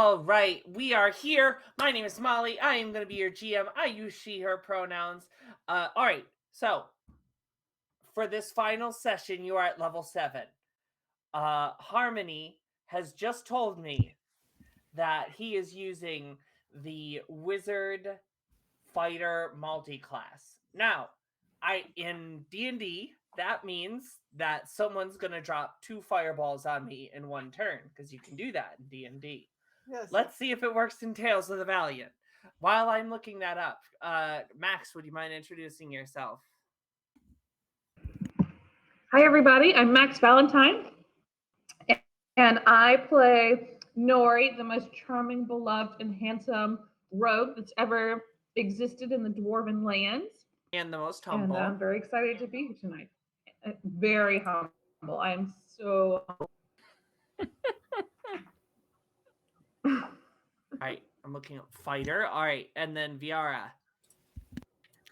All right, we are here. My name is Molly. I am going to be your GM. I use she, her pronouns. All right, so for this final session, you are at level 7. Harmony has just told me that he is using the Wizard Fighter multi-class. Now, in D&D, that means that someone's going to drop 2 fireballs on me in one turn, because you can do that in D&D. Yes. Let's see if it works in Tales of the Valiant. While I'm looking that up, Max, would you mind introducing yourself? Hi, everybody. I'm Max Valentine, and I play Nori, the most charming, beloved, and handsome rogue that's ever existed in the Dwarven lands. And the most humble. And I'm very excited to be here tonight. Very humble. I am so All right, I'm looking up fighter. All right, and then Viara.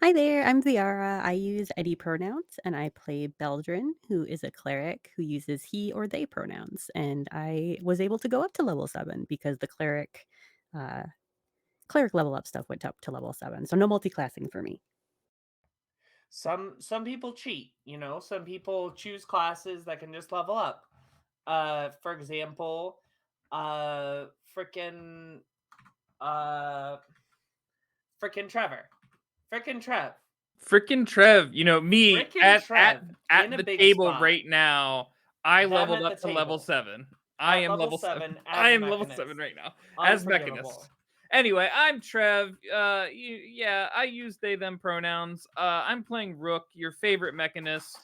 Hi there, I'm Viara. I use Eddie pronouns, and I play Beldrin, who is a cleric who uses he or they pronouns. And I was able to go up to level 7 because the cleric level up stuff went up to level 7. So no multi-classing for me. Some people cheat, some people choose classes that can just level up. For example, frickin' Trevor. Frickin' Trev. Frickin' Trev, me Frickin' at Trev in a the big table spot. right now. I Them leveled at up the to level table. 7. I am level 7. as I am Mechanist. level 7 right now as Mechanist. Anyway, I'm Trev. I use they them pronouns. I'm playing Rook, your favorite Mechanist,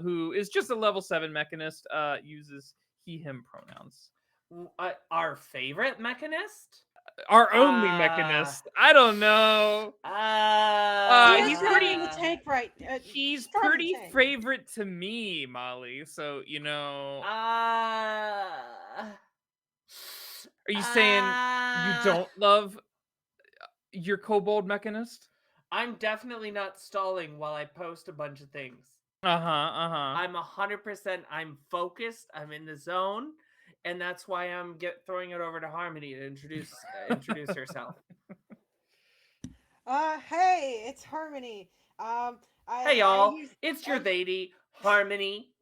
who is just a level 7 Mechanist. Uses he him pronouns. Our favorite Mechanist? Our only Mechanist. I don't know. He's pretty in the tank, right? He's pretty favorite to me, Molly. So Are you saying you don't love your kobold Mechanist? I'm definitely not stalling while I post a bunch of things. I'm 100%. I'm focused. I'm in the zone. And that's why I'm throwing it over to Harmony to introduce herself. Hey, it's Harmony. Hey y'all, it's your lady, Harmony.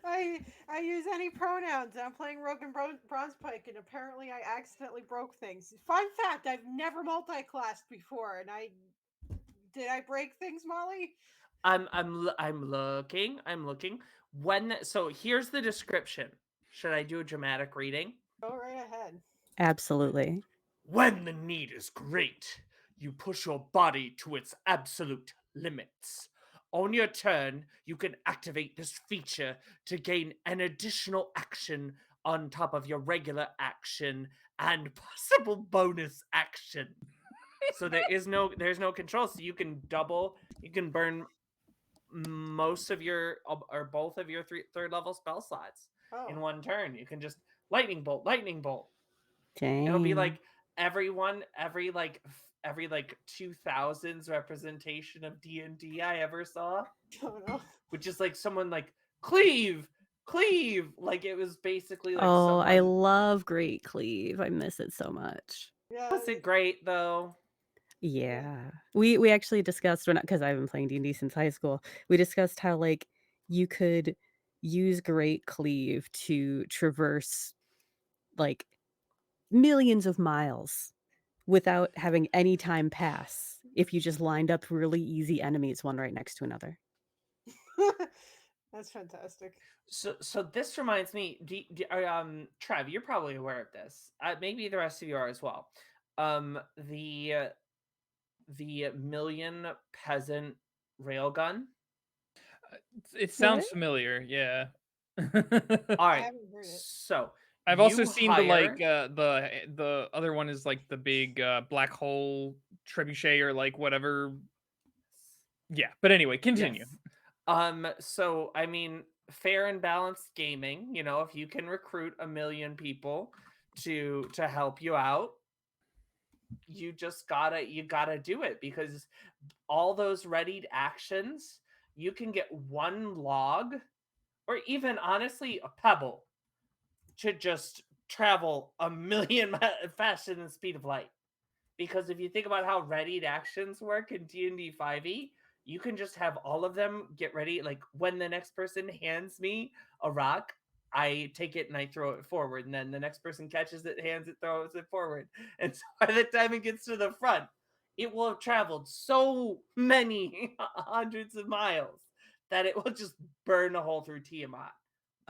I use any pronouns. I'm playing Rogue and Bronzepike, and apparently I accidentally broke things. Fun fact: I've never multi-classed before, and did I break things, Molly? I'm looking. So here's the description. Should I do a dramatic reading? Go right ahead. Absolutely. When the need is great, you push your body to its absolute limits. On your turn, you can activate this feature to gain an additional action on top of your regular action and possible bonus action. So there's no control. So you can burn most of your or both of your third level spell slots in one turn. You can just lightning bolt. Dang. It'll be like every 2000s representation of D&D I ever saw. Oh no. Which is like someone like cleave, like it was basically like I love Great Cleave. I miss it so much. Yeah. Was it great though? Yeah. We actually discussed, because I've been playing D&D since high school. We discussed how you could use Great Cleave to traverse millions of miles without having any time pass if you just lined up really easy enemies one right next to another. That's fantastic. So this reminds me, Trev, you're probably aware of this. Maybe the rest of you are as well. The Million Peasant Railgun. It sounds familiar, yeah. All right, so I've also seen the other one is like the big black hole trebuchet or like whatever. Yeah, but anyway, continue. Yes. So I mean, fair and balanced gaming. If you can recruit 1 million people to help you out, you just gotta do it, because all those readied actions, you can get one log, or even honestly a pebble, to just travel a million faster than the speed of light. Because if you think about how readied actions work in D&D 5e, you can just have all of them get ready. Like when the next person hands me a rock, I take it and I throw it forward. And then the next person catches it, hands it, throws it forward. And so by the time it gets to the front, it will have traveled so many hundreds of miles that it will just burn a hole through Tiamat.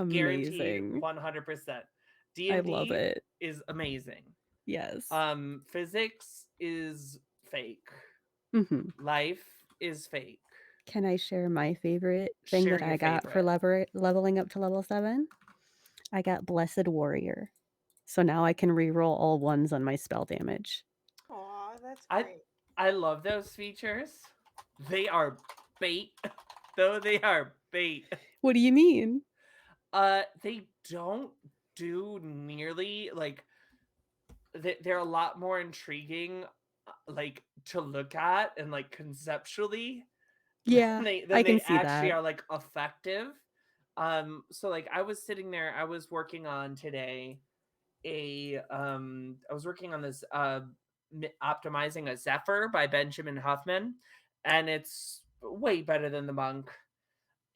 Guaranteed Amazing. 100%. I love D&D it. is amazing. Yes. Physics is fake. Hmm. Life is fake. Can I share my favorite thing Share that your I got for favorite. leveling up to level 7? I got Blessed Warrior. So now I can reroll all ones on my spell damage. Aw, that's I great. I love those features. They are bait. Though they are bait. What do you mean? They don't do nearly like they're a lot more intriguing like to look at and like conceptually Yeah, I than can they see actually that. are like effective. So like I was sitting there, I was working on today I was working on this optimizing a Zephyr by Benjamin Huffman, and it's way better than the Monk,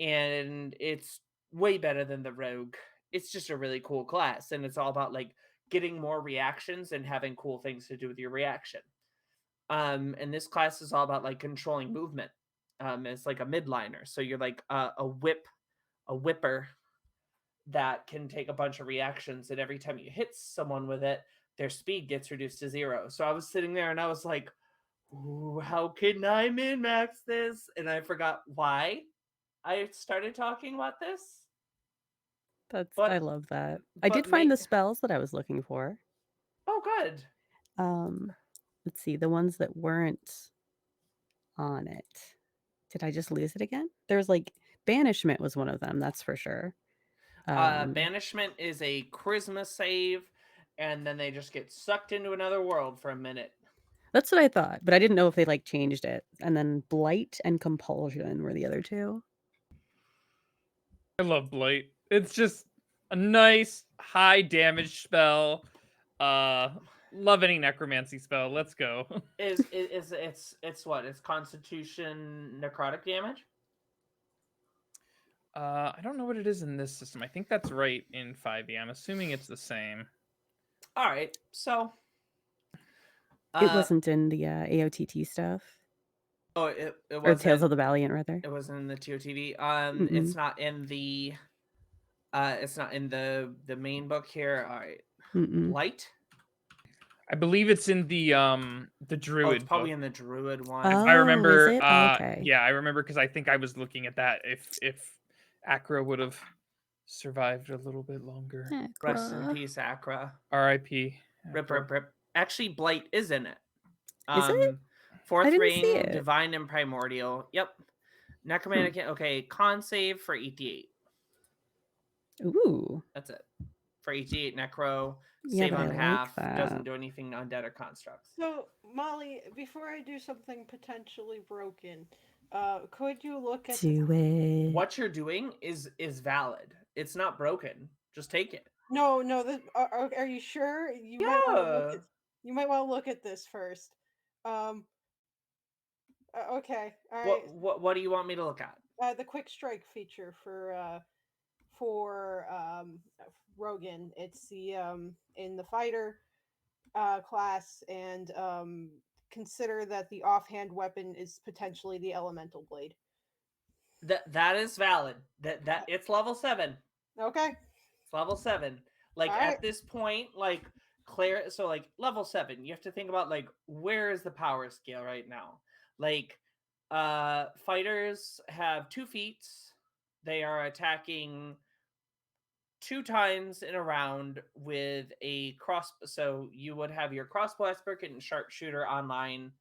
and it's way better than the Rogue. It's just a really cool class, and it's all about like getting more reactions and having cool things to do with your reaction. And this class is all about like controlling movement. It's like a midliner, so you're like a whipper that can take a bunch of reactions, and every time you hit someone with it, their speed gets reduced to 0. So I was sitting there and I was like, ooh, how can I min max this? And I forgot why I started talking about this. I But love that. I did but find the make spells that I was looking for. oh good. Um, let's see, the ones that weren't on it. Did I just lose it again? There's like banishment was one of them, that's for sure. Banishment is a charisma save, and then they just get sucked into another world for a minute. That's what I thought, but I didn't know if they like changed it. And then blight and compulsion were the other two. I love Blight. It's just a nice high damage spell. Love any necromancy spell. Let's go. It's what? It's constitution necrotic damage? I don't know what it is in this system. I think that's right in 5e. I'm assuming it's the same. All right. So It wasn't in the AOTT stuff. oh, it Or wasn't Tales of the Valiant, rather. it wasn't in the TOTV. Mm-mm. It's not in the the main book here. All right. Mm-mm. Blight? I believe it's in the Oh, druid it's probably book. in the druid one. I Oh, remember is it? Okay. yeah, I remember because I think I was looking at that if Acra would have survived a little bit longer. Rest in Acra. peace, Acra. R.I.P. Rip, Acra. rip, rip. Actually, Blight is in it. Is it? Fourth didn't see ring, it. divine and primordial. Yep. Necromantic. Okay, con save for 88. Ooh. That's it. For 88 necro, Yeah, save but on I half. like Doesn't that. do anything to undead or constructs. So, Molly, before I do something potentially broken, could you look at Do it. What you're doing is valid. It's not broken. Just take it. No, are you sure? Might want to look Yeah. at. You might want to look at this first. Okay. All right. What do you want me to look at? The quick strike feature for Rogan. It's the in the fighter class, and consider that the offhand weapon is potentially the elemental blade. That is valid. That it's level 7. Okay. It's level 7. Like All at right. this point, like Claire, so like level 7, you have to think about like where is the power scale right now? Like fighters have 2 feats. They are attacking 2 times in a round with a cross. So you would have your crossbow expert and sharpshooter online,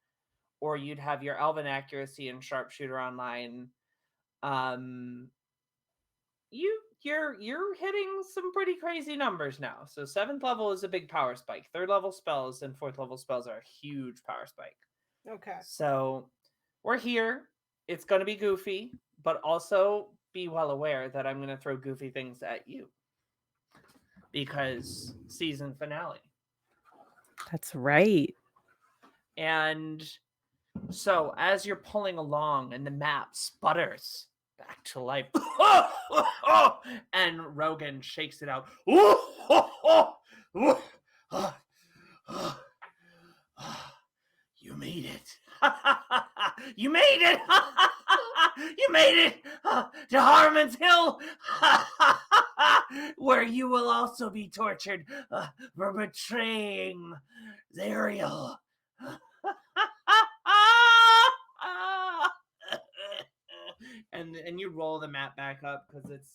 or you'd have your elven accuracy and sharpshooter online. You're hitting some pretty crazy numbers now. So 7th level is a big power spike. 3rd level spells and 4th level spells are a huge power spike. Okay. So we're here. It's going to be goofy, but also be well aware that I'm going to throw goofy things at you. because season finale. That's right. And so as you're pulling along and the map sputters back to life, and Rogan shakes it out. You made it. You made it. You made it to Harmon's Hill, where you will also be tortured for betraying Zariel. And you roll the map back up because it's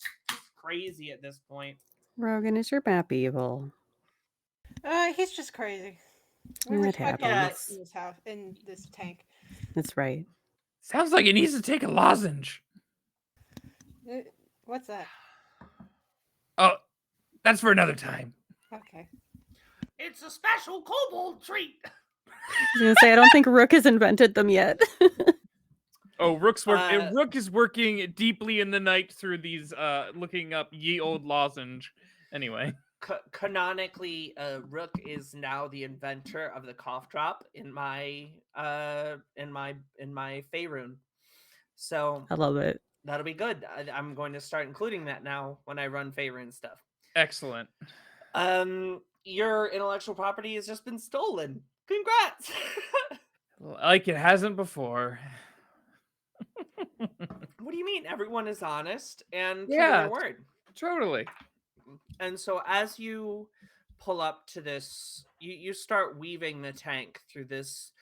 crazy at this point. Rogan, is your map evil? He's just crazy. We That respect all happens. in this house, in this tank. That's right. Sounds like he needs to take a lozenge. What's that? Oh, that's for another time. Okay. It's a special kobold treat. I was gonna say, I don't think Rook has invented them yet. Oh, Rook is working deeply in the night through these, looking up ye old lozenge. Anyway. Canonically, Rook is now the inventor of the cough drop in my Faerun. So I love it. that'll be good. I'm going to start including that now when I run Faerun stuff. Excellent. Your intellectual property has just been stolen. Congrats. Like it hasn't before. What do you mean? Everyone is honest and true to Yeah. their word. Totally. And so as you pull up to this, you start weaving the tank through this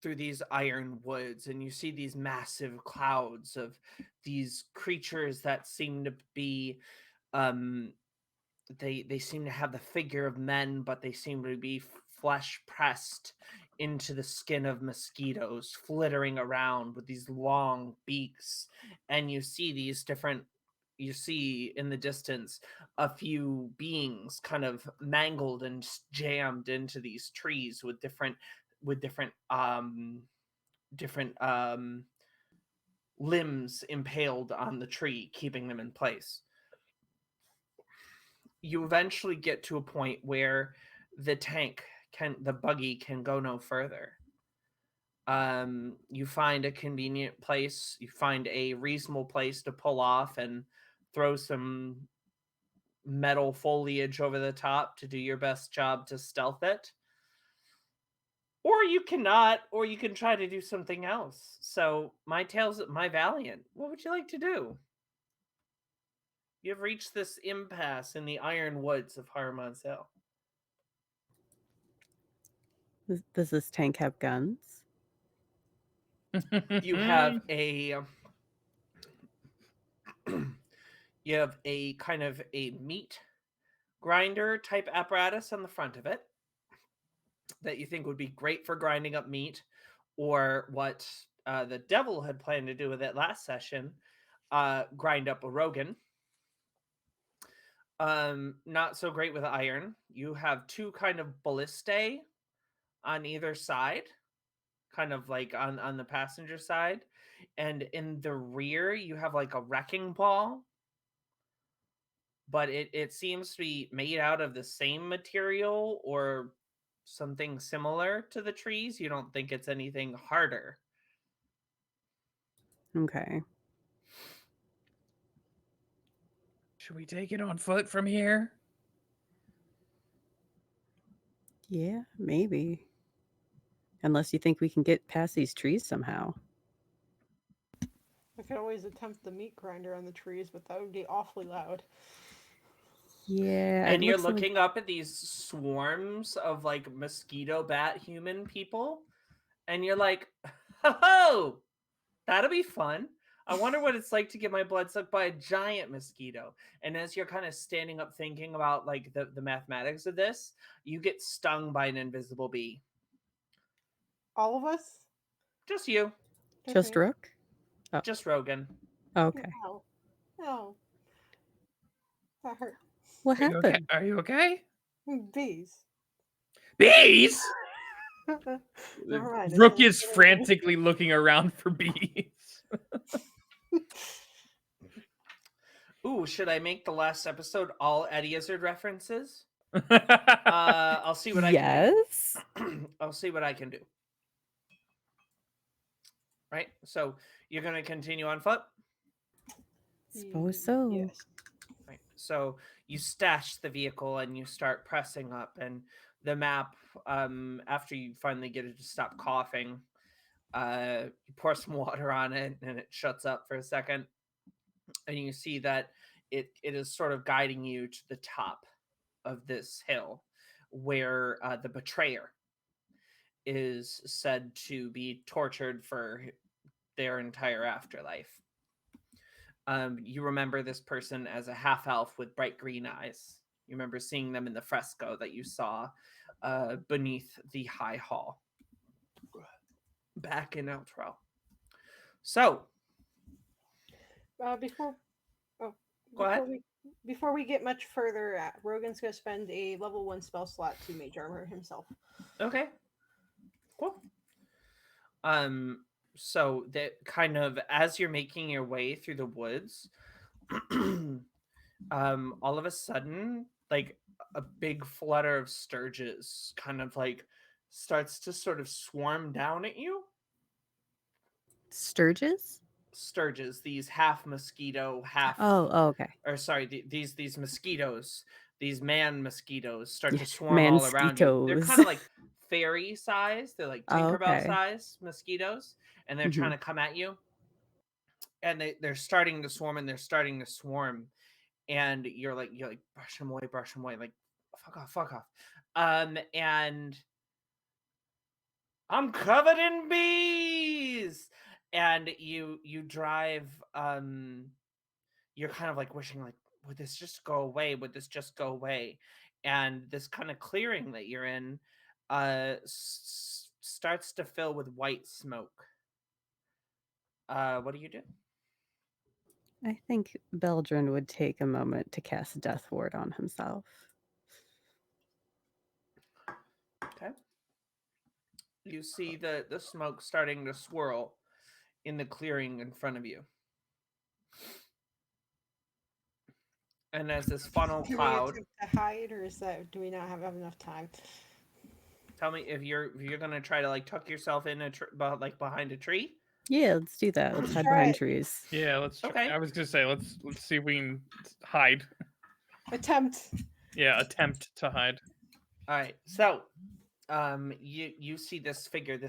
through these iron woods, and you see these massive clouds of these creatures that seem to be they seem to have the figure of men, but they seem to be flesh pressed into the skin of mosquitoes, flittering around with these long beaks. And you see in the distance a few beings kind of mangled and jammed into these trees with different limbs impaled on the tree, keeping them in place. You eventually get to a point where the buggy can go no further. You find a convenient place, you find a reasonable place to pull off and throw some metal foliage over the top to do your best job to stealth it. Or you cannot, or you can try to do something else. So my Valiant, what would you like to do? You've reached this impasse in the iron woods of Harmon's Hill. Does this tank have guns? You have a kind of a meat grinder type apparatus on the front of it that you think would be great for grinding up meat, or what the devil had planned to do with it last session, grind up a Rogan. Not so great with iron. You have two kind of ballistae on either side, kind of like on the passenger side, and in the rear you have like a wrecking ball, but it seems to be made out of the same material or something similar to the trees. You don't think it's anything harder. Okay. Should we take it on foot from here? Yeah, maybe. Unless you think we can get past these trees somehow. I could always attempt the meat grinder on the trees, but that would be awfully loud. Yeah. And you're looking up at these swarms of like mosquito bat human people, and you're like, oh, that'll be fun. I wonder what it's like to get my blood sucked by a giant mosquito. And as you're kind of standing up thinking about like the mathematics of this, you get stung by an invisible bee. All of us? Just you. Just Rook? Oh. Just Rogan. Okay. No. That hurt. What happened? Are you okay? Bees. Bees? Never mind. Rook is frantically looking around for bees. Ooh, should I make the last episode all Eddie Izzard references? I'll see what I can Yes. do. I'll see what I can do. Right? So you're going to continue on foot? Suppose so. Yes. Right. So you stash the vehicle and you start pressing up, and the map, after you finally get it to stop coughing, you pour some water on it and it shuts up for a second. And you see that it is sort of guiding you to the top of this hill where the betrayer is said to be tortured for their entire afterlife. You remember this person as a half elf with bright green eyes. You remember seeing them in the fresco that you saw beneath the high hall back in Eltrell. So, Before go ahead. before we get much further, Rogan's gonna spend a level 1 spell slot to mage armor himself. Okay. Cool. So that kind of as you're making your way through the woods, all of a sudden, like a big flutter of sturges kind of like starts to sort of swarm down at you. Sturges? Sturges, these half mosquito, half Oh, okay. or sorry, these mosquitoes, these man mosquitoes start to Yeah, swarm all around you. They're mansquitoes. kind of like fairy size. They're like Oh, Tinkerbell okay. size mosquitoes, and they're Mhm. trying to come at you. And they're starting to swarm, and they're starting to swarm, and you're like brush them away, like fuck off. And I'm covered in bees, and you drive. You're kind of like wishing, like, would this just go away? Would this just go away? And this kind of clearing that you're in starts to fill with white smoke. What do you do? I think Beldrin would take a moment to cast Death Ward on himself. Okay. You see the smoke starting to swirl in the clearing in front of you. And as this funnel Can we cloud, attempt to hide, or do we not have enough time? tell me if you're gonna try to like tuck yourself in like behind a tree. Yeah, let's do that. Let's hide Try behind it. trees. Yeah, let's try. Okay. I was gonna say let's see if we can hide. Attempt. Yeah, attempt to hide. All right. So, you see this figure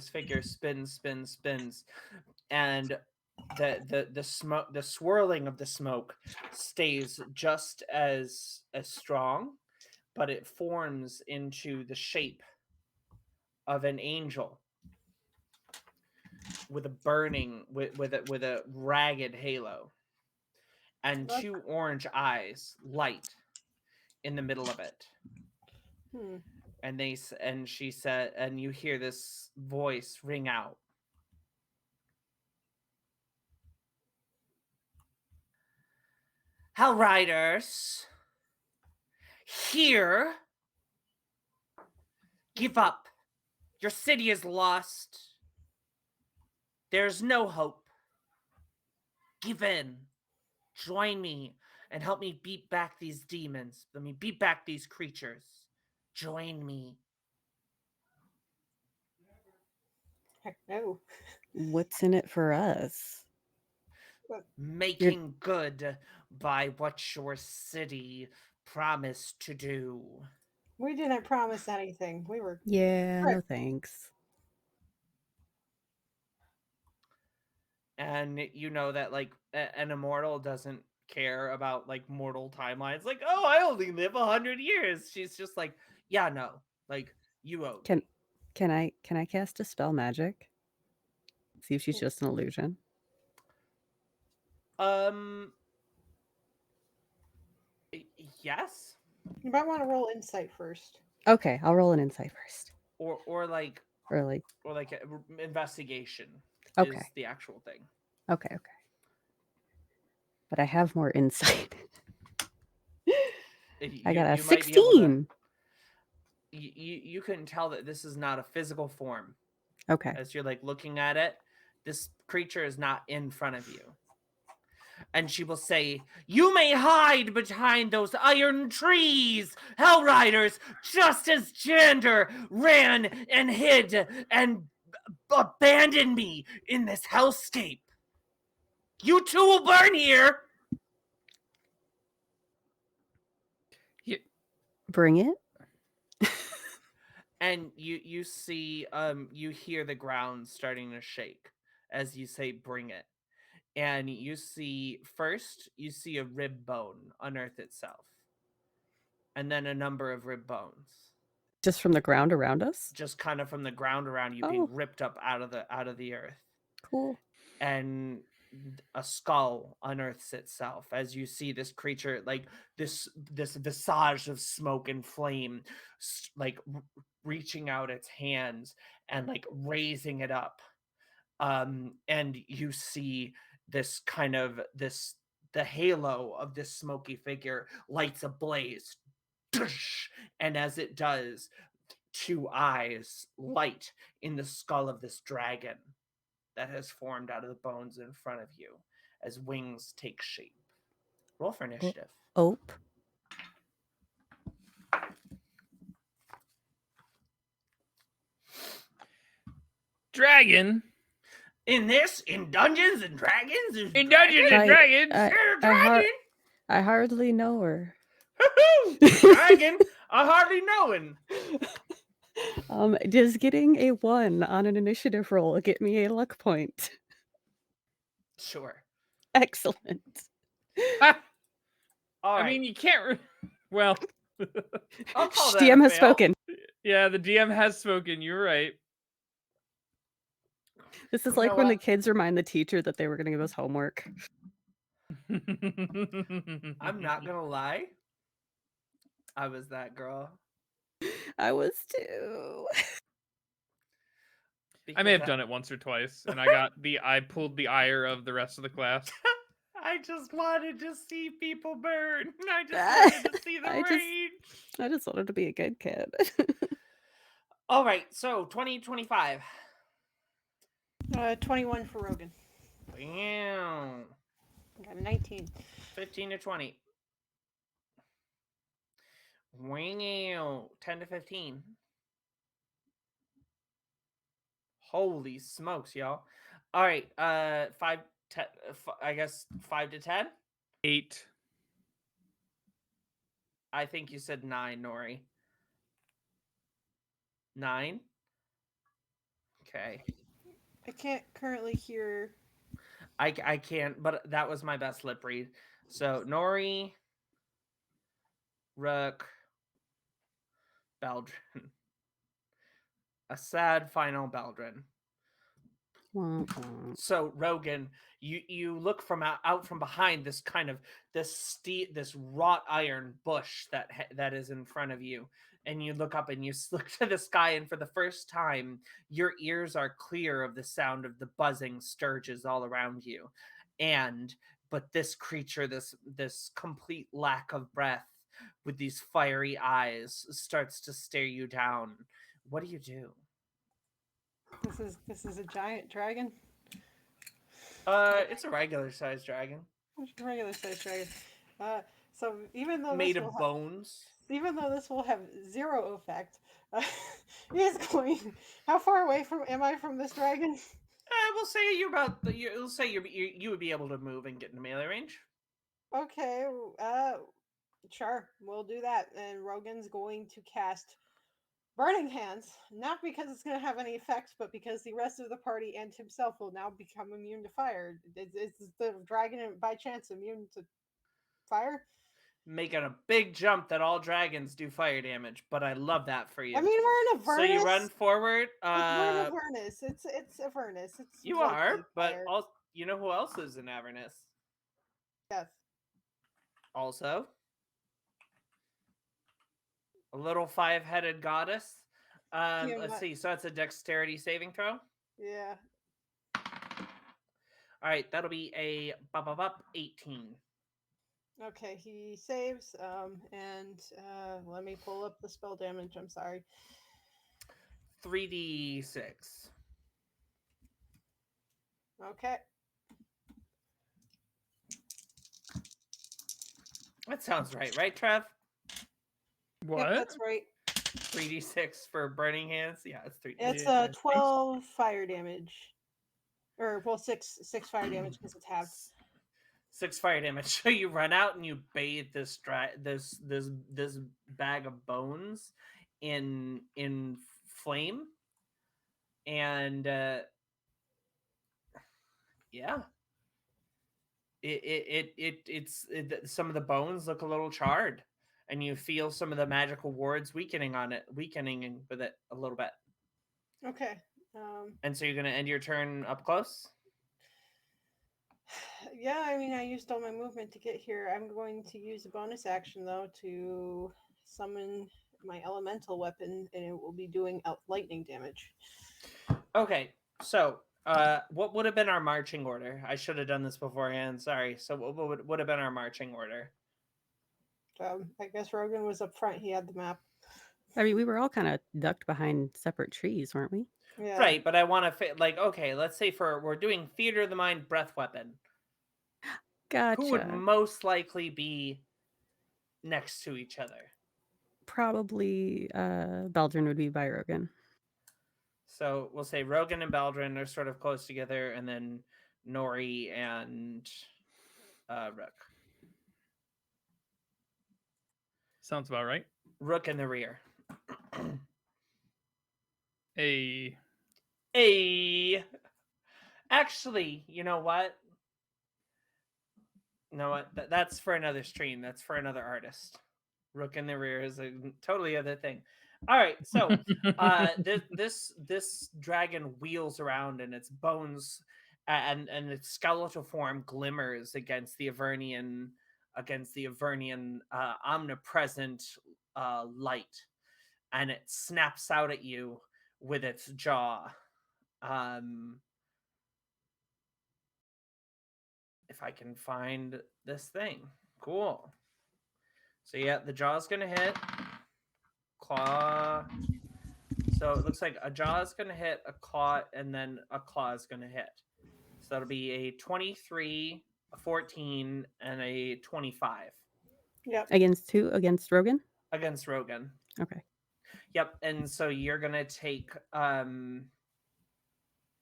spins, and the smoke, the swirling of the smoke stays just as strong, but it forms into the shape of an angel with a burning with a ragged halo and What? two orange eyes light in the middle of it. Hmm. And she said, and you hear this voice ring out. Hellriders, here, give up. Your city is lost. There's no hope. Give in. Join me and help me beat back these demons. Let me beat back these creatures. Join me. Heck no. What's in it for us? Making good by what your city promised to do. We didn't promise anything. We were. Yeah, Right. no thanks. And you know that like an immortal doesn't care about like mortal timelines. Like, oh, I only live 100 years. She's just like, yeah, no, like you owe me. Can I cast a spell magic? See if she's just an illusion. Yes, You might want to roll insight first. Okay, I'll roll an insight first. or like investigation Okay. is the actual thing. Okay. But I have more insight. I got a You might be able to- 16. You can tell that this is not a physical form. Okay. As you're like looking at it, this creature is not in front of you. and she will say, "You may hide behind those iron trees, Hell Riders, just as Jander ran and hid and abandoned me in this hellscape. You two will burn here." Bring it. And you see, you hear the ground starting to shake as you say, "Bring it." And you see, first, you see a rib bone unearth itself. And then a number of rib bones. Just from the ground around us? Just kind of from the ground around you, being ripped up out of the earth. Cool. And a skull unearths itself as you see this creature, like this visage of smoke and flame, like reaching out its hands and like raising it up. And you see this kind of the halo of this smoky figure lights ablaze, and as it does, two eyes light in the skull of this dragon that has formed out of the bones in front of you as wings take shape. Roll for initiative. Ope. Dragon. In Dungeons and Dragons? In Dungeons and Dragons. I hardly know her. Dragon, I hardly know him. Does getting a 1 on an initiative roll get me a luck point? Sure. Excellent. All right. I mean, you can't. Well, I'll call that DM a has fail. spoken. Yeah, the DM has spoken. You're right. This is You like know when the what? kids remind the teacher that they were going to give us homework. I'm not gonna lie. I was that girl. I was too. I may have done it once or twice, and I pulled the ire of the rest of the class. I just wanted to see people burn. I just wanted to see the rage. I just wanted to be a good kid. All right, so 2025. 21 for Rogan. Wow. I got a 19. 15 to 20. Wow. 10 to 15. Holy smokes, y'all. All right, 5, 10, I guess 5 to 10? 8. I think you said 9, Nori. 9? Okay. I can't currently hear. I can't, but that was my best lip read. So, Nori, Rook, Beldrin. A sad final Beldrin. So Rogan, you look from out from behind this kind of this wrought iron bush that is in front of you, and you look up and you look to the sky, and for the first time, your ears are clear of the sound of the buzzing sturges all around you, but this creature, this complete lack of breath, with these fiery eyes, starts to stare you down. What do you do? This is a giant dragon. It's a regular sized dragon. It's a regular sized dragon. So even though Made of bones. Even though this will have 0 effect, is going. How far away am I from this dragon? We'll say we'll say you would be able to move and get into melee range. Okay. Sure, we'll do that. And Rogan's going to cast Burning Hands, not because it's going to have any effect, but because the rest of the party and himself will now become immune to fire. Is the dragon by chance immune to fire? Making a big jump that all dragons do fire damage, but I love that for you. I mean, we're in Avernus. So you run forward. We're in Avernus. It's Avernus. You are, but also, you know who else is in Avernus? Yes. Also, a little 5-headed goddess. Let's see. So that's a dexterity saving throw. Yeah. All right, that'll be a 18. Okay, he saves. And let me pull up the spell damage. I'm sorry. 3d6. Okay. That sounds right, Trev? What? Yep, that's right. 3d6 for burning hands. Yeah, it's 3d6. It's Yeah, 12 fire damage. Or, well, six fire damage because it's halved. 6 fire damage. So you run out and you bathe this bag of bones in flame, and yeah, some of the bones look a little charred, and you feel some of the magical wards weakening with it a little bit. Okay. And so you're gonna end your turn up close. Yeah, I mean, I used all my movement to get here. I'm going to use a bonus action, though, to summon my elemental weapon, and it will be doing lightning damage. Okay, so what would have been our marching order? I should have done this beforehand. Sorry. So what would have been our marching order? I guess Rogan was up front. He had the map. I mean, we were all kind of ducked behind separate trees, weren't we? Yeah. Right, but I want to okay, let's say we're doing theater of the mind breath weapon. Gotcha. Who would most likely be next to each other? Probably Beldrin would be by Rogan. So we'll say Rogan and Beldrin are sort of close together, and then Nori and Rook. Sounds about right. Rook in the rear. Hey. Actually, you know what? That's for another stream. That's for another artist. Rook in the rear is a totally other thing. All right, so this dragon wheels around, and its bones and its skeletal form glimmers against the Avernian omnipresent light, and it snaps out at you with its jaw. If I can find this thing. Cool. So yeah, the jaw's gonna hit. Claw. So it looks like a jaw is gonna hit, a claw, and then a claw is gonna hit. So that'll be a 23, a 14, and a 25. Yep. Against Rogan? Against Rogan. Okay. Yep, and so you're gonna take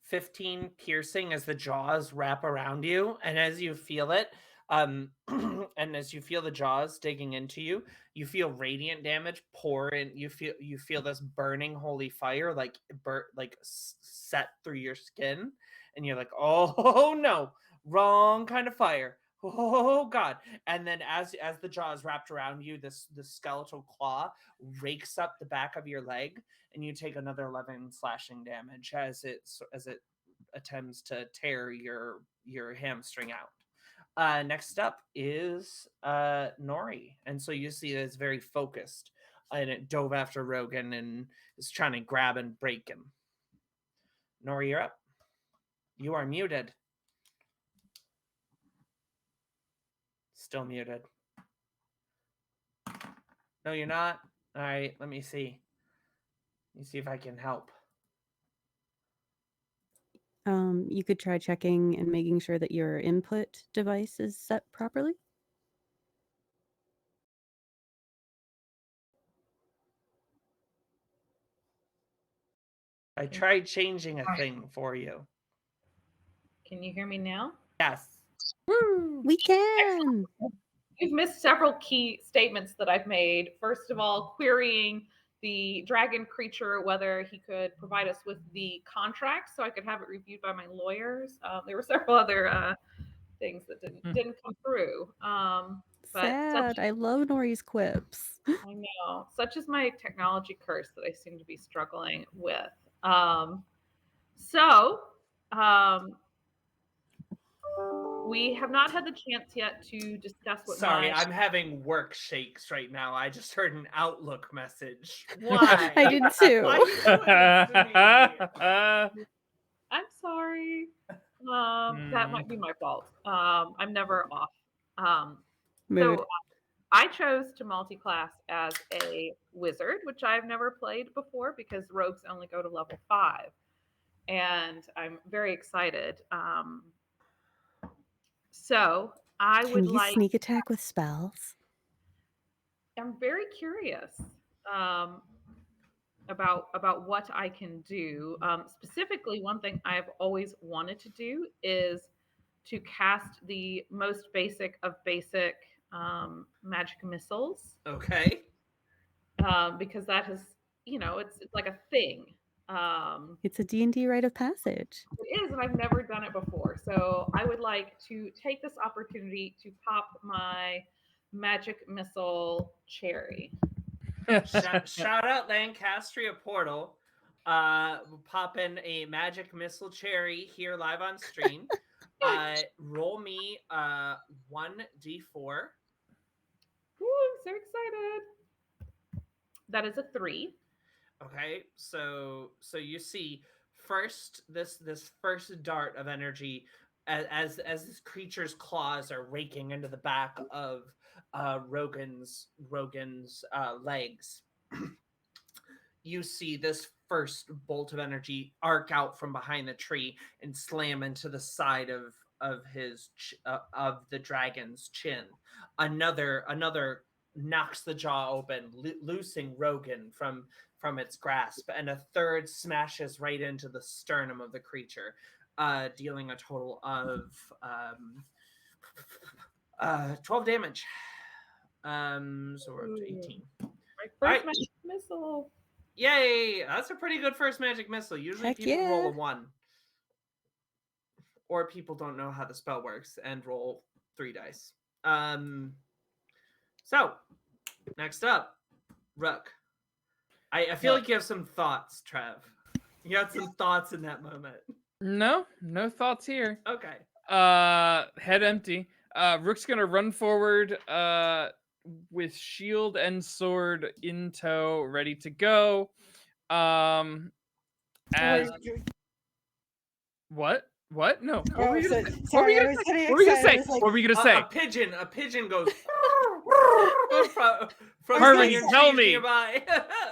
15 piercing as the jaws wrap around you, and as you feel it, and as you feel the jaws digging into you, you feel radiant damage pour in. You feel this burning holy fire set through your skin, and you're like, oh no, wrong kind of fire. Oh god. And then as the jaws wrapped around you, this skeletal claw rakes up the back of your leg, and you take another 11 slashing damage as it attempts to tear your hamstring out. Next up is Nori, and so you see that it's very focused, and it dove after Rogan and is trying to grab and break him. Nori, you're up. You are muted. Still muted. No, you're not. All right, let me see. Let me see if I can help. You could try checking and making sure that your input device is set properly. I tried changing a thing for you. Can you hear me now? Yes. Woo! We can. You've missed several key statements that I've made. First of all, querying the dragon creature, whether he could provide us with the contract so I could have it reviewed by my lawyers. There were several other things that didn't come through. But Sad. I love Nori's quips. I know. Such is my technology curse that I seem to be struggling with. We have not had the chance yet to discuss what. Sorry, I'm having work shakes right now. I just heard an Outlook message. Why? I did too. Why are you doing this to me? I'm sorry. That might be my fault. I'm never off. Mood. So I chose to multi-class as a wizard, which I've never played before because rogues only go to level 5. And I'm very excited. So I Can would you like sneak attack with spells? I'm very curious um, about what I can do. Specifically, one thing I've always wanted to do is to cast the most basic of basic magic missiles, Okay. because that is, it's like a thing. It's a D&D rite of passage. It is, and I've never done it before. So I would like to take this opportunity to pop my magic missile cherry. Shout out Lancastria Portal. Pop in a magic missile cherry here live on stream. Roll me 1d4. Ooh, I'm so excited. That is a 3. Okay, so you see first this first dart of energy as this creature's claws are raking into the back of Rogan's legs. You see this first bolt of energy arc out from behind the tree and slam into the side of his of the dragon's chin. Another knocks the jaw open, loosing Rogan from its grasp, and a third smashes right into the sternum of the creature, dealing a total of 12 damage. So we're up to 18. My first Alright. magic missile. Yay! That's a pretty good first magic missile. Usually Heck people roll a yeah. 1. Or people don't know how the spell works and roll 3 dice. So, next up, Rook. I feel like you have some thoughts, Trev. You had some thoughts in that moment. No thoughts here. Okay. Head empty. Rook's gonna run forward with shield and sword in tow, ready to go. As what? No. What were you gonna say? Sorry, I was getting excited. What were you gonna say? A pigeon goes from Harvey, tell me. nearby.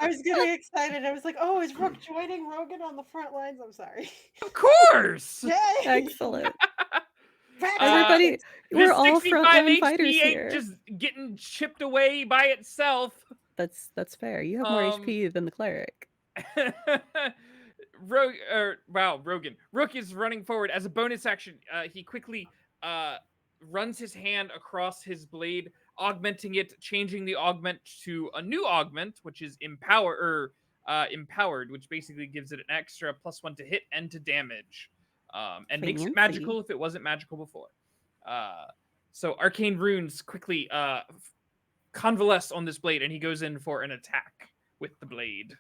I was getting excited. I was like, "Oh, is Rook joining Rogan on the front lines?" I'm sorry. Of course. Yay! Excellent. Back Everybody, to we're This all 65 frontline fighters HP ain't here. just getting chipped away by itself. That's fair. You have more HP than the cleric. Rogan. Rook is running forward as a bonus action. He quickly runs his hand across his blade, augmenting it, changing the augment to a new augment, which is empowered, which basically gives it an extra +1 to hit and to damage, and makes it magical if it wasn't magical before. So arcane runes quickly convalesce on this blade, and he goes in for an attack with the blade.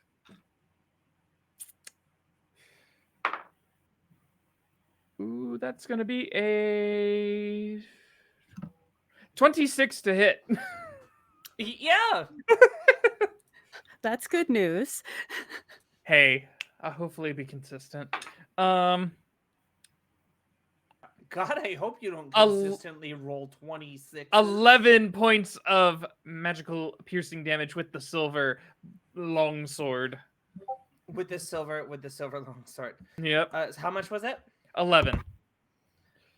Ooh, that's gonna be a 26 to hit. Yeah. That's good news. Hey, I'll hopefully be consistent. God, I hope you don't consistently roll 26. 11 points of magical piercing damage with the silver longsword. With the silver longsword. Yep. How much was it? 11.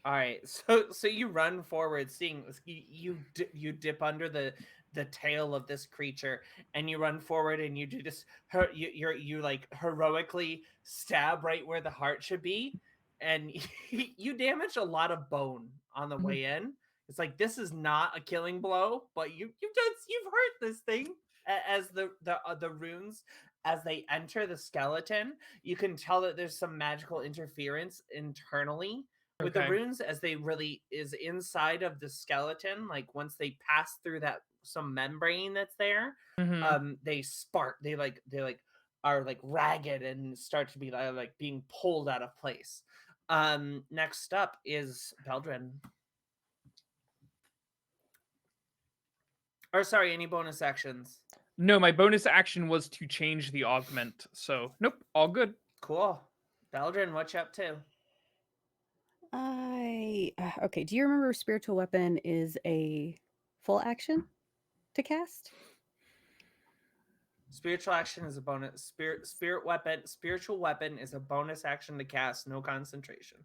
All right. So you run forward, seeing you dip under the tail of this creature, and you run forward, and you do this. You like heroically stab right where the heart should be, and you damage a lot of bone on the way in. It's like, this is not a killing blow, but you've hurt this thing. As the runes, as they enter the skeleton, you can tell that there's some magical interference internally with the runes, as they really is inside of the skeleton. Like, once they pass through that some membrane that's there, they spark. They are like ragged and start to be like being pulled out of place. Next up is Beldrin. Or sorry, any bonus actions? No, my bonus action was to change the augment. So, nope, all good. Cool. Beldrin, what you up to? Okay, do you remember spiritual weapon is a full action to cast? Spiritual action is a bonus. Spiritual weapon is a bonus action to cast, no concentration.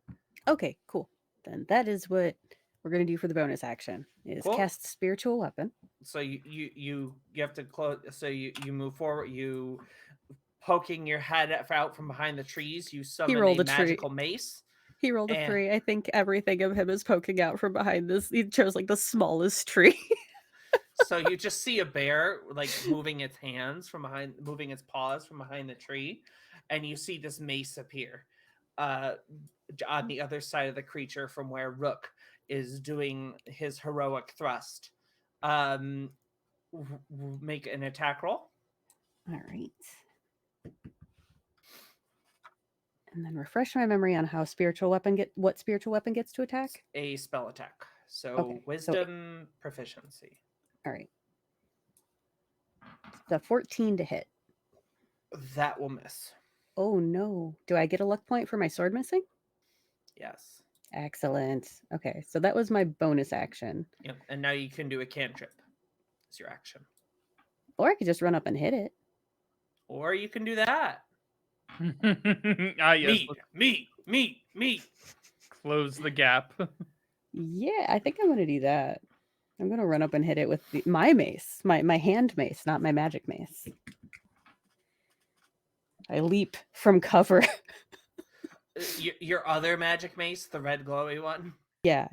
Okay, cool. Then that is what we're going to do for the bonus action, is cast spiritual weapon. So you have to close. So you move forward. You poking your head out from behind the trees. You summon rolled a a tree. magical mace. He rolled a And- 3. I think everything of him is poking out from behind this. He chose like the smallest tree. So you just see a bear like moving its hands from behind, moving its paws from behind the tree, and you see this mace appear on the other side of the creature from where Rook is doing his heroic thrust. Make an attack roll. All right. And then refresh my memory on how what spiritual weapon gets to attack. A spell attack. So Okay, wisdom proficiency. All right. The 14 to hit. That will miss. Oh no. Do I get a luck point for my sword missing? Yes. Excellent. Okay, so that was my bonus action. Yep. And now you can do a cantrip. It's your action. Or I could just run up and hit it. Or you can do that. Yes. Me. Close the gap. Yeah, I think I'm going to do that. I'm going to run up and hit it with my mace, my hand mace, not my magic mace. I leap from cover. Your other magic mace, the red glowy one. Yeah.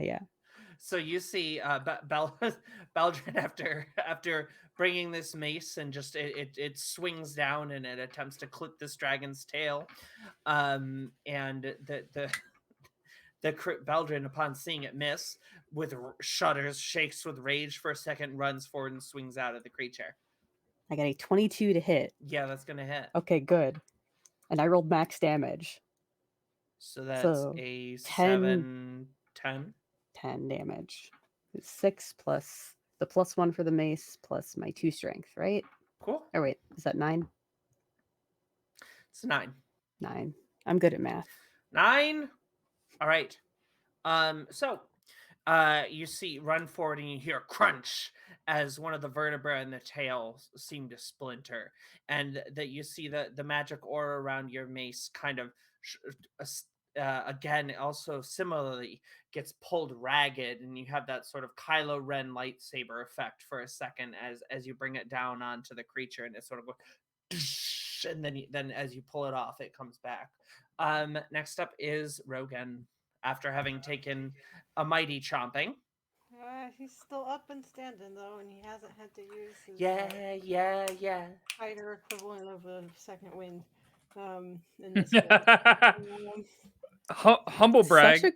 So you see Beldrin after bringing this mace and just it swings down and it attempts to clip this dragon's tail, and the Beldrin, upon seeing it miss, with shudders, shakes with rage for a second, runs forward and swings out at the creature. I got a 22 to hit. Yeah, that's gonna hit. Okay, good. And I rolled max damage. So that's So, a 10 10. 10 damage. It's 6 plus the +1 for the mace plus my 2 strength, right? Cool. Oh wait, is that 9? It's 9. 9. I'm good at math. 9. All right. So you see run forward and you hear crunch as one of the vertebrae in the tail seem to splinter, and that you see the magic aura around your mace kind of again also similarly gets pulled ragged, and you have that sort of Kylo Ren lightsaber effect for a second as you bring it down onto the creature, and it sort of goes, and then as you pull it off, it comes back. Next up is Rogan, after having taken a mighty chomping. He's still up and standing though, and he hasn't had to use his Yeah. higher equivalent of a second wind. In this one. Humble brag.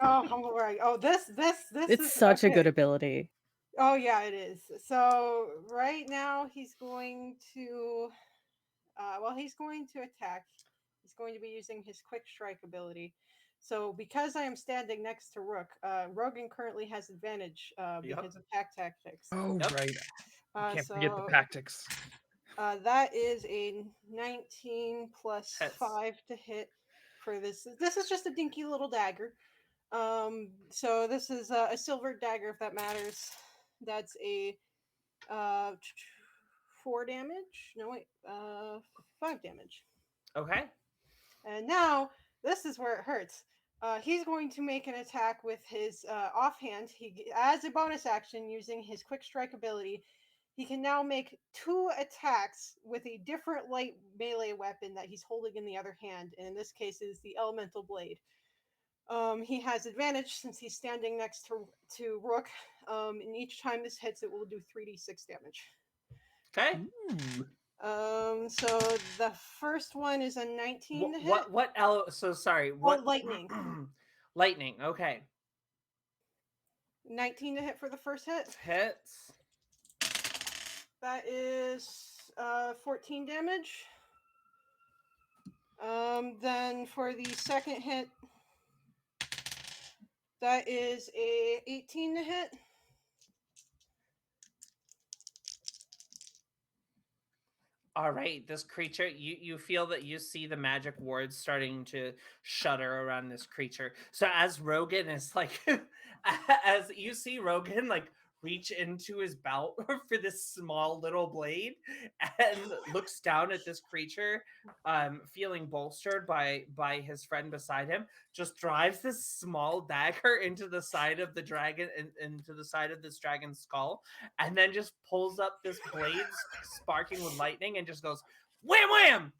Humble brag. Oh, this It's is such a okay. good ability. Oh yeah, it is. So right now he's going to he's going to attack. He's going to be using his quick strike ability. So because I am standing next to Rook, Rogan currently has advantage because of pack tactics. Oh, Yep. right. Can't forget the So tactics. that is a 19 plus Hits. 5 to hit for this. This is just a dinky little dagger. So this is a silver dagger, if that matters. That's a 4 damage. No wait, 5 damage. Okay. And now this is where it hurts. He's going to make an attack with his offhand. As a bonus action, using his quick strike ability, he can now make 2 attacks with a different light melee weapon that he's holding in the other hand. And in this case, is the elemental blade. He has advantage since he's standing next to Rook. And each time this hits, it will do 3d6 damage. Okay. So the first one is a 19 to hit. So sorry. What? Lightning. Lightning. Okay. 19 to hit for the first hit. Hits. That is 14 damage. Then for the second hit, that is a 18 to hit. All right, this creature, you feel that you see the magic wards starting to shudder around this creature. So as Rogan is like, as you see Rogan like reach into his belt for this small little blade and looks down at this creature, feeling bolstered by his friend beside him, just drives this small dagger into the side of the dragon, into the side of this dragon's skull, and then just pulls up this blade sparking with lightning and just goes wham wham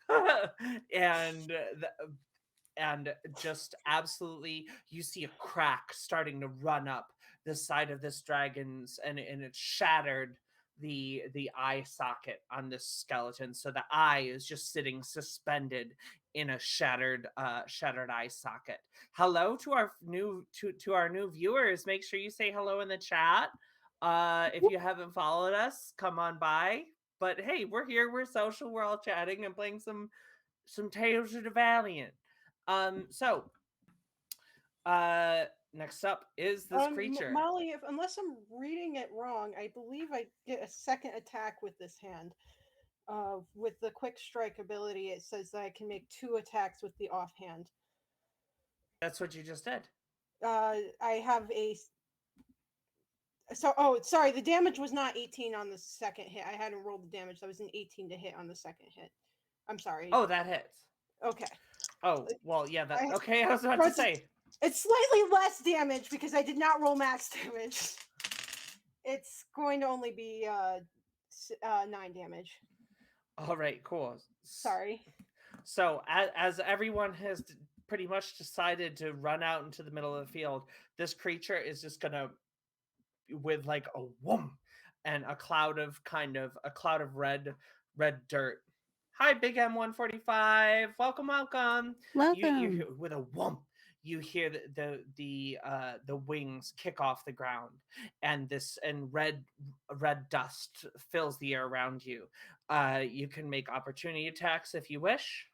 and just absolutely you see a crack starting to run up the side of this dragon's, and it shattered the eye socket on this skeleton, so the eye is just sitting suspended in a shattered eye socket. Hello to our new viewers. Make sure you say hello in the chat. If you haven't followed us, come on by. But hey, we're here, we're social, we're all chatting and playing some Tales of the Valiant. So, next up is this creature. Molly, unless I'm reading it wrong, I believe I get a second attack with this hand. With the quick strike ability, it says that I can make 2 attacks with the offhand. That's what you just did. I have a. So, sorry, the damage was not 18 on the second hit. I hadn't rolled the damage. That was an 18 to hit on the second hit. I'm sorry. Oh, that hits. Okay. Oh, well, yeah, that. Okay, I was about to say. It's slightly less damage because I did not roll max damage. It's going to only be 9 damage. All right, cool. Sorry. So, as everyone has pretty much decided to run out into the middle of the field, this creature is just gonna, with like a whoom and a cloud of red dirt. Hi, Big M145. Welcome. Welcome. You with a whoomp, you hear the wings kick off the ground, and red dust fills the air around you. You can make opportunity attacks if you wish.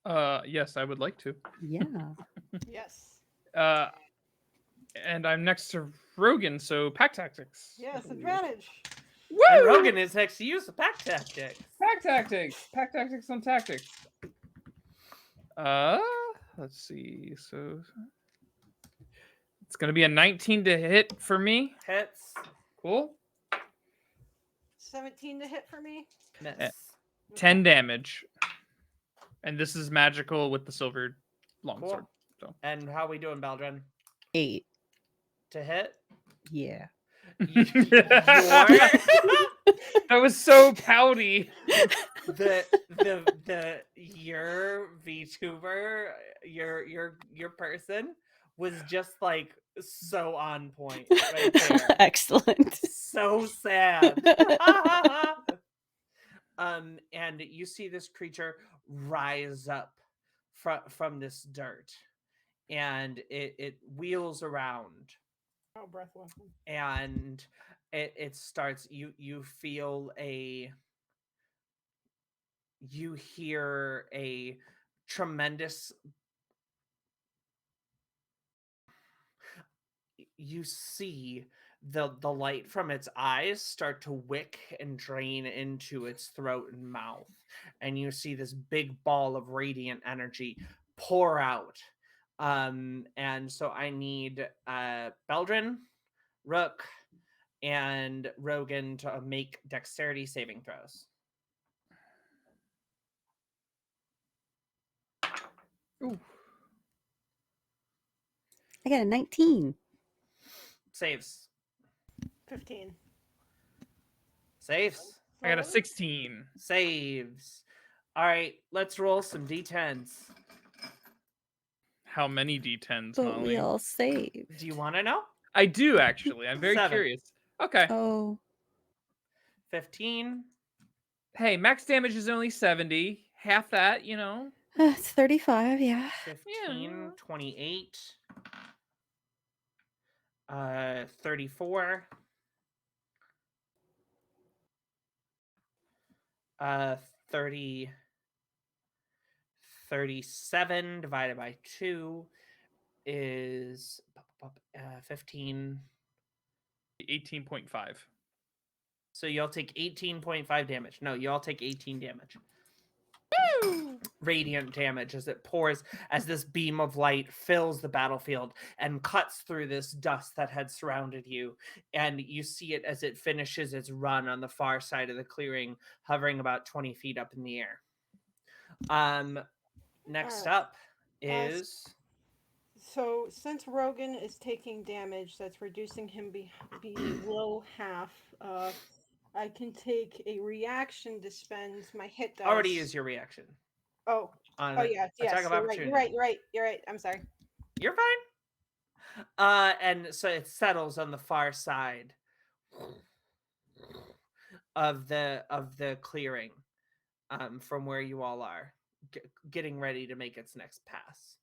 Yes, I would like to. Yeah. Yes. And I'm next to Rogan, so pack tactics. Yes, advantage. Woo! And Rogan is next to you, so pack tactics. Pack tactics on tactics. Let's see. So it's gonna be a 19 to hit for me. Hits. Cool. 17 to hit for me. Miss. 10 damage. And this is magical with the silver longsword. Cool. So. And how we doing, Baldrin? 8 to hit. Yeah. That was so pouty. Your VTuber, your person was just like so on point right there. Excellent. So sad. And you see this creature rise up from this dirt, and it wheels around. Oh, breath weapon. And it starts. You feel you hear a tremendous. You see the light from its eyes start to wick and drain into its throat and mouth, and you see this big ball of radiant energy pour out. And so I need Beldrin, Rook, and Rogan to make dexterity saving throws. Ooh. I got a 19. Saves. 15. Saves. I got a 16. Saves. All right, let's roll some d10s. How many d10s, But Molly? we all saved. Do you want to know? I do, actually. I'm very 7. curious. Okay. Oh. 15. Hey, max damage is only 70. Half that, you know. It's 35, yeah. 15, Yeah. 28. 34. 30. 37 divided by 2 is 15. 18.5. So y'all take 18.5 damage. No, y'all take 18 damage. radiant damage as it pours, as this beam of light fills the battlefield and cuts through this dust that had surrounded you. And you see it as it finishes its run on the far side of the clearing, hovering about 20 feet up in the air. Next Alright. up is So since Rogan is taking damage, that's reducing him below half. I can take a reaction to spend my hit dice. already used your reaction Oh, on yes, attack of You're right. opportunity. You're right. I'm sorry. You're fine. And so it settles on the far side of the clearing, from where you all are, getting ready to make its next pass.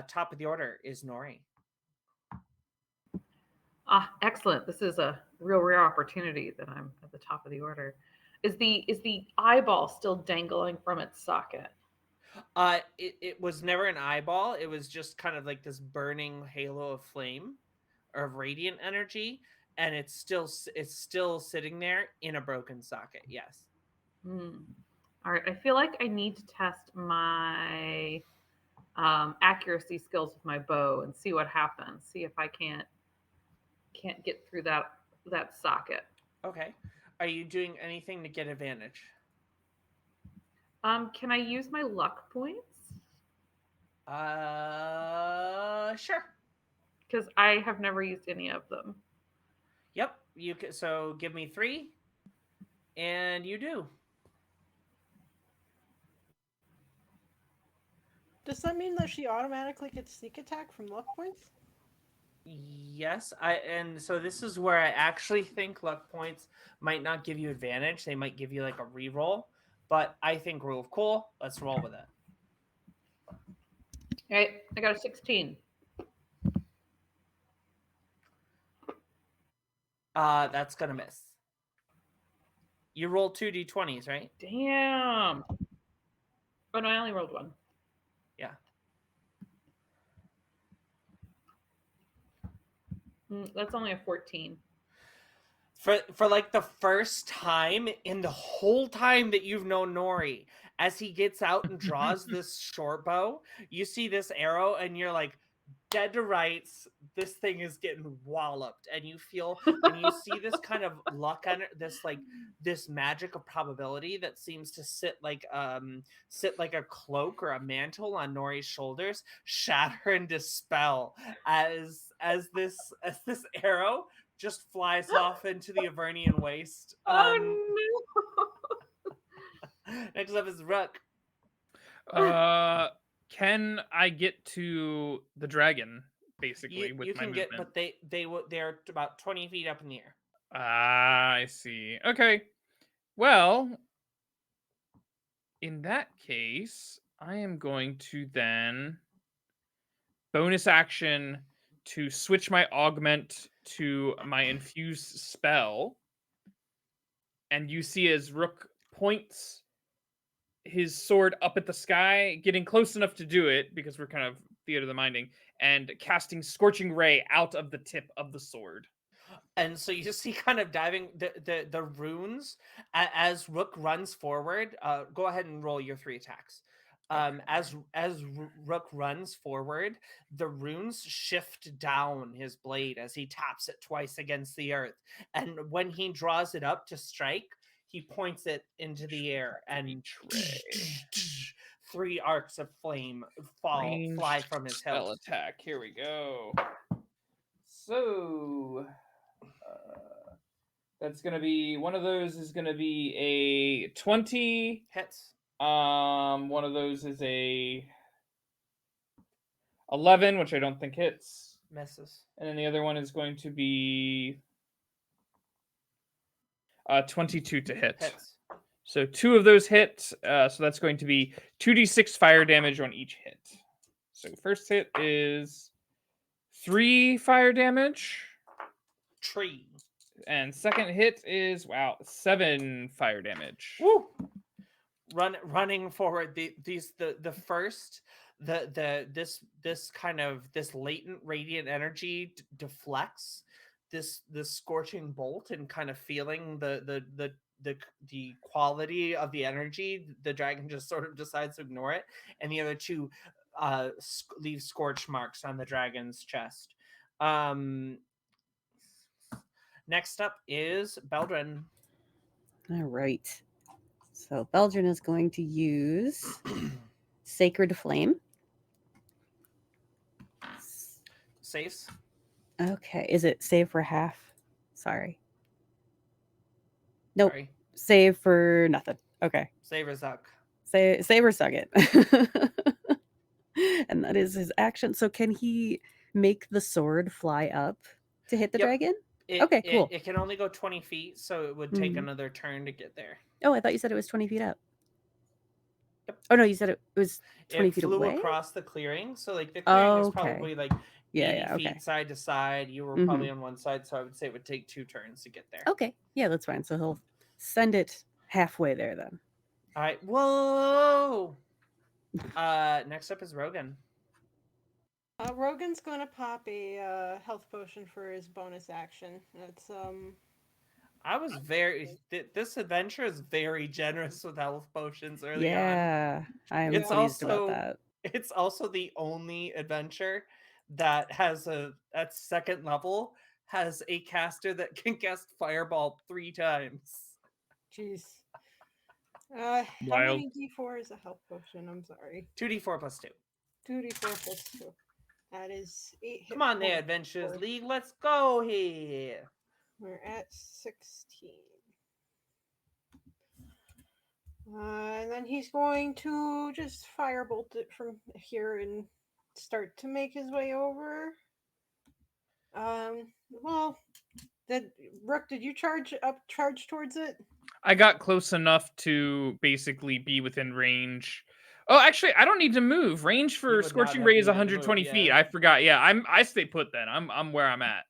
Top of the order is Nori. Excellent. This is a real rare opportunity that I'm at the top of the order. Is the eyeball still dangling from its socket? It was never an eyeball. It was just kind of like this burning halo of flame or of radiant energy, and it's still sitting there in a broken socket. Yes. All right. I feel like I need to test my accuracy skills with my bow and see what happens. See if I can't get through that socket. Okay. Are you doing anything to get advantage? Can I use my luck points? Sure. Because I have never used any of them. Yep. You can. So give me 3, and you do. Does that mean that she automatically gets sneak attack from luck points? Yes, and so this is where I actually think luck points might not give you advantage. They might give you like a reroll, but I think rule of cool. Let's roll with it. All right, I got a 16. That's gonna miss. You roll 2 d20s, right? Damn. Oh no, I only rolled 1. Yeah. That's only a 14. For like the first time in the whole time that you've known Nori, as he gets out and draws this short bow, you see this arrow and you're like, dead to rights, this thing is getting walloped, and you feel and you see this kind of luck on this magic of probability that seems to sit like a cloak or a mantle on Nori's shoulders, shatter and dispel as this arrow just flies off into the Avernian waste. Oh no! Next up is Rook. Can I get to the dragon basically with You my can movement? get, but they're about 20 feet up in the air. I see. Okay. Well, in that case, I am going to then bonus action to switch my augment to my infuse spell. And you see as Rook points his sword up at the sky, getting close enough to do it because we're kind of theater of the minding, and casting Scorching Ray out of the tip of the sword. And so you see kind of diving the runes as Rook runs forward. Go ahead and roll your 3 attacks. As Rook runs forward, the runes shift down his blade as he taps it twice against the earth. And when he draws it up to strike, he points it into the air, and 3 arcs of flame fly from his spell hilt. attack. Here we go. So that's gonna be one of those is gonna be a 20 hits. One of those is a 11, which I don't think hits. Misses. And then the other one is going to be 22 to hit. Hits. So 2 of those hit. So that's going to be 2d6 fire damage on each hit. So first hit is 3 fire damage. Tree. And second hit is 7 fire damage. Woo! Running forward, this latent radiant energy deflects this scorching bolt, and kind of feeling the the quality of the energy, the dragon just sort of decides to ignore it, and the other two leave scorch marks on the dragon's chest. Next up is Beldrin. All right. So Beldrin is going to use Sacred Flame. Saves. Okay. Is it save for half? Sorry. Nope. Sorry. Save for nothing. Okay. Save or suck. Save or suck it. And that is his action. So can he make the sword fly up to hit the Yep. dragon? Okay, cool. It can only go 20 feet, so it would take Mhm. another turn to get there. Oh, I thought you said it was 20 feet up. Yep. Oh no, you said it was 20 It feet flew away. across the clearing, so like the clearing is Okay. probably like 80 feet Okay. side to side. You were Mhm. probably on one side, so I would say it would take 2 turns to get there. Okay. Yeah, that's fine. So he'll send it halfway there then. All right. Whoa. Next up is Rogan. Rogan's gonna pop a health potion for his bonus action. That's I was very. This adventure is very generous with health potions early on. Yeah, I'm It's pleased about also that. it's also the only adventure that has at second level has a caster that can cast Fireball 3 times. jeez. How Wild. many d4 is a health potion? I'm sorry. 2d4 plus 2. 2d4 plus 2. That is 8 hit Come on there, points Adventures for- League. Let's go here. We're at 16. And then he's going to just firebolt it from here and start to make his way over. Well, Rook, did you charge towards it? I got close enough to basically be within range. Oh, actually, I don't need to move. Range You for would not Scorching have Ray is needed to 120 move, feet. yeah. I forgot. Yeah, I stay put then. I'm where I'm at.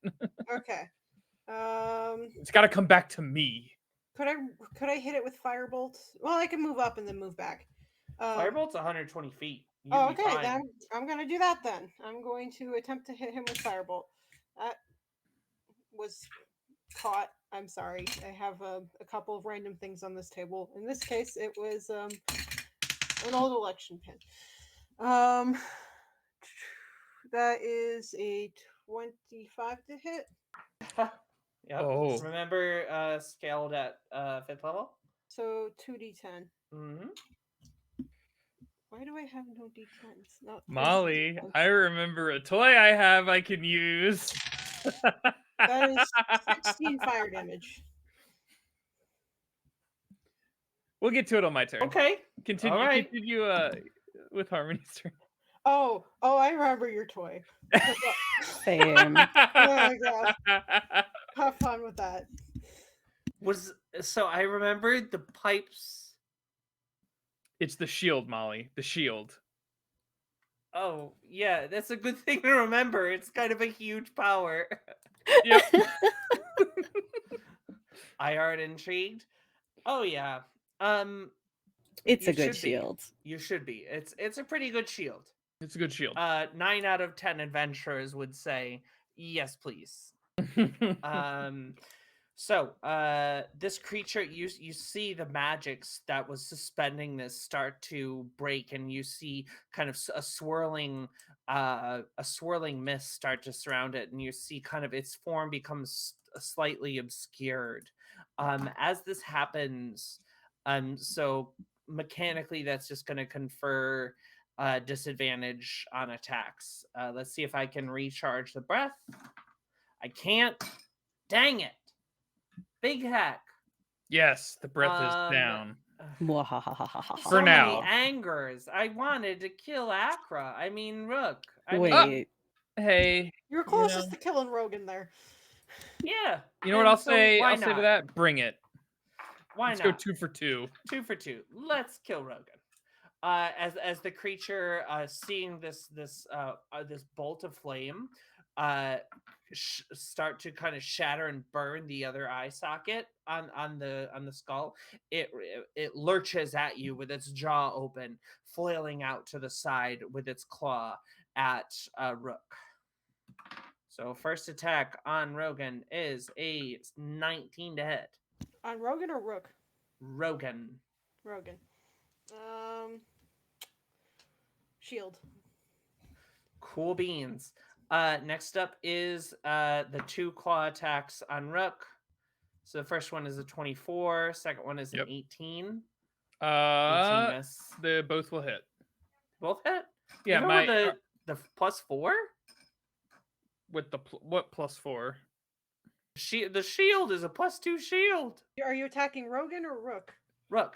Okay. It's got to come back to me. Could I hit it with firebolt? Well, I can move up and then move back. Firebolt's 120 feet. You'd Oh, be okay. fine. Then I'm gonna do that. Then I'm going to attempt to hit him with firebolt. That was caught. I'm sorry. I have a couple of random things on this table. In this case, it was an old election pin. That is a 25 to hit. Yep. Oh. Remember, scaled at 5th level. So 2d10. Mm-hmm. Why do I have no d10s? No, Molly, I remember a toy I have I can use. that is 16 fire damage. We'll get to it on my turn. Okay. Continue. All right. Continue with Harmony's turn. Oh, I remember your toy. Same. Oh my gosh. Have fun with that. So I remembered the pipes. It's the shield, Molly. The shield. Oh, yeah, that's a good thing to remember. It's kind of a huge power. Yep. I aren't intrigued. Oh yeah. It's You a good should be. shield. You should be. It's a pretty good shield. It's a good shield. 9 out of 10 adventurers would say yes, please. So this creature, you see the magics that was suspending this start to break, and you see kind of a swirling mist start to surround it, and you see kind of its form becomes slightly obscured. As this happens, so mechanically that's just going to confer disadvantage on attacks. Let's see if I can recharge the breath. I can't. Dang it. Big hack. Yes, the breath is down. So now. many angers. I wanted to kill Akra. I mean, Rook. Wait. Hey. You were closest to killing Rogan there. Yeah. You know what and I'll so say? why I'll say to not? that. Bring it. Why Let's not? go 2 for 2. 2 for 2. Let's kill Rogan. As the creature seeing this bolt of flame start to kind of shatter and burn the other eye socket on the skull, it lurches at you with its jaw open, flailing out to the side with its claw at Rook. So first attack on Rogan is a 19 to hit. On Rogan or Rook? Rogan. Rogan. Shield. Cool beans. Next up is the 2 claw attacks on Rook. So the first one is a 24. Second one is an 18. 18 miss. They both will hit. Both hit? Yeah, even my with the +4? with the what +4? The shield is a +2 shield. Are you attacking Rogan or Rook? Rook.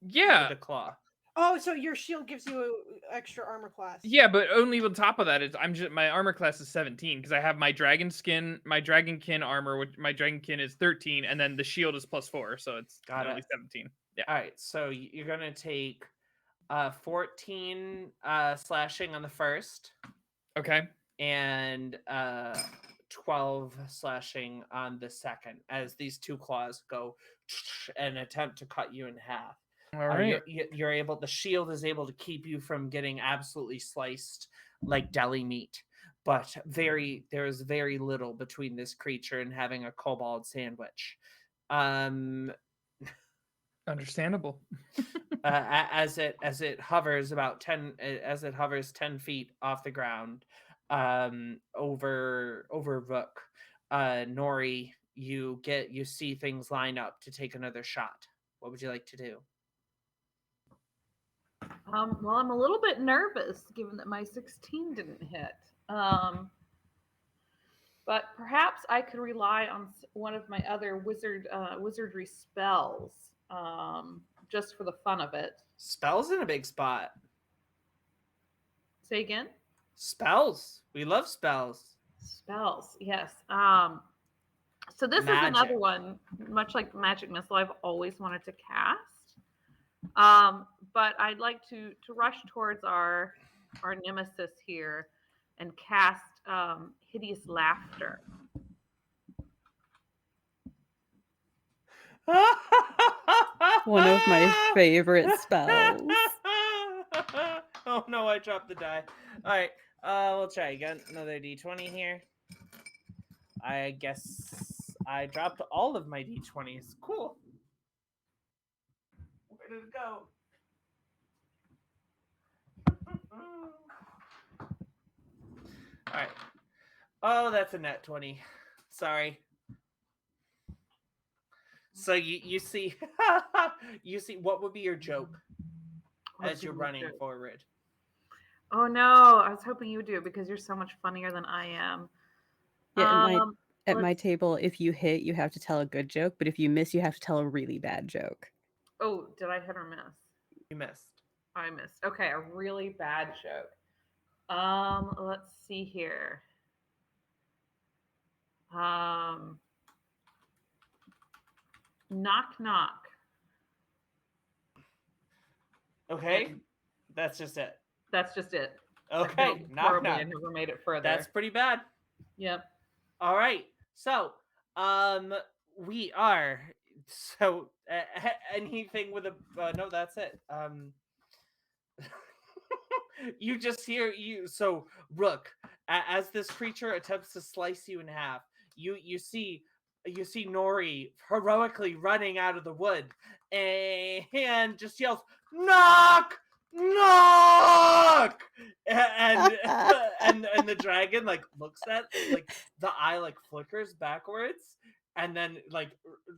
Yeah. With the claw. Oh, so your shield gives you extra armor class. Yeah, but only on top of that is my armor class is 17 because I have my dragon dragonkin armor, which my dragonkin is 13, and then the shield is +4, so it's only 17. Yeah. All right, so you're gonna take 14 slashing on the first. Okay. And 12 slashing on the second, as these 2 claws go and attempt to cut you in half. All right. You're able. The shield is able to keep you from getting absolutely sliced like deli meat, but there is very little between this creature and having a kobold sandwich. Understandable. As it hovers 10 feet off the ground, over Rook, Nori, you see things line up to take another shot. What would you like to do? Well, I'm a little bit nervous given that my 16 didn't hit. But perhaps I could rely on one of my other wizardry spells, just for the fun of it. Spells in a big spot. Say again? Spells. We love spells. Spells, yes. So this is another one, much like Magic Missile, I've always wanted to cast. But I'd like to rush towards our nemesis here and cast Hideous Laughter. One of my favorite spells. Oh no, I dropped the die. All right, we'll try again. Another d20 here. I guess I dropped all of my d20s. Cool. Where did it go? All right. Oh, that's a net 20. Sorry. So you see you see what would be your joke as you're running forward? Oh no, I was hoping you would do it because you're so much funnier than I am. Yeah, at my table, if you hit, you have to tell a good joke, but if you miss, you have to tell a really bad joke. Oh, did I hit or miss? You missed. I missed. Okay, a really bad joke. Let's see here. Knock knock. Okay, that's just it. That's just it. Okay, knock knock. I never made it further. That's pretty bad. Yep. All right. So, we are anything with a no. That's it. You just hear Rook, as this creature attempts to slice you in half. You see Nori heroically running out of the wood and just yells, "Knock! Knock!" And the dragon looks at the eye flickers backwards and then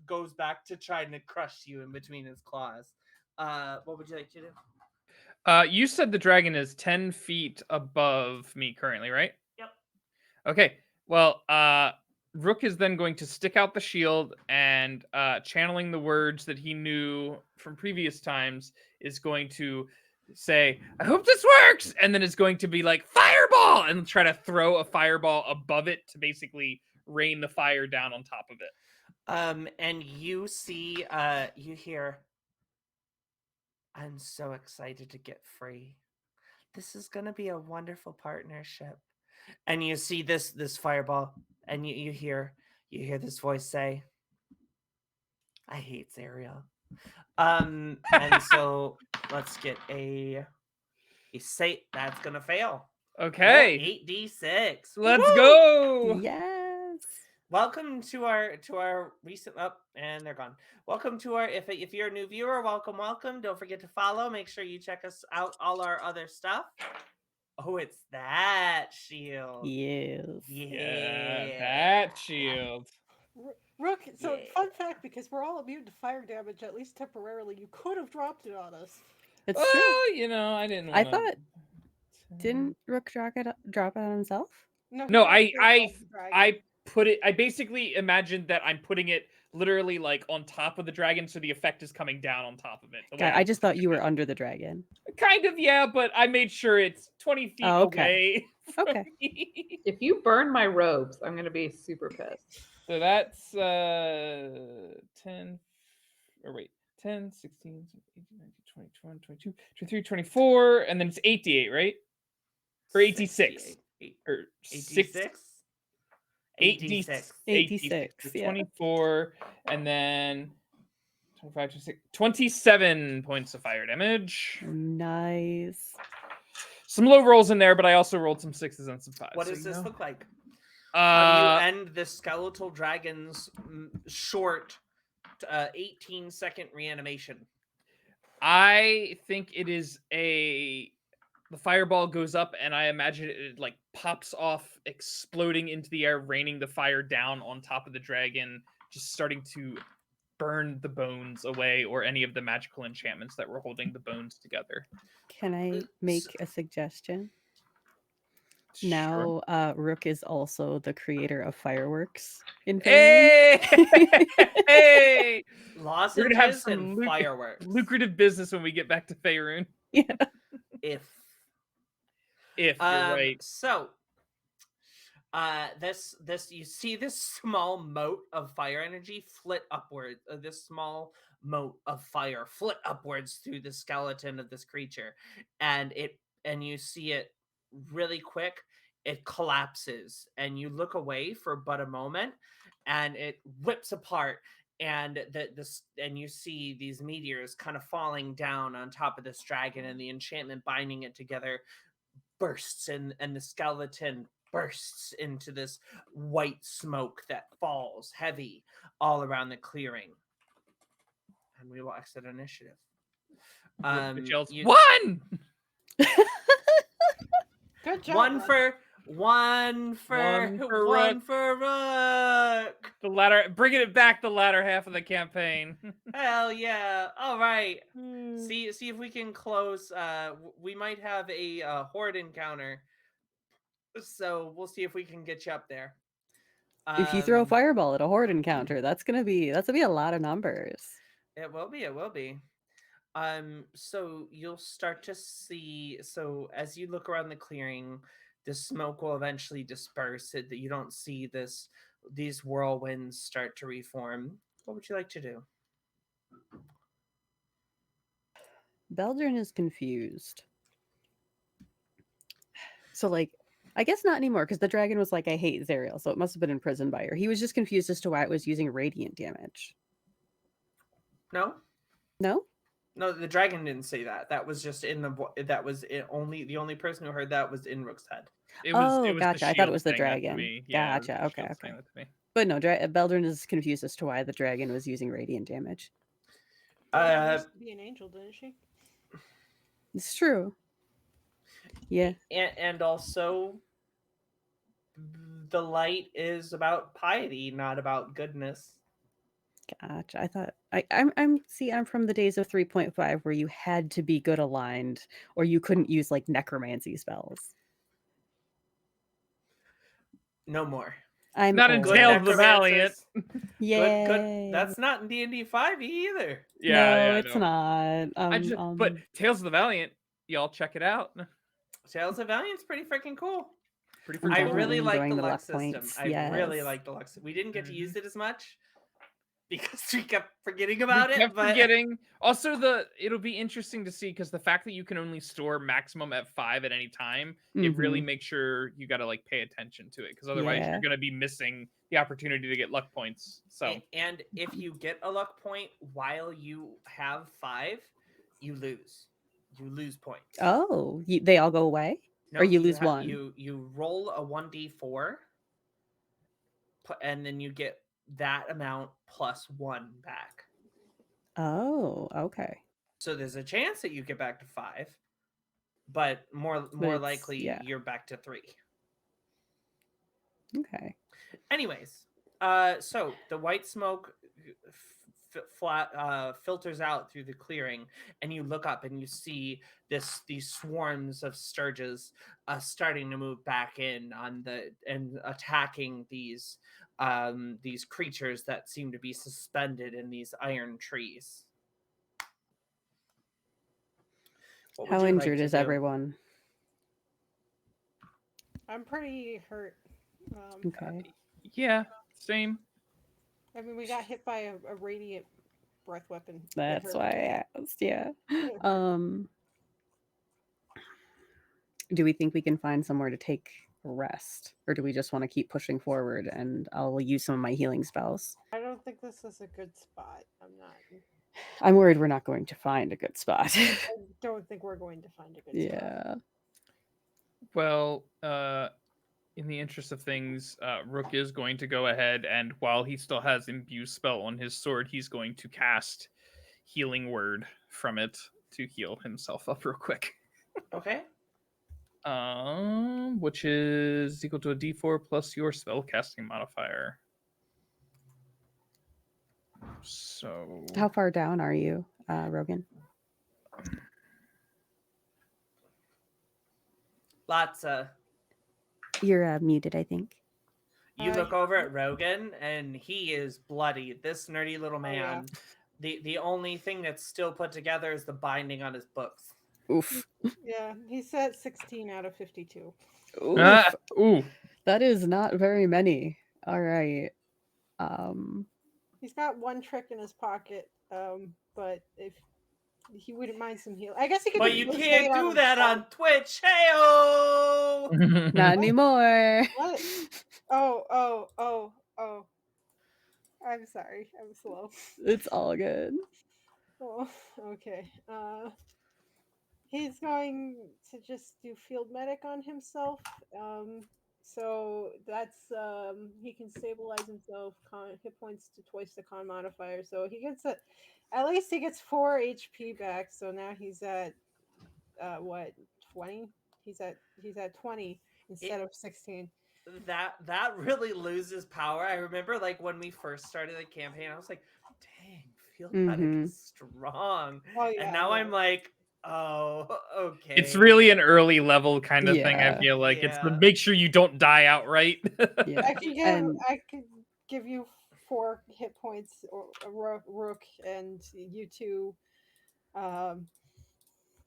goes back to trying to crush you in between his claws. What would you like to do? You said the dragon is 10 feet above me currently, right? Yep. Okay. Well, Rook is then going to stick out the shield and channeling the words that he knew from previous times is going to say, "I hope this works," and then it's going to be like fireball and try to throw a fireball above it to basically rain the fire down on top of it. And you see, you hear, "I'm so excited to get free. This is gonna be a wonderful partnership." And you see this fireball, and you hear this voice say, "I hate Zariel." And so let's get a say that's gonna fail. Okay. 8d6. Let's Woo! go. Yes. welcome to our recent up, and they're gone. Welcome to our if you're a new viewer, welcome. Don't forget to follow. Make sure you check us out all our other stuff. Oh, it's that shield. Yes. Yeah, Yeah. that shield. Rook, so Yeah. fun fact, because we're all immune to fire damage, at least temporarily, you could have dropped it on us. It's Well, true. you know, I didn't I want thought didn't Rook drop it on himself? No, he No, dropped it on the dragon. I put it. I basically imagined that I'm putting it literally like on top of the dragon, so the effect is coming down on top of it. The way God, I just thought you were under the dragon. kind of, yeah, but I made sure it's 20 feet Oh, okay. away from Okay. me. If you burn my robes, I'm gonna be super pissed. So that's 10 or wait, 10, 16, 18, 19, 20, 21, 22, 23, 24, and then it's 88, right? Or 86. Or 86? 86. 86, So yeah. 24, and then 25, 26, 27 points of fire damage. Nice. Some low rolls in there, but I also rolled some sixes and some fives. What so does this look like? How Uh, do you end the skeletal dragon's short 18-second reanimation? I think it is the fireball goes up, and I imagine it like pops off, exploding into the air, raining the fire down on top of the dragon, just starting to burn the bones away, or any of the magical enchantments that were holding the bones together. Can I make a suggestion? Sure. Now, Rook is also the creator of fireworks in Faerun. Hey, hey! Lozenges We're gonna have some and fireworks. lucrative business when we get back to Faerun. Yeah. If If you're right. So, this you see this small mote of fire energy flit upward. This small mote of fire flit upwards through the skeleton of this creature, and you see it really quick. It collapses, and you look away for but a moment, and it whips apart. And and you see these meteors kind of falling down on top of this dragon, and the enchantment binding it together bursts, and the skeleton bursts into this white smoke that falls heavy all around the clearing. And we will exit initiative. Which yells, you- one! Good job. One Rook. for Rook. The latter, bringing it back the latter half of the campaign. Hell yeah! All right. See if we can close. We might have a horde encounter, so we'll see if we can get you up there. If you throw a fireball at a horde encounter, that's gonna be a lot of numbers. It will be. So you'll start to see. So as you look around the clearing, the smoke will eventually disperse. You don't see these whirlwinds start to reform. What would you like to do? Beldrin is confused. So, like, I guess not anymore, because the dragon was like, I hate Zariel, so it must have been imprisoned by her. He was just confused as to why it was using radiant damage. No, No? the dragon didn't say that. That was just the only person who heard that was in Rook's head. It was Oh, the gotcha. I thought it shield was the saying that to dragon. me. Yeah, it was Gotcha. the Okay, shield okay. saying that to me. But no, Beldrin is confused as to why the dragon was using radiant damage. She used to be an angel, didn't she? It's true. Yeah. And also, the light is about piety, not about goodness. Gotcha. I thought I'm from the days of 3.5 where you had to be good aligned or you couldn't use like necromancy spells. No more. I'm Not in old. Tales of the Valiant. Yeah. Good. That's not in D&D 5e either. Yeah, no, yeah, it's no. not. But Tales of the Valiant, y'all check it out. Tales of Valiant's pretty freaking cool. Pretty I'm I freaking cool. really like enjoying the the luck luck system. points, I really yes. like the luck. We didn't get to use it as much because we kept forgetting about it. Kept But forgetting. Also, it'll be interesting to see because the fact that you can only store maximum at 5 at any time, it really makes sure you got to like pay attention to it because otherwise Yeah. you're going to be missing the opportunity to get luck points. So and if you get a luck point while you have 5, you lose. You lose points. Oh, they all go away? No, or you lose one? You roll a 1d4 and then you get that amount plus 1 back. Oh, okay. So there's a chance that you get back to 5, but more it's- likely yeah. you're back to 3. Okay. Anyways, so the white smoke filters out through the clearing, and you look up and you see these swarms of sturges starting to move back in and attacking these creatures that seem to be suspended in these iron trees. What would How you like injured to is do? everyone? I'm pretty hurt. Okay. Yeah, same. I mean, we got hit by a radiant breath weapon. It That's hurt. why I asked. Yeah. It hurt. Do we think we can find somewhere to take a rest, or do we just want to keep pushing forward? And I'll use some of my healing spells. I don't think this is a good spot. I'm worried we're not going to find a good spot. I don't think we're going to find a good spot. Yeah. Well, in the interest of things, Rook is going to go ahead, and while he still has Imbue spell on his sword, he's going to cast Healing Word from it to heal himself up real quick. Okay. Which is equal to a D4 plus your spell casting modifier. So How far down are you, Rogan? Lots of. You're muted, I think. You look over at Rogan, and he is bloody. This nerdy little man. The only thing that's still put together is the binding on his books. Oof. Yeah, he's at 16 out of 52. Oof. Ooh. That is not very many. All right. He's got one trick in his pocket, but if he wouldn't mind some heal, I guess he could. But do you first can't aid do on that himself. on Twitch. Hey-o! Not anymore. What? Oh. I'm sorry. I'm slow. It's all good. Oh, okay. He's going to just do field medic on himself. So that's he can stabilize himself. Hit points to twice the con modifier. So he gets at least he gets 4 HP back. So now he's at what, 20? He's at 20 instead of 16. That really loses power. I remember like when we first started the campaign, I was like, dang, field medic is strong. Oh, yeah, and now I'm like, oh, okay. It's really an early level kind of thing. I Yeah. feel like it's to Yeah. make sure you don't die outright. Yeah. I could give you 4 hit points, or Rook, and you two.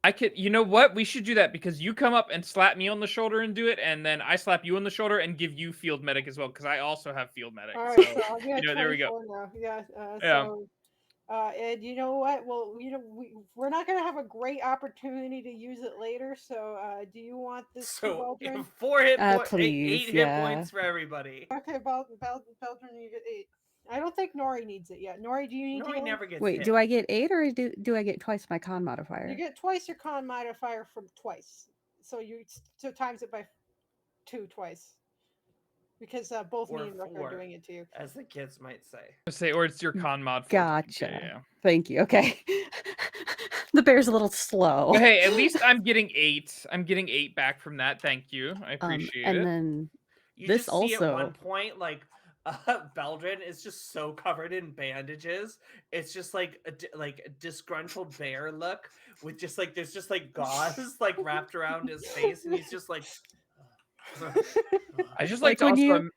I could, you know what? We should do that because you come up and slap me on the shoulder and do it, and then I slap you on the shoulder and give you field medic as well because I also have field medic. All right, So, so I'll be at there we go. 24 now. Yeah. Yeah. So, and you know what? Well, we're not gonna have a great opportunity to use it later. So, do you want this? So Beldrin? 4 hit points, please, 8 yeah. hit points for everybody. Okay, Beldrin, you get 8. I don't think Nori needs it yet. Nori, do you need? Nori never gets Wait, hit. do I get 8 or do I get twice my con modifier? You get twice your con modifier from twice. So times it by 2 twice. Because both Or me and Rook 4, are doing it to you. as the kids might say. Or it's your con mod. Gotcha. Yeah. Thank you. Okay. The bear's a little slow. But hey, at least I'm getting 8. I'm getting 8 back from that. Thank you. I appreciate it. And then You this just see at also- one point, like, Beldrin is just so covered in bandages. It's just like a disgruntled bear look with just like there's just like gauze like wrapped around his face, and he's just like. I just Like like to when also. you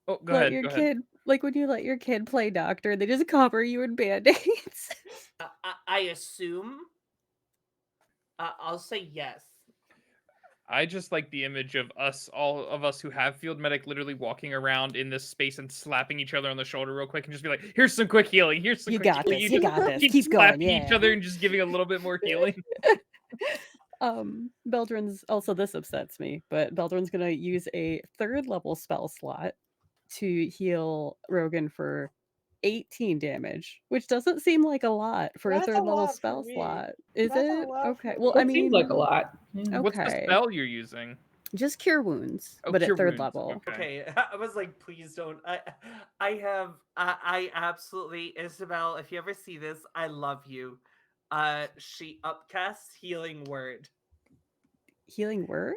Oh, go let ahead. your Go kid, ahead. like when you let your kid play doctor, they just cover you in band-aids. I assume. I'll say yes. I just like the image of all of us who have field medic literally walking around in this space and slapping each other on the shoulder real quick and just be like, here's some quick healing. Here's some You quick got healing. this. You got this. Keep Keep going. slapping each Yeah. other and just giving a little bit more healing. Beldrin's also, this upsets me, but Beldrin's gonna use a 3rd level spell slot to heal Rogan for 18 damage, which doesn't seem like a lot for That's a a 3rd level lot for spell me. slot. Is That's a it? lot Okay. for Well, me. I It mean, seems like a lot. What's the okay. spell you're using? Just cure wounds, Oh, but cure at third wounds. level. Okay. Okay, I was like, please don't. I absolutely, Isabel. If you ever see this, I love you. She upcasts healing word, Healing word?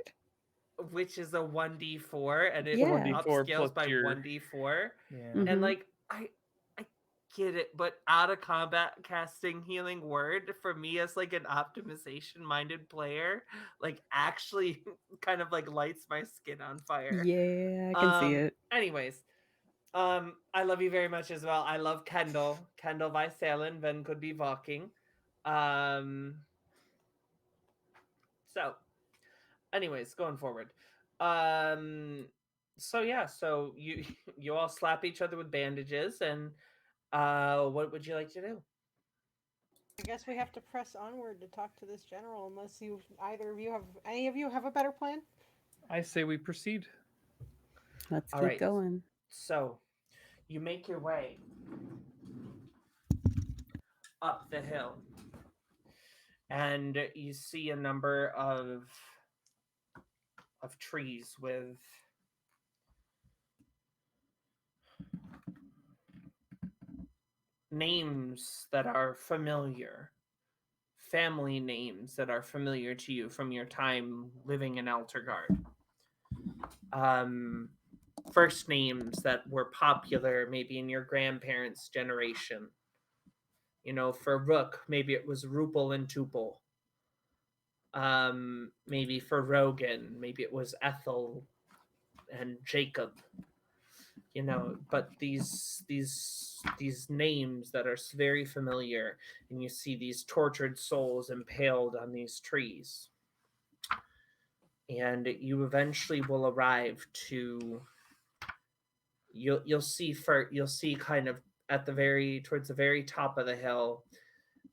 which is a 1d4, and it Yeah. 1d4 plus upscales by your 1d4. yeah. And Mhm. like, I get it, but out of combat casting healing word for me as like an optimization minded player, like actually kind of like lights my skin on fire. Yeah, I can see it. Anyways, I love you very much as well. I love Kendall. Kendall Weisselen, Ven could be walking. Um, so, anyways, going forward. So yeah, so you you all slap each other with bandages, and what would you like to do? I guess we have to press onward to talk to this general, unless any of you have a better plan. I say we proceed. Let's All keep right. going. So, you make your way up the hill, and you see a number of trees with names that are familiar, family names that are familiar to you from your time living in Altergard. Um, First names that were popular maybe in your grandparents' generation. You know, for Rook, maybe it was Rupel and Tupel. Maybe for Rogan, maybe it was Ethel and Jacob. You know, but these names that are very familiar, and you see these tortured souls impaled on these trees, and you eventually will arrive to you'll see kind of at the very towards the very top of the hill,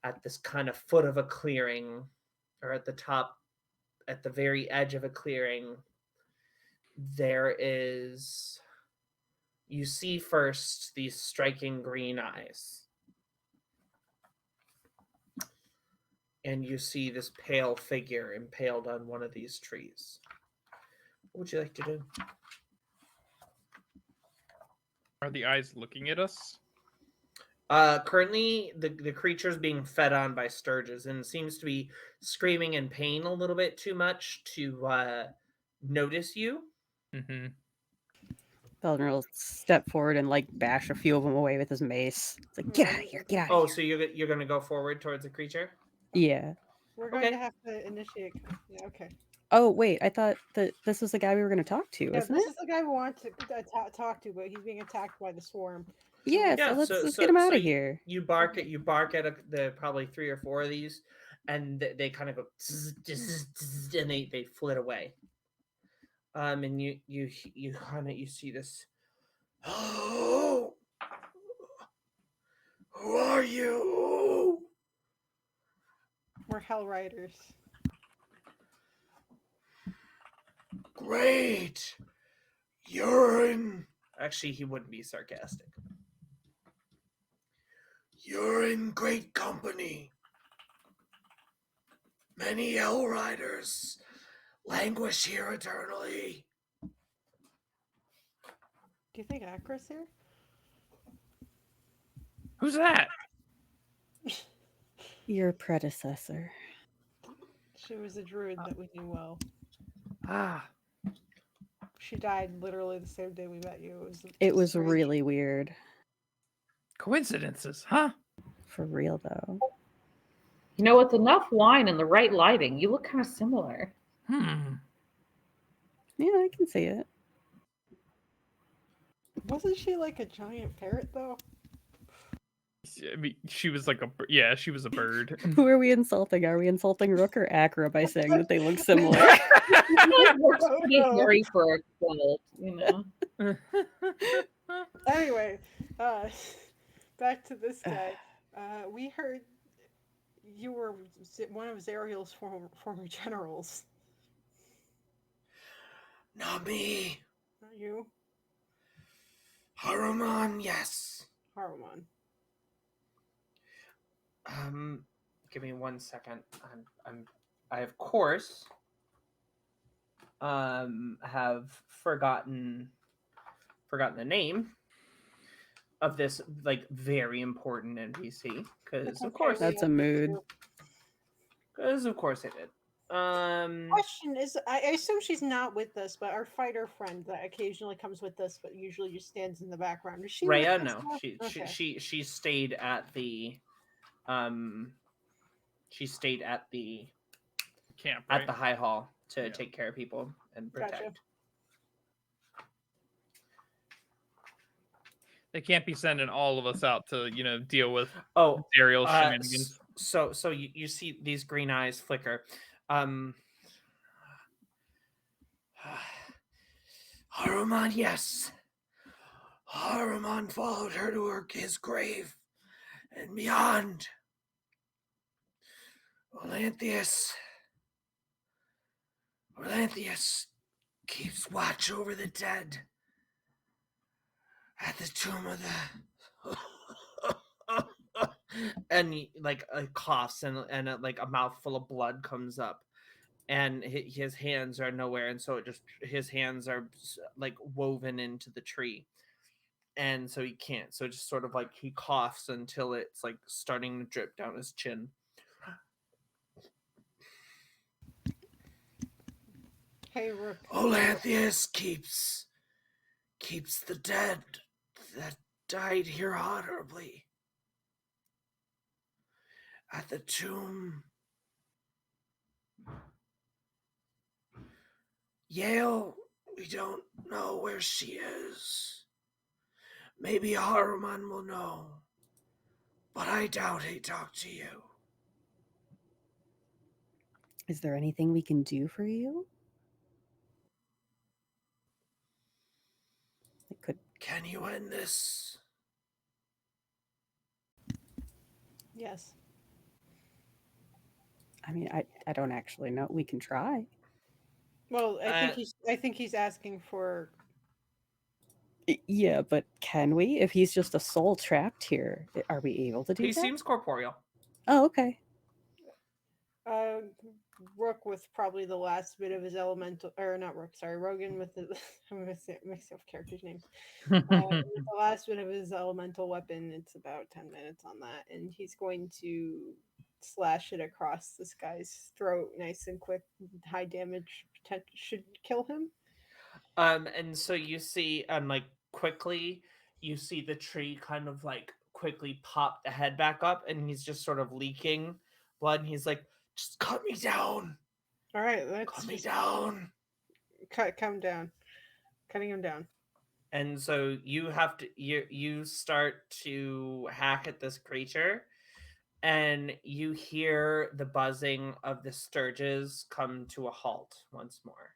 at this kind of foot of a clearing, or at the top, at the very edge of a clearing, there is, you see first these striking green eyes, and you see this pale figure impaled on one of these trees. What would you like to do? Are the eyes looking at us? Currently, the creature's being fed on by sturges and seems to be screaming in pain a little bit too much to notice you. Mm-hmm. Belden will step forward and like bash a few of them away with his mace. It's like, get out of here, get out of Oh, here. so you're gonna go forward towards the creature? Yeah. We're going Okay. to have to initiate. Yeah, okay. Oh, wait, I thought that this was the guy we were going to talk to, Yeah, isn't this it? is the guy we want to talk to, but he's being attacked by the swarm. Yeah, Yeah. so let's get him out of here. You bark at the probably 3 or 4 of these, and they kind of go zzz, zzz, zzz, and they flit away. And you kind of you see this. Oh, who are you? We're Hell Riders. Great. You're in. Actually, he wouldn't be sarcastic. You're in great company. Many Hell Riders languish here eternally. Do you think Akra's here? Who's that? Your predecessor. She was a druid that we knew well. Ah, She died literally the same day we met you. It was strange. really weird. coincidences, huh? For real, though. You know, with enough wine and the right lighting, you look kind of similar. Hmm. Yeah, I can see it. Wasn't she like a giant parrot though? I mean, she was like yeah, she was a bird. Who are we insulting? Are we insulting Rook or Acra by saying that they look similar? Looks pretty No. hairy for a quilt, you know. Anyway, back to this guy. We heard you were one of Zariel's former generals. Not me. Not you, Haruman, yes. Haruman. Give me 1 second. I of course have forgotten the name of this like very important NPC because of course That's a mood. I did. Question is, I assume she's not with us, but our fighter friend that occasionally comes with us, but usually just stands in the background. Is she with Rhea, us no, now? she Okay. she stayed at the she stayed at the Camp, right? at the high hall to Yeah. take care of people and Gotcha. protect. They can't be sending all of us out to, deal with Oh, Ariel shenanigans. so you see these green eyes flicker. Haruman, yes. Haruman followed her to his grave and beyond. Olanthius keeps watch over the dead at the tomb of the and he, like coughs and like a mouthful of blood comes up and his hands are nowhere, and so his hands are like woven into the tree, and so he can't, so just sort of like he coughs until it's like starting to drip down his chin. Hey, Rook. Olanthius keeps the dead that died here honorably at the tomb. Yale, we don't know where she is. Maybe Haruman will know, but I doubt he talked to you. Is there anything we can do for you? It could. Can you end this? Yes. I mean, I don't actually know. We can try. Well, I think he's asking for. Yeah, but can we? If he's just a soul trapped here, are we able to do He that? seems corporeal. Oh, okay. Rook with probably the last bit of his elemental, or not Rook, sorry, Rogan with the I'm mixing up characters' names. With the last bit of his elemental weapon, it's about 10 minutes on that, and he's going to slash it across this guy's throat, nice and quick, high damage, should kill him. And so you see, like quickly, you see the tree kind of like quickly pop the head back up, and he's just sort of leaking blood. And he's like, "Just cut me down. All right, let's Cut me just down." cut him down, cutting him down. And so you have to you start to hack at this creature, and you hear the buzzing of the sturges come to a halt once more.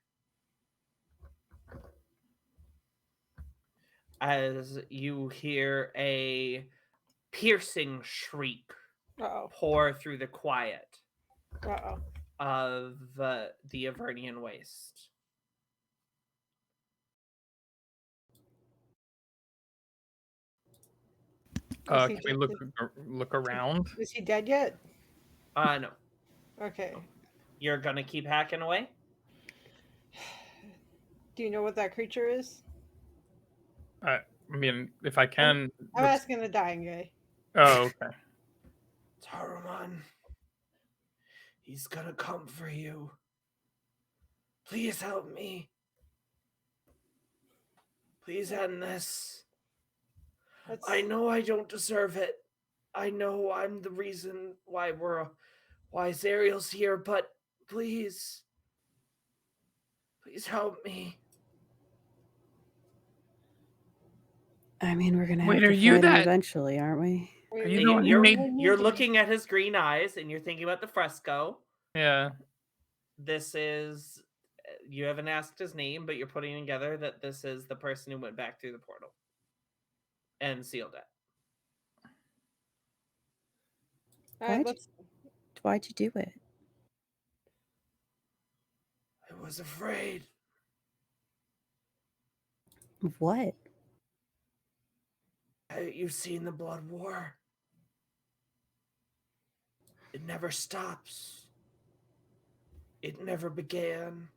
As you hear a piercing shriek pour through the quiet of the Avernian waste. Can we look around? Is he dead yet? No. Okay. You're gonna keep hacking away? Do you know what that creature is? I mean, if I can. I'm asking the dying guy. Oh, okay. Taruman. He's gonna come for you. Please help me. Please end this. I know I don't deserve it. I know I'm the reason why Zariel's here, but please help me. I mean, we're gonna have Wait, to are you fight him that- eventually, aren't we? Are you the one who made? You're looking at his green eyes and you're thinking about the fresco. Yeah. This is, you haven't asked his name, but you're putting together that this is the person who went back through the portal and sealed it. Why'd you do it? I was afraid. What? You've seen the Blood War. It never stops. It never began.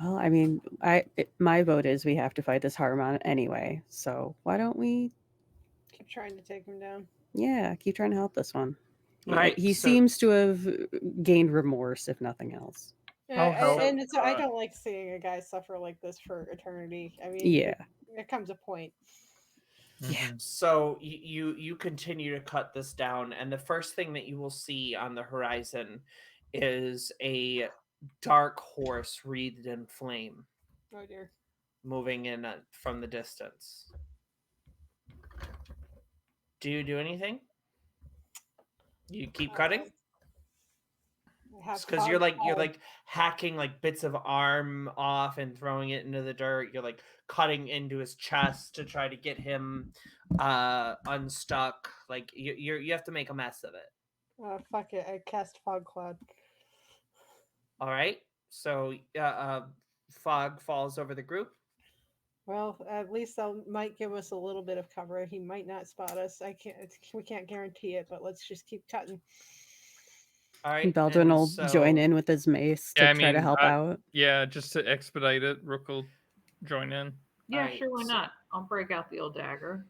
Well, I mean, my vote is we have to fight this Harmon anyway. So why don't we, Keep trying to take him down. yeah, keep trying to help this one. Right, He so- seems to have gained remorse, if nothing else. I'll help. And it's, I don't like seeing a guy suffer like this for eternity. I mean, Yeah. there comes a point. Yeah. So you continue to cut this down, and the first thing that you will see on the horizon is a dark horse wreathed in flame Oh dear. moving in from the distance. Do you do anything? You keep cutting? Because you're like hacking like bits of arm off and throwing it into the dirt. You're like cutting into his chest to try to get him unstuck. Like you have to make a mess of it. Oh fuck it! I cast fog cloud. All right. So fog falls over the group. Well, at least that might give us a little bit of cover. He might not spot us. We can't guarantee it, but let's just keep cutting. All right. Beldrin and will join so- in with his mace to Yeah, I try to mean, help out. Yeah, just to expedite it, Rook will join in. Yeah, Alright, sure, why so- not? I'll break out the old dagger.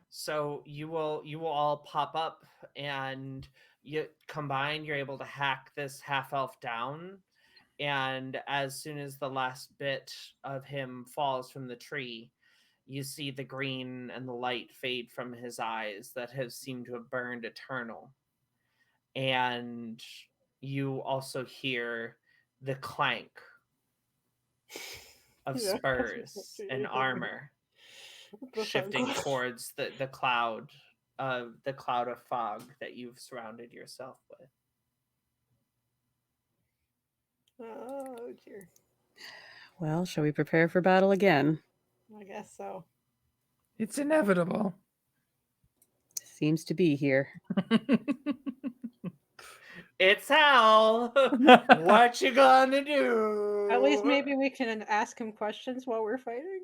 So you will all pop up and you combined. You're able to hack this half elf down, and as soon as the last bit of him falls from the tree, you see the green and the light fade from his eyes that have seemed to have burned eternal, and you also hear the clank of Yeah. spurs and armor shifting towards the cloud of fog that you've surrounded yourself with. Oh dear. Well, shall we prepare for battle again? I guess so. It's inevitable. Seems to be here. It's hell. What you gonna do? At least maybe we can ask him questions while we're fighting.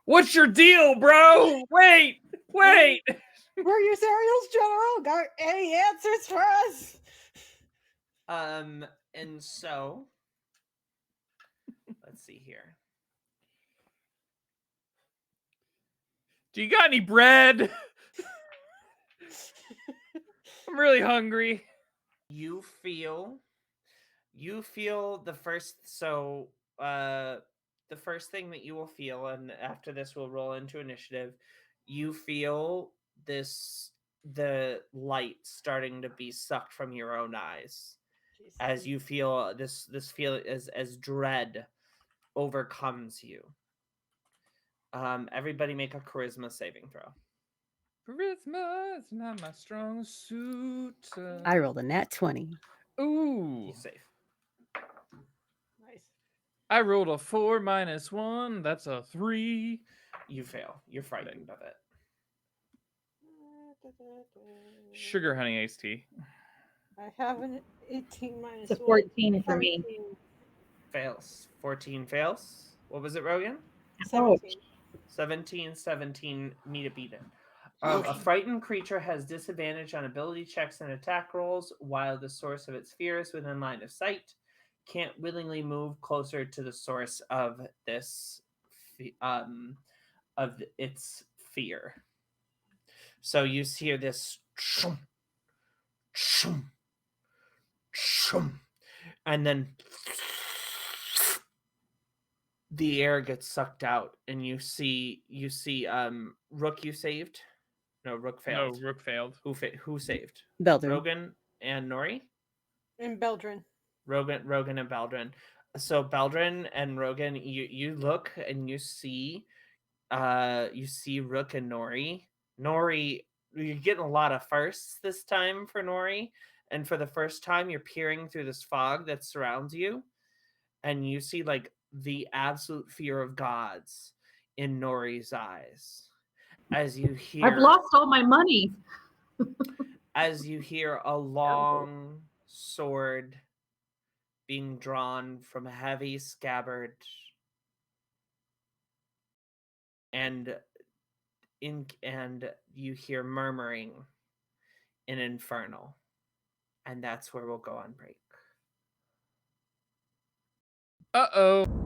What's your deal, bro? Wait. We're your Ariel's general. Got any answers for us? And so let's see here. Do you got any bread? I'm really hungry. You feel the first the first thing that you will feel, and after this we'll roll into initiative. You feel the light starting to be sucked from your own eyes as you feel this feel as dread overcomes you. Everybody make a charisma saving throw. Charisma is not my strong suit. I rolled a nat 20. Ooh. He's safe. Nice. I rolled a 4 minus 1. That's a 3. You fail. You're frightened of it. Sugar honey iced tea. I have an 18 minus It's a 1. 14 for me. Fails. 14 fails. What was it, Rogan? 17. 17 need to beat it. A frightened creature has disadvantage on ability checks and attack rolls while the source of its fear is within line of sight. Can't willingly move closer to the source of its fear. So you hear this shum, shum, shum, and then the air gets sucked out, and you see Rook. You saved? No, Rook failed. No, Rook failed. Who saved? Beldrin. Rogan and Nori. And Beldrin. Rogan and Beldrin. So Beldrin and Rogan, you look and you see Rook and Nori. Nori, you're getting a lot of firsts this time for Nori, and for the first time you're peering through this fog that surrounds you, and you see like the absolute fear of gods in Nori's eyes as you hear I've lost all my money. as you hear a long sword being drawn from a heavy scabbard, and you hear murmuring in Infernal, and that's where we'll go on break. Uh-oh.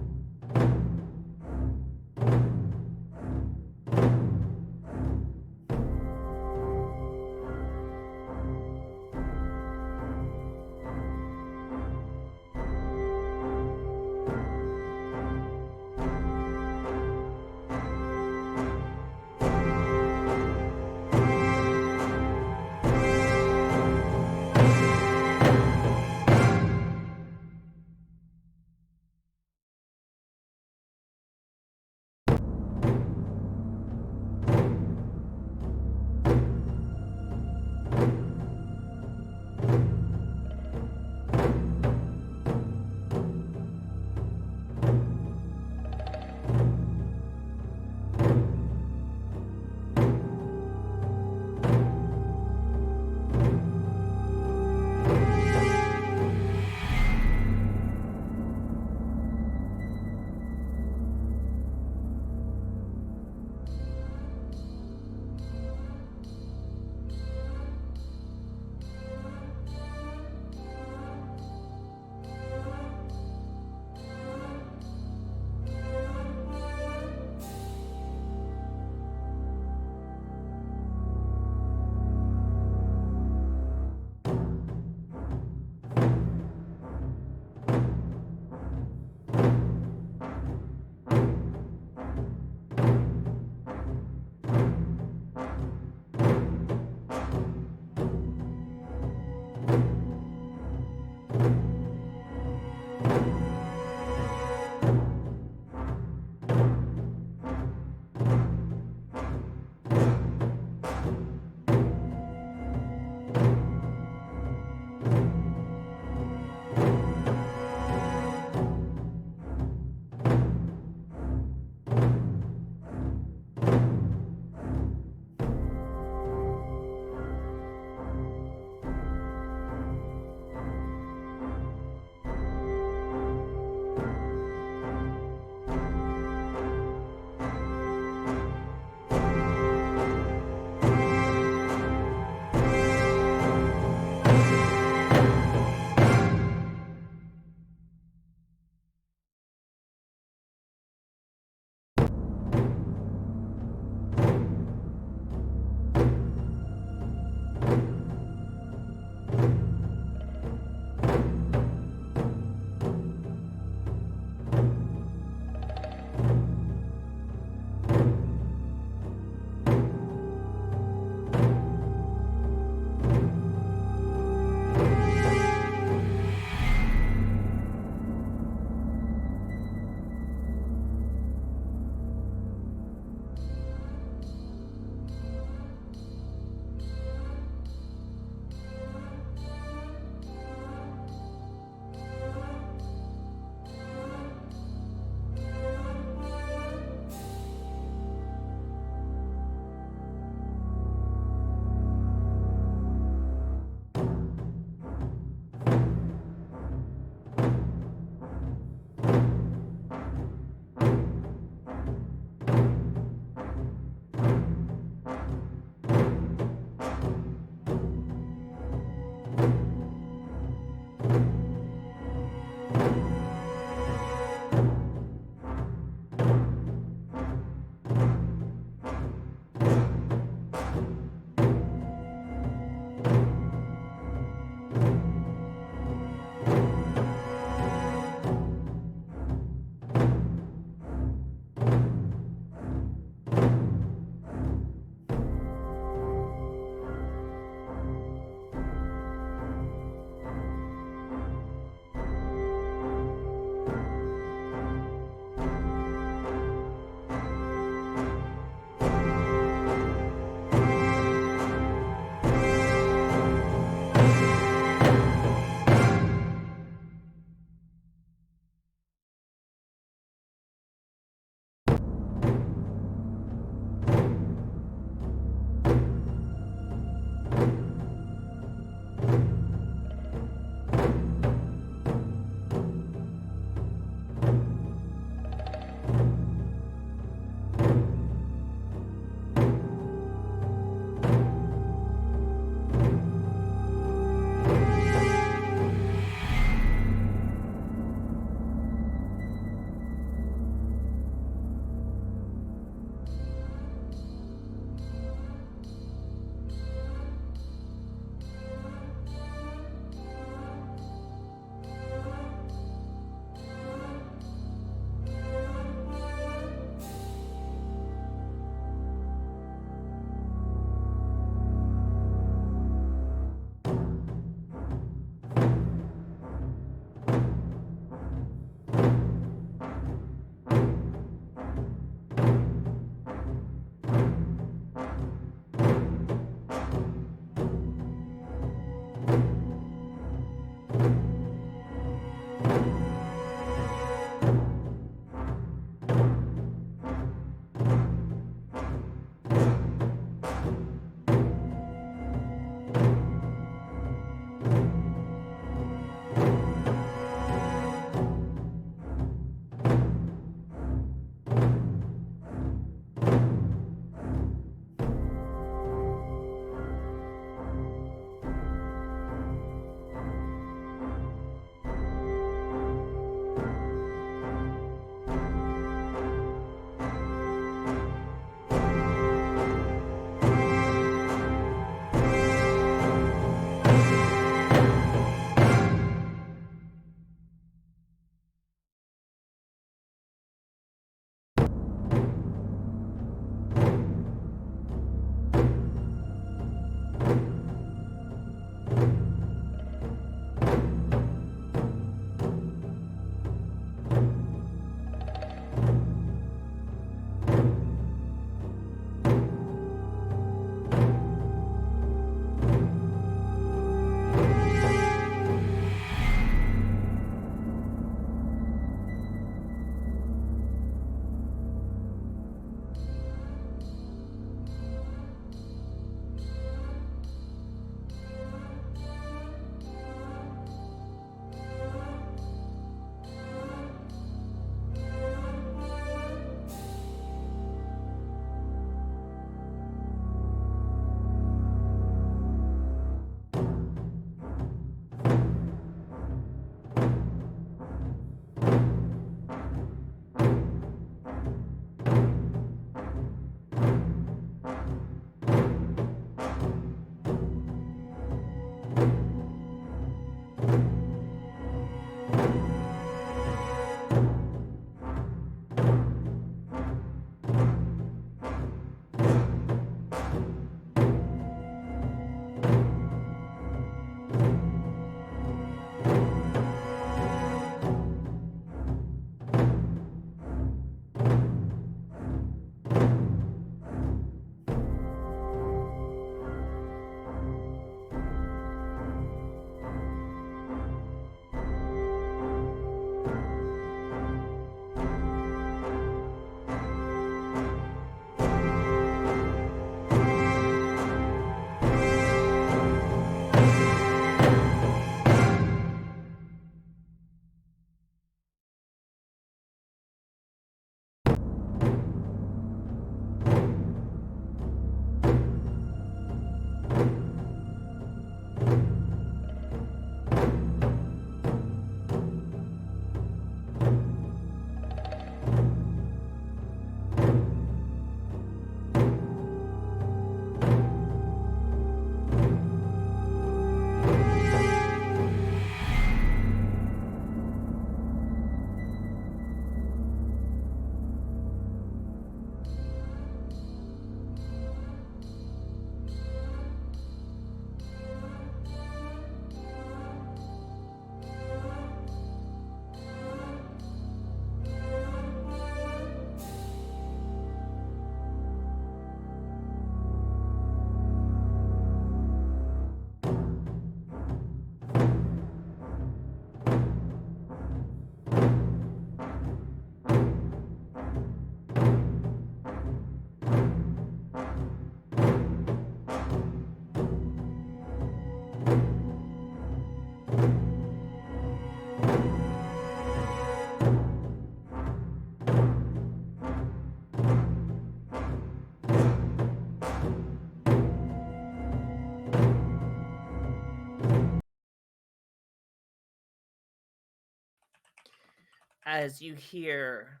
as you hear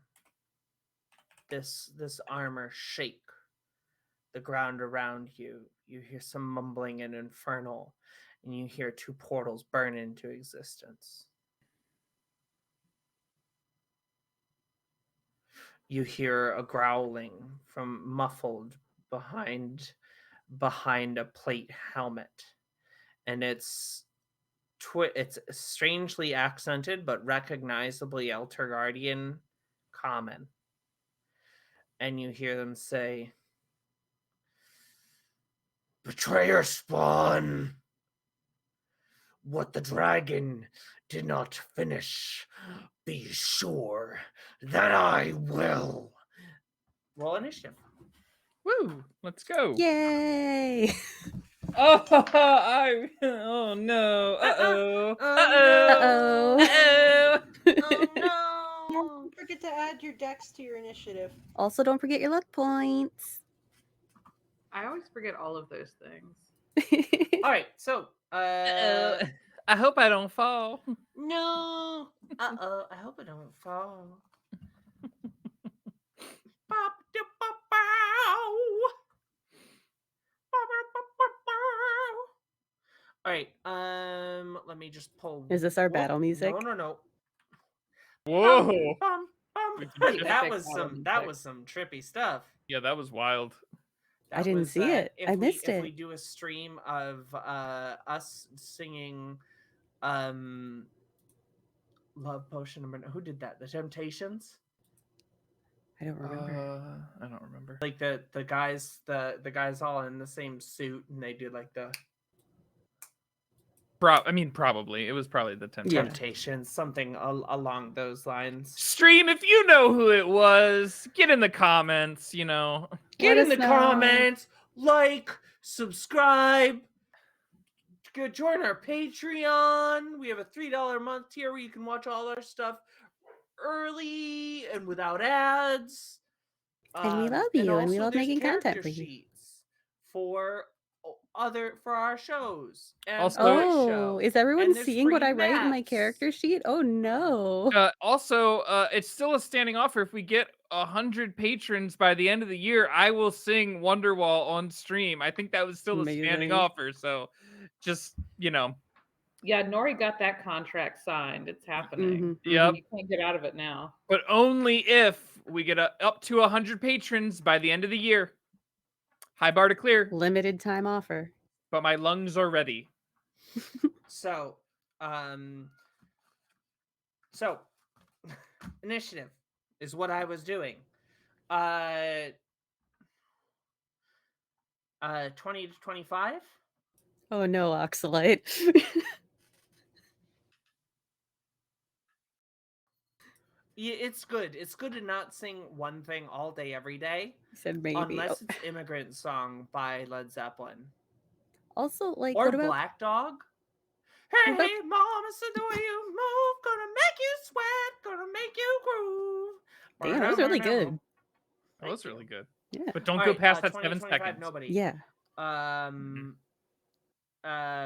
this armor shake the ground around you. You hear some mumbling and infernal, and you hear two portals burn into existence. You hear a growling from muffled behind a plate helmet, and it's strangely accented but recognizably Eltergardian common. And you hear them say, "Betrayer spawn! What the dragon did not finish, be sure that I will." Roll initiative. Woo! Let's go. Yay! Oh, oh no. Uh-oh. Oh, Uh-oh. Uh-oh. Uh-oh. Oh no! Don't forget to add your dex to your initiative. Also, don't forget your luck points. I always forget all of those things. All right, so Uh-oh. I hope I don't fall. no. I hope I don't fall. All right. Let me just pull. Is this our battle music? No. Whoa. Bum. We can Wait, check. that Epic was battle music. some trippy stuff. Yeah, that was wild. I didn't see it. If I we, missed if we it. do a stream of us singing Love Potion number, who did that? The Temptations? I don't remember. I don't remember. Like the guys all in the same suit, and they do like the Probably. It was probably the Temptations, something along those lines. Stream, if you know who it was, get in the comments, Get Let in us the know. comments, like, subscribe, join our Patreon. We have a $3 a month tier where you can watch all our stuff early and without ads. And we love you, and we also love there's making content character for you. sheets for our shows. And Also- my Oh, show. is everyone And there's seeing what free I write in my maps. character sheet? Oh no. Also, it's still a standing offer. If we get 100 patrons by the end of the year, I will sing Wonderwall on stream. I think that was still a standing Amazing. offer. So, just Yeah, Nori got that contract signed. It's happening. Yep. You can't get out of it now. But only if we get up to 100 patrons by the end of the year. High bar to clear, Limited time offer. but my lungs are ready. So, initiative is what I was doing. 20 to 25. Oh no, Oxalite. Yeah, it's good. It's good to not sing one thing all day, every day. I said maybe. Unless it's Immigrant Song by Led Zeppelin. Also, like, Or what about Black Dog. Hey, What about- mama, see the way you move. Gonna make you sweat. Gonna make you groove. Damn, that was really good. That was really good. Yeah. But don't All go right, past that 20 to 7 25, seconds. Nobody. Yeah.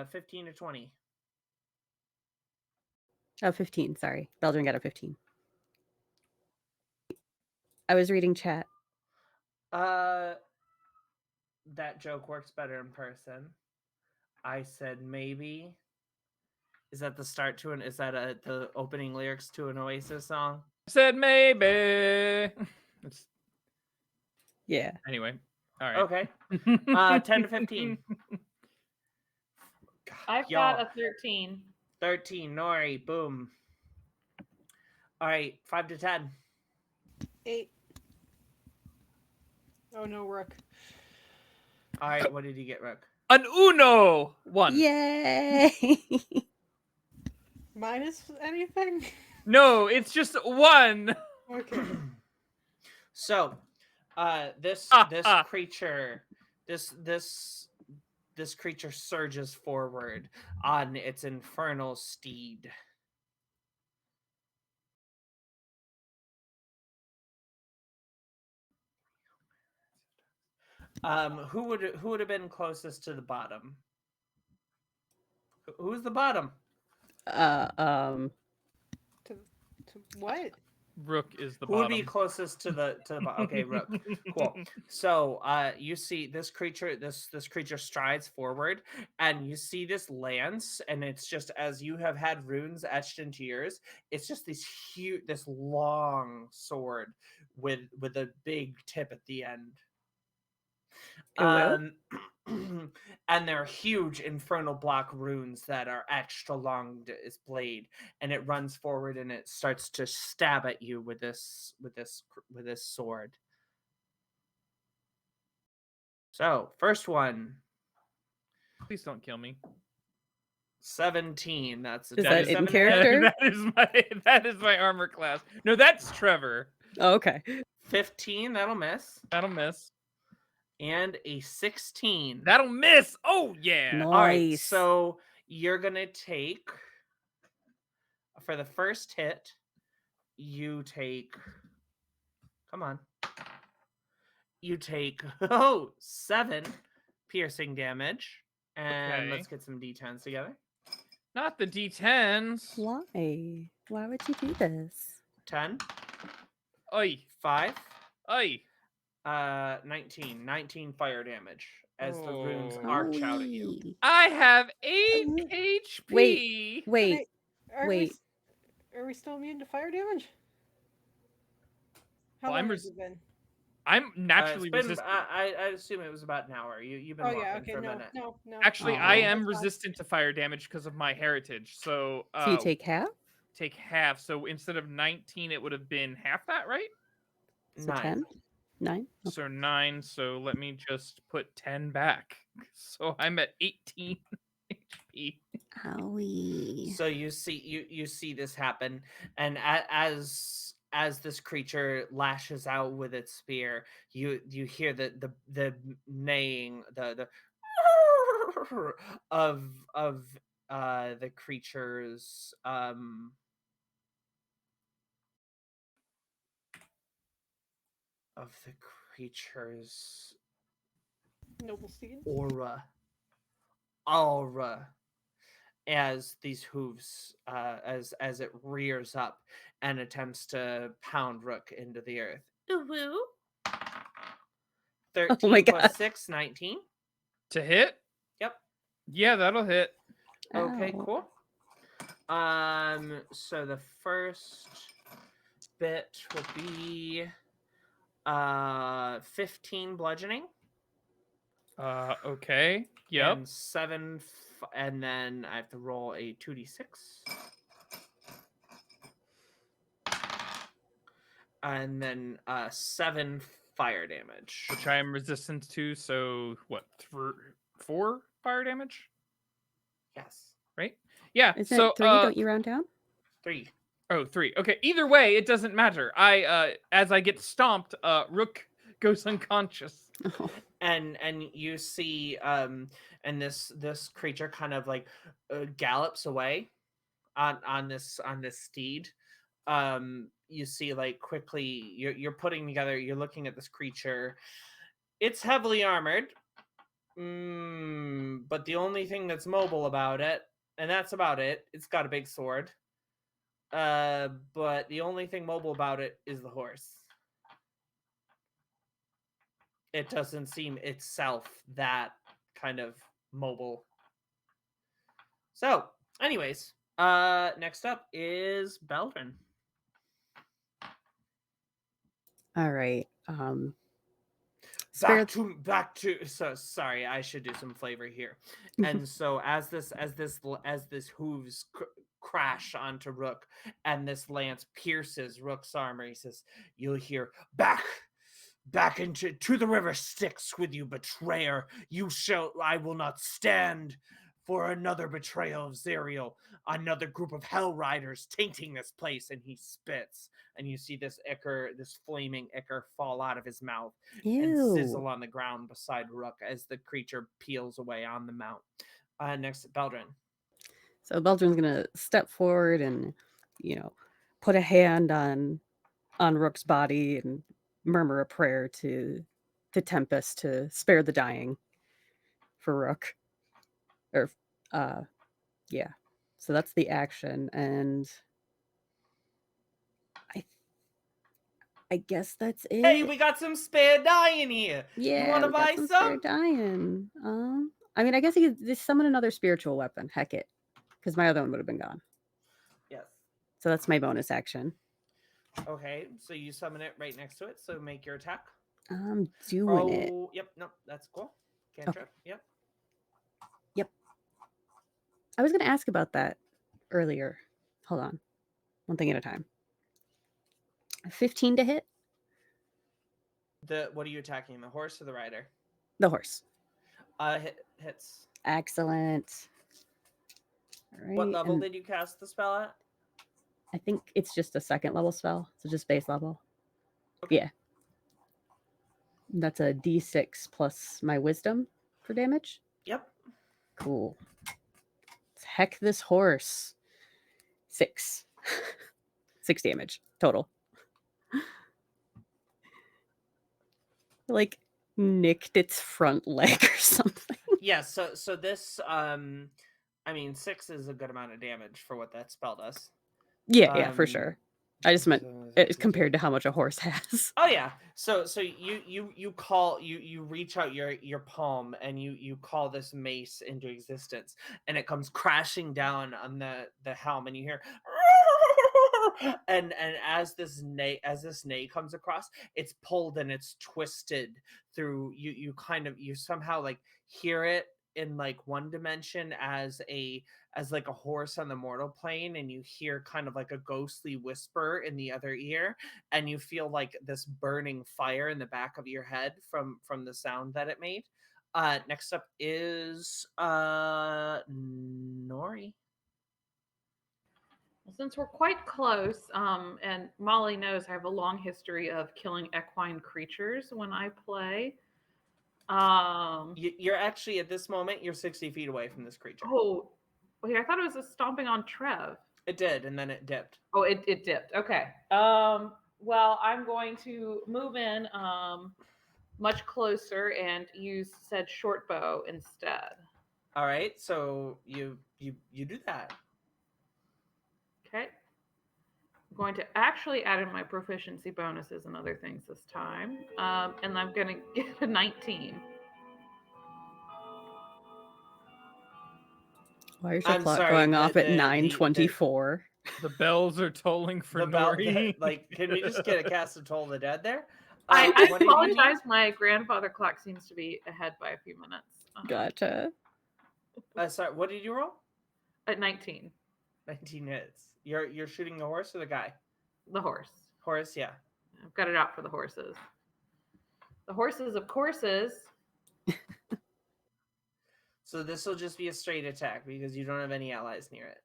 15 to 20. Oh, 15, sorry. Beldrin got a 15. I was reading chat. That joke works better in person. I said maybe. Is that the start to an? Is that the opening lyrics to an Oasis song? Said maybe. Yeah. Anyway, all right. Okay. 10 to 15. I've Y'all. got a 13. 13. Nori. Boom. All right. 5 to 10. 8. Oh no, Rook. All right. What did you get, Rook? An Uno 1. Yay! Minus anything? No, it's just 1. Okay. So, this creature, this creature surges forward on its infernal steed. Who would have been closest to the bottom? Who's the bottom? To what? Rook is the Who would be bottom. closest to the okay, Rook. Cool. So you see this creature, this creature strides forward, and you see this lance, and it's just as you have had runes etched into yours, it's just this long sword with a big tip at the end. Oh, And there are huge infernal block runes that are etched along its blade, and it runs forward and it starts to stab at you with this sword. So first one, Please don't kill me. 17. That's a Is that in 27 to hit. character? that is my armor class. No, that's Trevor. Oh, okay. 15, that'll miss, That'll miss. and a 16. That'll miss. Oh yeah. Nice. All right, so you're gonna take, for the first hit, you take, come on, you take 7 piercing damage, and Okay. let's get some d10s together. Not the D10s. Why? Why would you do this? 10, Oi. 5, Oi. 19 fire damage as the runes Oh. arch out at you. Holy. I have 8 Um, HP. Wait, Are wait. are we still immune to fire damage? How Well, long I'm has it been? I'm naturally It's been, resistant. I assume it was about an hour. You've been Oh walking yeah, okay, for a no, minute. no. Actually, I Aw. am That's fine. resistant to fire damage because of my heritage. So, So you take half? take half. So instead of 19, it would have been half that, right? So 9. 10? 9? Okay. So 9. So let me just put 10 back. So I'm at 18 HP. Owie. So you see this happen, and as this creature lashes out with its spear, you hear the neighing, the of the creature's Noble steed. aura as these hooves as it rears up and attempts to pound Rook into the earth. Ooh-woo. 13 Oh my plus God. 6, 19. To hit? Yep. Yeah, that'll hit. Okay, Ow. cool. So the first bit will be 15 bludgeoning. Okay. Yep. And 7 and then I have to roll a 2d6. And then 7 fire damage. Which I am resistant to. So what? 4 fire damage? Yes. Right? Yeah. Isn't so it 3? Don't you round down? 3. Oh, 3. Okay. Either way, it doesn't matter. I as I get stomped, Rook goes unconscious. Oh. And you see and this creature kind of like gallops away on this steed. You see like quickly you're putting together, you're looking at this creature. It's heavily armored. But the only thing that's mobile about it, and that's about it, it's got a big sword. But the only thing mobile about it is the horse. It doesn't seem itself that kind of mobile. So, anyways, next up is Beldrin. All right. Spare Back to so sorry, I should do some flavor here. And so as this hooves crash onto Rook and this lance pierces Rook's armor, he says, you'll hear back into the river Styx with you, betrayer. I will not stand for another betrayal of Zerial, another group of hell riders tainting this place. And he spits, and you see this flaming ichor fall out of his mouth and sizzle Ew. on the ground beside Rook as the creature peels away on the mount. Next, Beldrin. So Beldrin's gonna step forward and, put a hand on Rook's body and murmur a prayer to Tempest to spare the dying for Rook. Or yeah. So that's the action, and I I guess that's it. Hey, we got some spare dye in here. Yeah, you want to we got buy some some? spare dying. I mean, I guess you could just summon another spiritual weapon. Heck it, because my other one would have been gone. Yes. So that's my bonus action. Okay, so you summon it right next to it. So make your attack. I'm doing it. Yep. No, that's cool. Cantrip. Yep. I was going to ask about that earlier. Hold on. One thing at a time. 15 to hit? What are you attacking? The horse or the rider? The horse. Hits. Excellent. All right. What level did you cast the spell at? I think it's just a second level spell, so just base level. Okay. Yeah. That's a d6 plus my wisdom for damage? Yep. Cool. Let's heck this horse. 6. 6 damage total. Like nicked its front leg or something. Yeah, so this I mean 6 is a good amount of damage for what that spell does. Yeah, for sure. I just meant compared to how much a horse has. Oh yeah. So you reach out your palm and you call this mace into existence, and it comes crashing down on the helm, and you hear and as this neigh comes across, it's pulled and it's twisted through. You somehow like hear it in like one dimension as like a horse on the mortal plane, and you hear kind of like a ghostly whisper in the other ear, and you feel like this burning fire in the back of your head from the sound that it made. Next up is Nori. Well, since we're quite close, and Molly knows I have a long history of killing equine creatures when I play. You're actually at this moment you're 60 feet away from this creature. Oh, wait! I thought it was a stomping on Trev. It did, and then it dipped. Oh, it dipped. Okay. Well, I'm going to move in much closer and use said short bow instead. All right, so you do that. Okay. I'm going to actually add in my proficiency bonuses and other things this time. And I'm going to get a 19. Why is your clock going off at 9:24? The bells are tolling for Nori. Can we just get a cast of Toll of the Dead there? I apologize. My grandfather clock seems to be ahead by a few minutes. Gotcha. Sorry, what did you roll? At 19. 19 hits. You're shooting the horse or the guy? The horse. Horse, yeah. I've got it out for the horses. The horses, of courses. So this will just be a straight attack because you don't have any allies near it.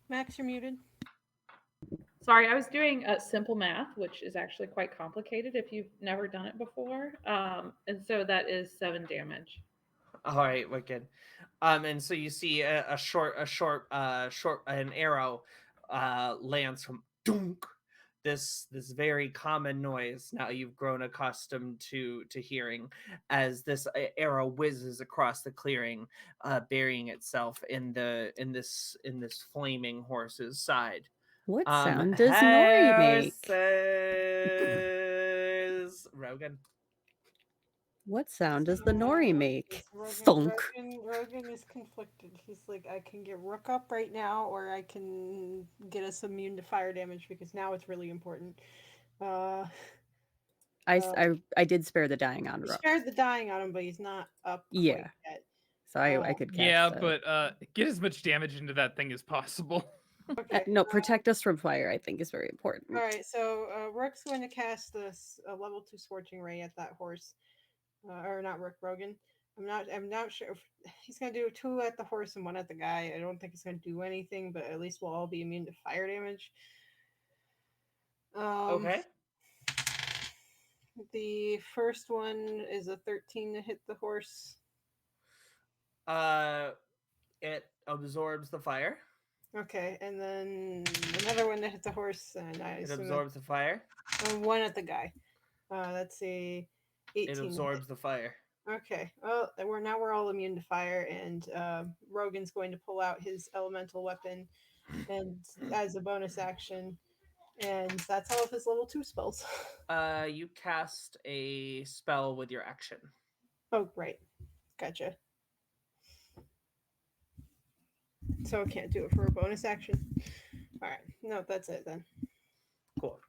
Max, you're muted. Sorry, I was doing simple math, which is actually quite complicated if you've never done it before. And so that is 7 damage. All right, wicked. And so you see an arrow lands from dunk. This very common noise now you've grown accustomed to hearing as this arrow whizzes across the clearing, burying itself in this flaming horse's side. What sound does Nori make? Says Rogan. What sound does the Nori make? Rogan, Thunk. Rogan is conflicted. He's like, I can get Rook up right now, or I can get us immune to fire damage because now it's really important. I did spare the dying on Rook. Spared the dying on him, but he's not up quite yet. So I could cast Yeah, but get as much damage into that thing as possible. Okay. no, protect us from fire, I think, is very important. All right, so Rook's going to cast this level 2 Scorching Ray at that horse. Or not Rook, Rogan. I'm not sure if he's gonna do 2 at the horse and 1 at the guy. I don't think it's gonna do anything, but at least we'll all be immune to fire damage. Okay. The first one is a 13 to hit the horse. It absorbs the fire. Okay, and then another one to hit the horse, and it absorbs the fire. And 1 at the guy. Let's see. 18. It absorbs the fire. Okay. Well, we're all immune to fire, and Rogan's going to pull out his elemental weapon, and as a bonus action, and that's all of his level 2 spells. You cast a spell with your action. Oh, right. Gotcha. So I can't do it for a bonus action. All right. No, that's it then. Cool.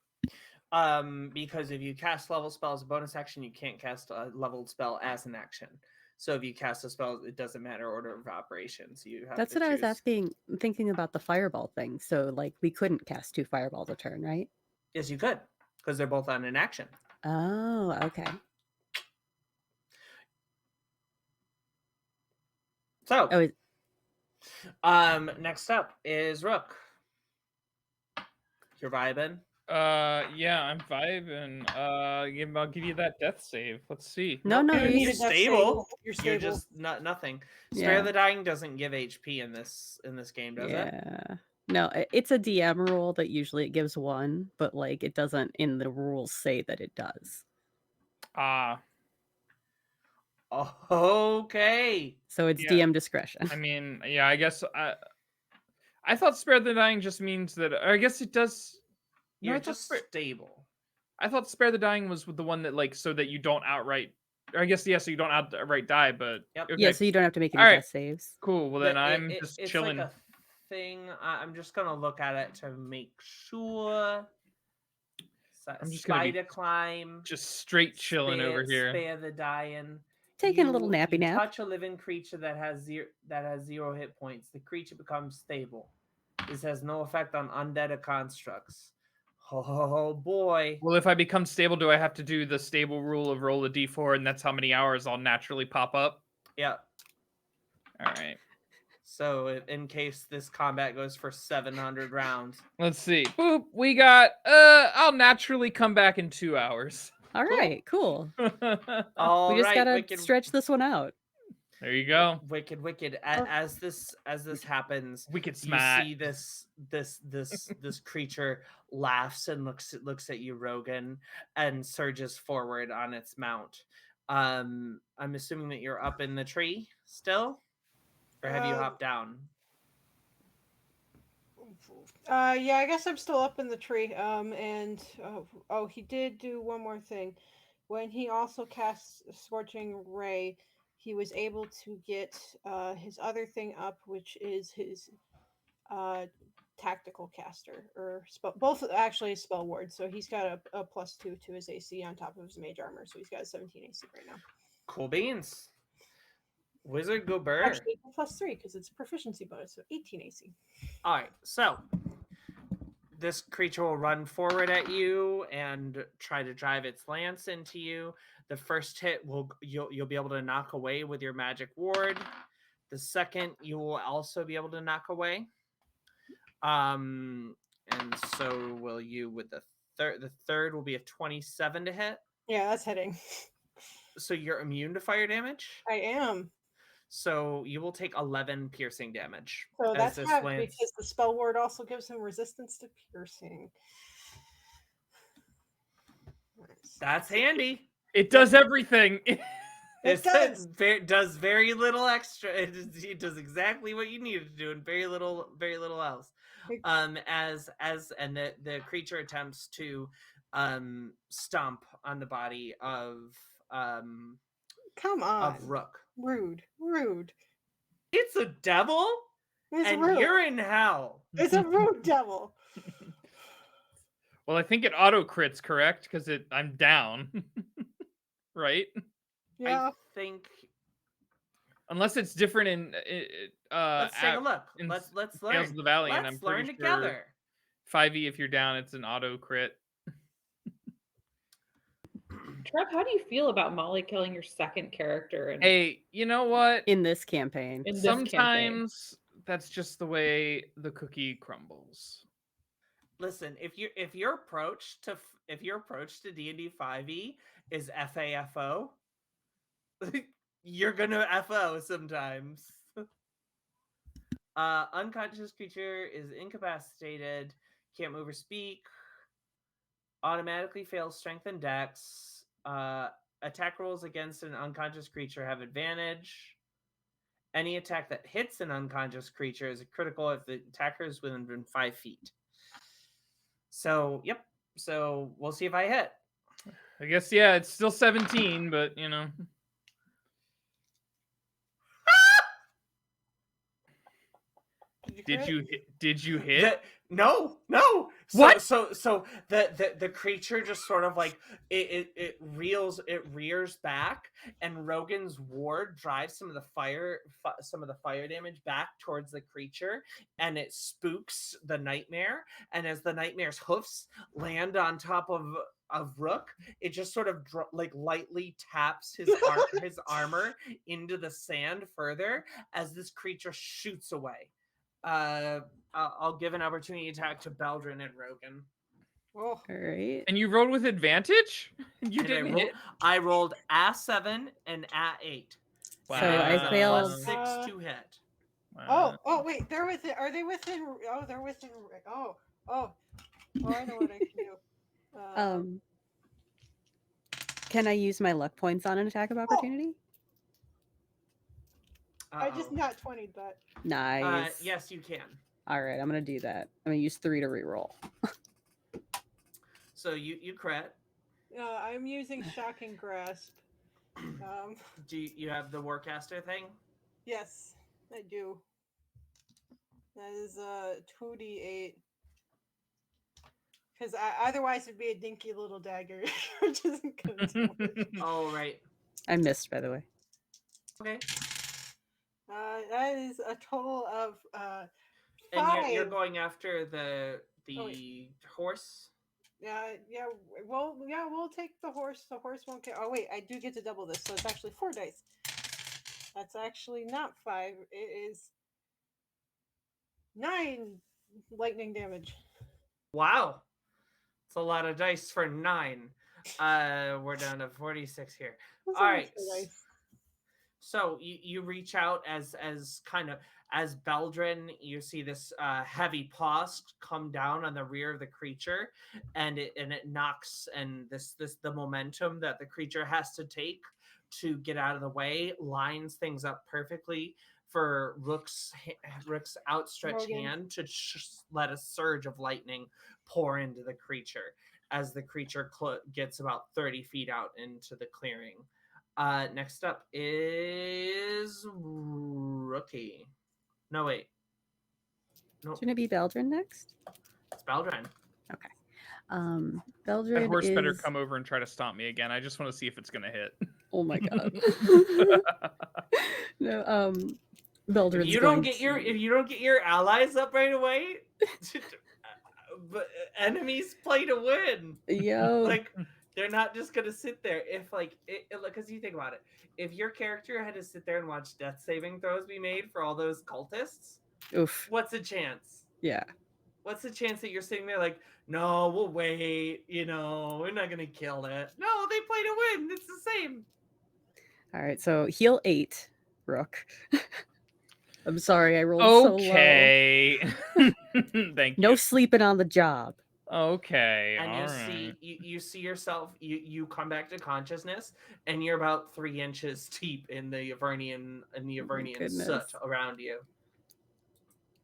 Because if you cast level spell as a bonus action, you can't cast a leveled spell as an action. So if you cast a spell, it doesn't matter order of operations. You have That's to what I was choose. thinking about the fireball thing. So, like, we couldn't cast 2 fireballs a turn, right? Yes, you could, because they're both on an action. Oh, okay. So, Oh, next up is Rook. You're vibing. Yeah, I'm vibing. I'll give you that death save. Let's see. no, You don't need you're a death stable. save. You're You're stable. just nothing. Spare Yeah. the Dying doesn't give HP in this game, does it? Yeah. No, it's a DM rule that usually it gives 1, but like it doesn't in the rules say that it does. Ah, Okay. So it's Yeah. DM discretion. I mean, yeah, I guess I thought spare the dying just means that, or I guess it does. No, You're I thought just stable. I thought spare the dying was the one that, like, so that you don't outright. Or I guess yeah, so you don't outright die, but Yep. okay, Yeah, so you don't have to make any All right. death saves. cool. Well, then I'm just It's chilling. like a thing. I'm just gonna look at it to make sure. I'm just gonna be Spider climb. just straight chilling over here. Spare the Dying. Taking a little nappy you nap. touch a living creature that has 0 hit points. The creature becomes stable. This has no effect on undead or constructs. Oh boy. Well, if I become stable, do I have to do the stable rule of roll a d4, and that's how many hours I'll naturally pop up? Yep. All right. So in case this combat goes for 700 rounds. Let's see. Boop. We got. I'll naturally come back in 2 hours. All right, cool. All We just right, gotta wicked, stretch this one out. There you go. wicked. Oh. As this happens, Wicked you smart. see this creature laughs and looks at you, Rogan, and surges forward on its mount. I'm assuming that you're up in the tree still, or have you hopped down? Yeah, I guess I'm still up in the tree. And he did do one more thing. When he also casts Scorching Ray, he was able to get his other thing up, which is his tactical caster or spell. Both actually spell ward. So he's got a +2 to his AC on top of his mage armor. So he's got a 17 AC right now. Cool beans. Wizard go burr. Actually, +3 because it's a proficiency bonus, so 18 AC. All right, so this creature will run forward at you and try to drive its lance into you. The first hit you'll be able to knock away with your magic ward. The second you will also be able to knock away. And so will you with the third. The third will be a 27 to hit. Yeah, that's hitting. So you're immune to fire damage. I am. So you will take 11 piercing damage. So as that's this half lance- because the spell ward also gives him resistance to piercing. Nice. That's handy. It does everything. It does. Does very little extra. It does exactly what you need it to do, and very little else. And the creature attempts to stomp on the body of Come on. of Rook. Rude. It's a devil, It's and rude. you're in hell. It's a rude devil. Well, I think it auto crits, correct? Because I'm down, right? Yeah. I think. Unless it's different in. Let's take a look. in Let's Tales learn. of the Valiant. Let's I'm pretty learn sure together. 5e if you're down, it's an auto crit. Trev, how do you feel about Molly killing your second character? Hey, you know what? In this campaign. In this campaign? Sometimes that's just the way the cookie crumbles. Listen, if your approach to D&D 5e is FAFO, you're gonna FO sometimes. Unconscious creature is incapacitated, can't move or speak, automatically fails strength and dex, attack rolls against an unconscious creature have advantage. Any attack that hits an unconscious creature is a critical if the attacker is within 5 feet. So, yep. So we'll see if I hit. I guess yeah, it's still 17, but Did you Did you hit? No. What? So the creature just sort of like it rears back, and Rogan's ward drives some of the fire damage back towards the creature, and it spooks the nightmare. And as the nightmare's hoofs land on top of Rook, it just sort of like lightly taps his his armor into the sand further as this creature shoots away. I'll give an opportunity attack to Beldrin and Rogan. Oh, All right. And you rolled with advantage? You And didn't hit? I rolled A7 and A8. So And it I was a failed. +6 to hit. oh, wait, they're within. Are they within? Oh, they're within. Oh, I know what I can do. Can I use my luck points on an attack of opportunity? I just not 20'd that. Nice. Yes, you can. All right, I'm gonna do that. I'm gonna use 3 to reroll. So you crit. I'm using Shocking Grasp. Do you have the Warcaster thing? Yes, I do. That is 2d8. Because otherwise it'd be a dinky little dagger, which isn't gonna do much. Oh, right. I missed, by the way. Okay. That is a total of 5. And you're going after the horse. Yeah, we'll take the horse. The horse won't get. Oh wait, I do get to double this, so it's actually 4 dice. That's actually not 5. It is 9 lightning damage. Wow, it's a lot of dice for 9. We're down to 46 here. That's All a lot right. of dice. So you reach out as Beldrin, you see this heavy paw come down on the rear of the creature, and it knocks, and the momentum that the creature has to take to get out of the way lines things up perfectly for Rook's outstretched Rogan. hand to let a surge of lightning pour into the creature as the creature gets about 30 feet out into the clearing. Next up is Rookie. No, wait. No, Shouldn't it be Beldrin next? it's Beldrin. Beldrin That horse is... better come over and try to stomp me again. I just want to see if it's gonna hit. Oh my god. No, Beldrin's If you don't get your allies up right away, but enemies play to win. Yo. Like, they're not just gonna sit there. If because you think about it, if your character had to sit there and watch death saving throws be made for all those cultists, Oof. what's the chance? Yeah. What's the chance that you're sitting there like, no, we'll wait, we're not gonna kill it. No, they play to win. It's the same. All right, so heal 8, Rook. I'm sorry, I rolled so low. Okay. Thank you. No sleeping on the job. Okay. And all you right. see yourself, you come back to consciousness, and you're about 3 inches deep in the Avernian goodness. soot around you.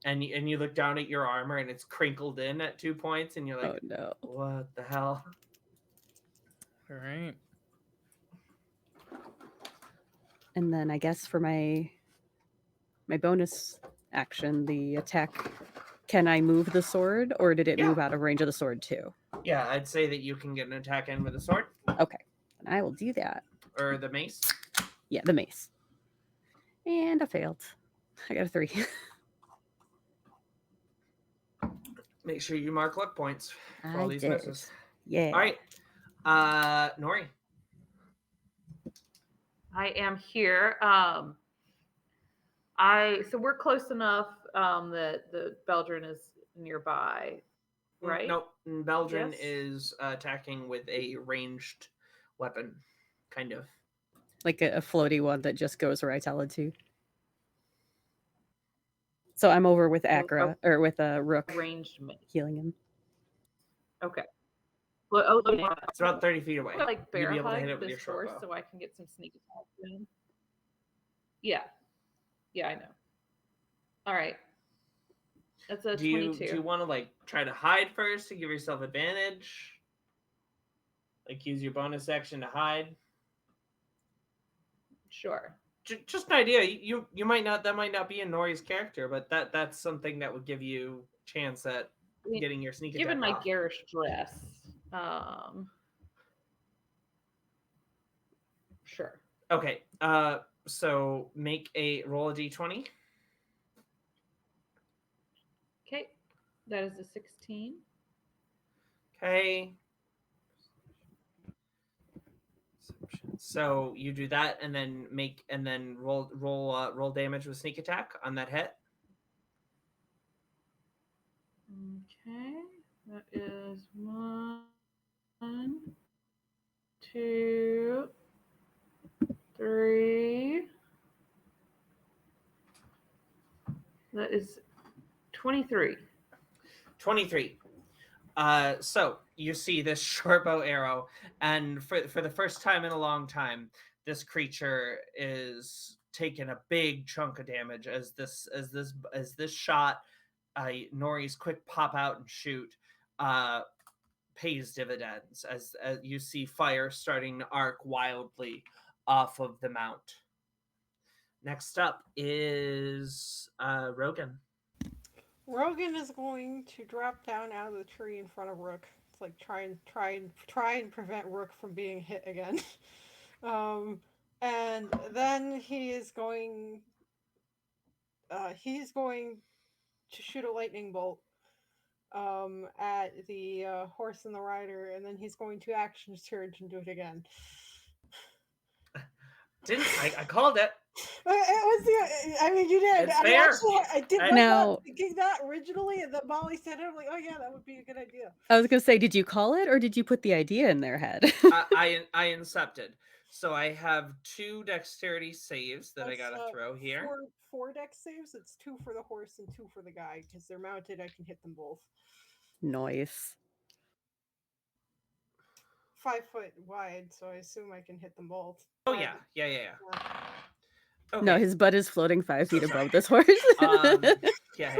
And you look down at your armor, and it's crinkled in at 2 points, and you're like, Oh no. what the hell? All right. And then I guess for my bonus action, the attack, can I move the sword, or did it move out of range of the sword too? Yeah, I'd say that you can get an attack in with a sword. Okay, and I will do that. Or the mace. Yeah, the mace. And I failed. I got a 3. Make sure you mark luck points for all I these did. misses. Yeah. All right. Nori. I am here. So we're close enough that the Beldrin is nearby, right? Nope. Beldrin Yes? is attacking with a ranged weapon, kind of. Like a floaty one that just goes where I tell it to. So I'm over with Akra, or with Rook, Ranged me. healing him. Okay. It's about 30 feet away. Like You'll bear be able to hug hit it with your this short horse bow. so I can get some sneak attack in. Yeah. Yeah, I know. All right. That's a Do 22. you want to like try to hide first to give yourself advantage? Like use your bonus action to hide? Sure. Just an idea. You might not, that might not be in Nori's character, but that's something that would give you chance at getting your sneak attack Given my off. garish dress, sure. Okay. So make a roll a d20. Okay, that is a 16. Okay. So you do that, and then roll damage with sneak attack on that hit. Okay, that is 1, 2, 3. That is 23. 23. So you see this short bow arrow, and for the first time in a long time, this creature is taking a big chunk of damage as this shot, Nori's quick pop out and shoot, pays dividends as you see fire starting to arc wildly off of the mount. Next up is Rogan. Rogan is going to drop down out of the tree in front of Rook. It's like try and prevent Rook from being hit again. And then he is going to shoot a lightning bolt at the horse and the rider, and then he's going to action surge and do it again. I called it. It was the. I mean, you did. It's fair. I did was Now- not thinking that originally, and then Molly said it. I'm like, oh yeah, that would be a good idea. I was gonna say, did you call it or did you put the idea in their head? I incepted. So I have 2 dexterity saves that I That's, gotta throw here. Four dex saves. It's 2 for the horse and 2 for the guy because they're mounted. I can hit them both. Noise. 5 foot wide, so I assume I can hit them both. Oh yeah. Okay. No, his butt is floating 5 feet above this horse. Yeah. All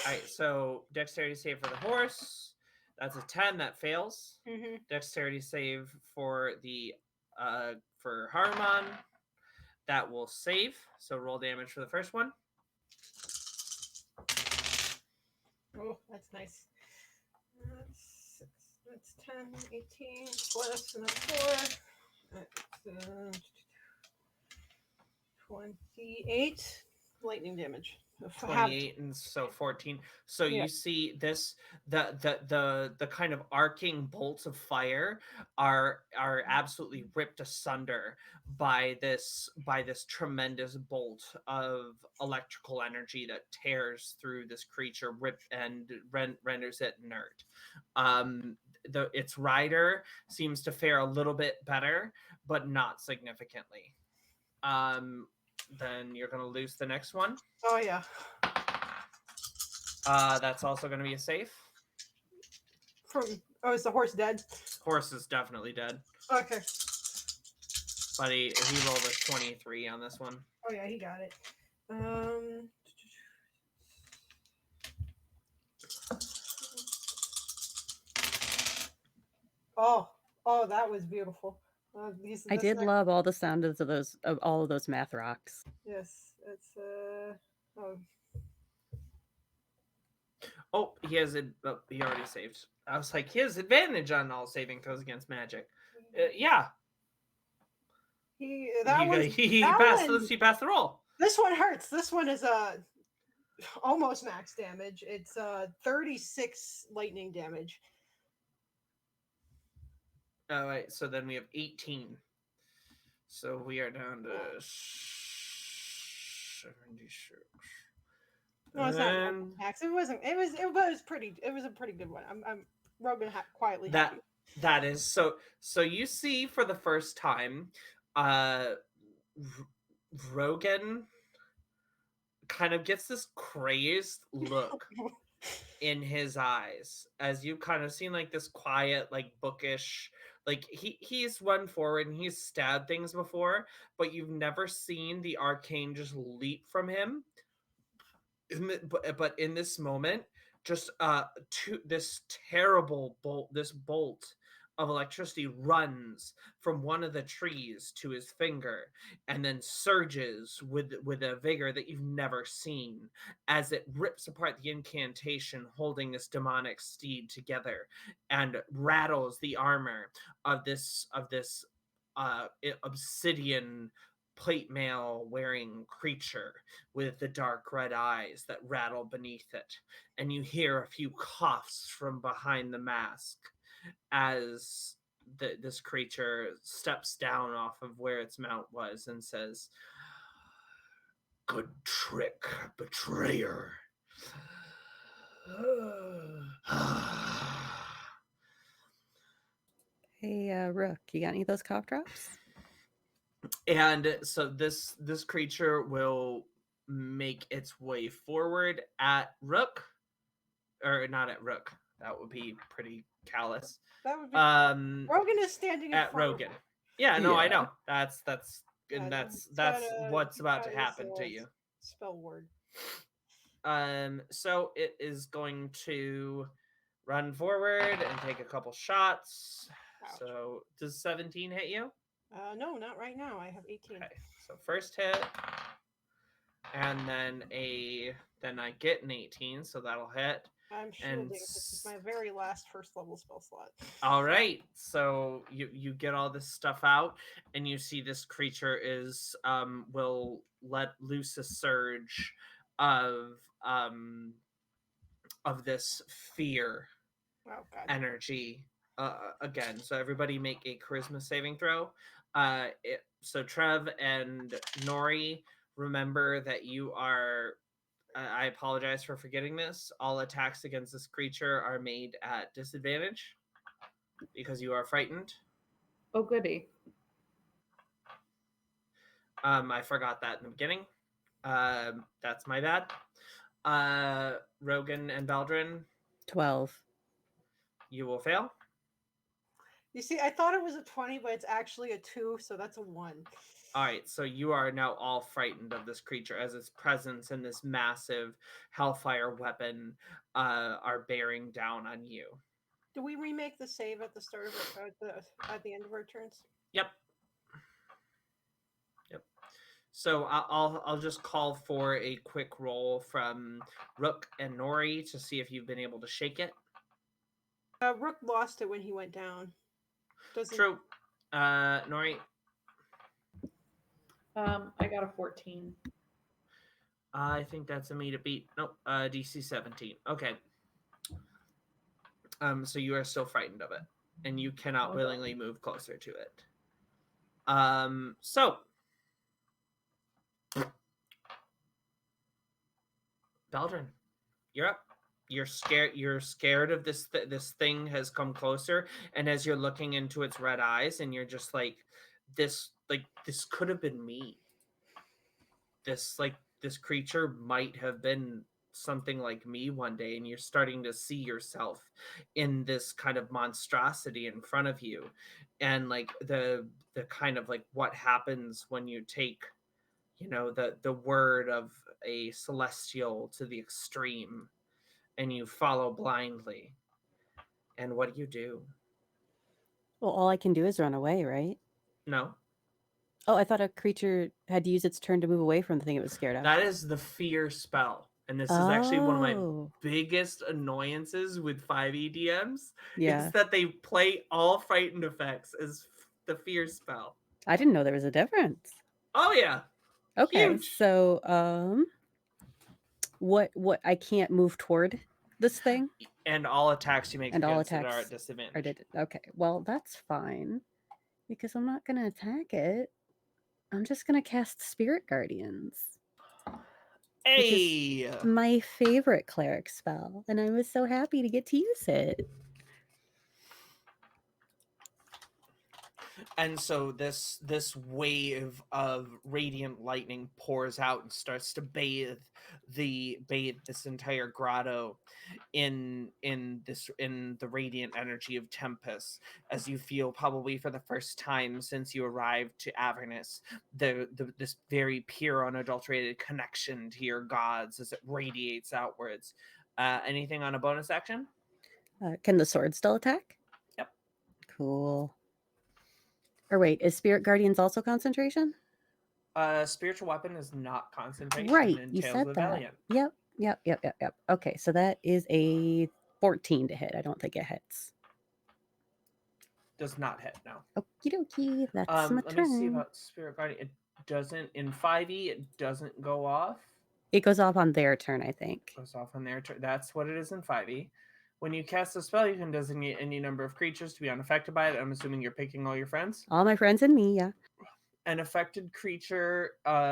right. So dexterity save for the horse. That's a 10. That fails. Mm-hmm. Dexterity save for the for Haruman. That will save. So roll damage for the first one. Oh, that's nice. That's 6. That's 10, 18 plus another 4. That's 28 lightning damage. 28 and so 14. So Yeah. you see this the kind of arcing bolts of fire are absolutely ripped asunder by this tremendous bolt of electrical energy that tears through this creature, renders it inert. Its rider seems to fare a little bit better, but not significantly. Then you're going to lose the next one. Oh yeah. That's also going to be a safe. Is the horse dead? Horse is definitely dead. Okay. But he rolled a 23 on this one. Oh yeah, he got it. Oh, that was beautiful. I did love all the sounds of all of those math rocks. Yes, it's Oh, he already saved. I was like, he has advantage on all saving throws against magic. Yeah. He passed the roll. This one hurts. This one is almost max damage. It's 36 lightning damage. All right, so then we have 18. So we are down to 76. No, it's not max. It wasn't. It was pretty. It was a pretty good one. I'm Rogan quietly happy. That is so. So you see for the first time, Rogan kind of gets this crazed look in his eyes as you kind of seen like this quiet, like bookish, like he's run forward and he's stabbed things before, but you've never seen the arcane just leap from him. But in this moment, just this terrible bolt, this bolt of electricity runs from one of the trees to his finger and then surges with a vigor that you've never seen as it rips apart the incantation holding this demonic steed together and rattles the armor of this obsidian plate mail wearing creature with the dark red eyes that rattle beneath it. And you hear a few coughs from behind the mask as this creature steps down off of where its mount was and says, "Good trick, betrayer." Hey, Rook, you got any of those cough drops? And so this creature will make its way forward at Rook, or not at Rook. That would be pretty callous. That would be. Um, Rogan is standing in at front Rogan. of her. Yeah, no, I Yeah. know. That's Yeah, and that's he's got what's he's about got to his, happen to you. Spell word. So it is going to run forward and take a couple shots. Ouch. So does 17 hit you? No, not right now. I have 18. Okay, so first hit, and then I get an 18, so that'll hit. I'm shielding. This is my very last first level spell slot. All right, so you get all this stuff out, and you see this creature is will let loose a surge of this fear Oh god. energy again. So everybody make a charisma saving throw. So Trev and Nori, remember that you are. I apologize for forgetting this. All attacks against this creature are made at disadvantage because you are frightened. Oh, goody. I forgot that in the beginning. That's my bad. Rogan and Baldrin, 12. you will fail. You see, I thought it was a 20, but it's actually a 2, so that's a 1. All right, so you are now all frightened of this creature as its presence and this massive hellfire weapon are bearing down on you. Do we remake the save at the start of at the end of our turns? Yep. So I'll just call for a quick roll from Rook and Nori to see if you've been able to shake it. Rook lost it when he went down. True. Nori, I got a 14. I think that's a me to beat. Nope. DC 17. Okay. So you are still frightened of it, and you cannot willingly move closer to it. So Baldrin, you're up. You're scared. You're scared of this. This thing has come closer, and as you're looking into its red eyes, and you're just like, this could have been me. This creature might have been something like me one day, and you're starting to see yourself in this kind of monstrosity in front of you, and like the kind of like what happens when you take, the word of a celestial to the extreme and you follow blindly. And what do? Well, all I can do is run away, right? No. Oh, I thought a creature had to use its turn to move away from the thing it was scared of. That is the fear spell. And this is actually one of my biggest annoyances with 5e DMs. Yeah. It's that they play all frightened effects as the fear spell. I didn't know there was a difference. Oh yeah. Okay. Huge. So what I can't move toward this thing? And all attacks you make and all against it are attacks at disadvantage. Okay. Well, that's fine. Because I'm not gonna attack it. I'm just gonna cast Spirit Guardians. Hey, my favorite cleric spell, and I was so happy to get to use it. And so this wave of radiant lightning pours out and starts to bathe this entire grotto in the radiant energy of Tempest, as you feel probably for the first time since you arrived to Avernus this very pure unadulterated connection to your gods as it radiates outwards. Anything on a bonus action? Can the sword still attack? Yep. Cool. Or wait, is Spirit Guardians also concentration? Spiritual weapon is not concentration Right, in you Tales said of the that. Valiant. Yep. Okay, so that is a 14 to hit. I don't think it hits. Does not hit, no. Okie dokie, that's my Let me see turn. about Spirit Guardian. It doesn't in 5e. It doesn't go off. It goes off on their turn, I think. Goes off on their turn. That's what it is in 5e. When you cast a spell, you can designate any number of creatures to be unaffected by it. I'm assuming you're picking all your friends. All my friends and me, yeah. An affected creature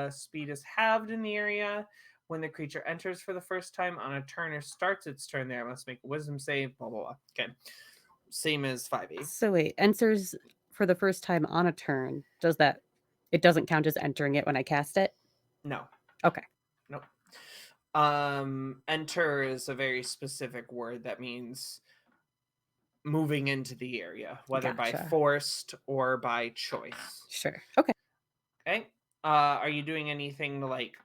speed is halved in the area. When the creature enters for the first time on a turn or starts its turn there, it must make a wisdom save, blah, blah, blah. Okay. Same as 5e. So wait, enters for the first time on a turn. Does that? It doesn't count as entering it when I cast it? No. Okay. Nope. Enter is a very specific word that means moving into the area, whether by Gotcha. forced or by choice. Sure. Okay. Okay. Are you doing anything to like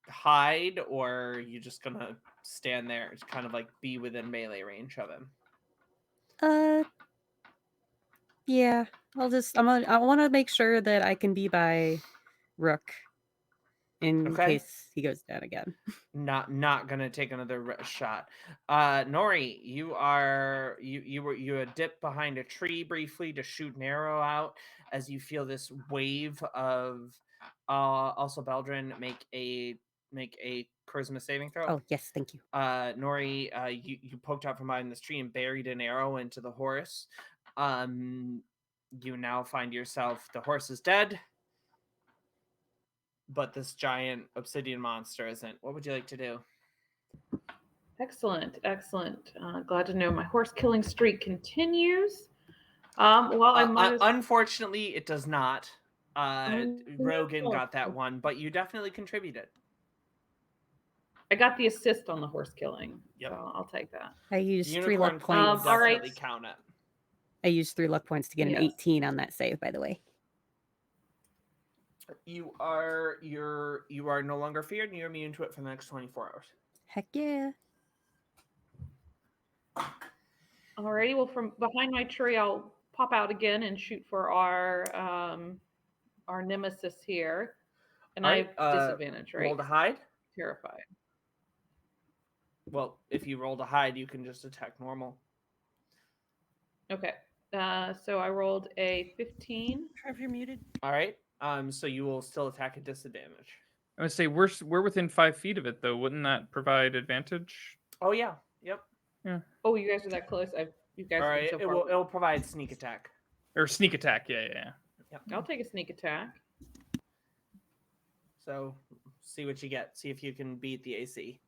hide, or are you just gonna stand there to kind of like be within melee range of him? Yeah. I want to make sure that I can be by Rook in Okay. case he goes down again. Not gonna take another shot. Nori, you had dipped behind a tree briefly to shoot an arrow out as you feel this wave of also Beldrin make a charisma saving throw. Oh yes, thank you. Nori, you poked out from behind this tree and buried an arrow into the horse. You now find yourself, the horse is dead, but this giant obsidian monster isn't. What would you like to do? Excellent. Glad to know my horse killing streak continues. Well, I might unfortunately, it does not. No. Rogan got that one, but you definitely contributed. I got the assist on the horse killing. Yep. So I'll take that. I used Unicorn 3 luck points. all right. definitely count it. I used 3 luck points to get an Yes. 18 on that save, by the way. You are no longer feared, and you're immune to it for the next 24 hours. Heck yeah. Alrighty, well, from behind my tree, I'll pop out again and shoot for our nemesis here, and I have disadvantage, right? Roll to hide. Terrified. Well, if you roll to hide, you can just attack normal. Okay, so I rolled a 15. Trev, you're muted. All right. So you will still attack at disadvantage. I would say we're within 5 feet of it, though. Wouldn't that provide advantage? Oh yeah. Yep. Yeah. Oh, you guys are that close. You guys. All right. So it will provide sneak attack. Or sneak attack. Yeah. Yep. I'll take a sneak attack. So see what you get. See if you can beat the AC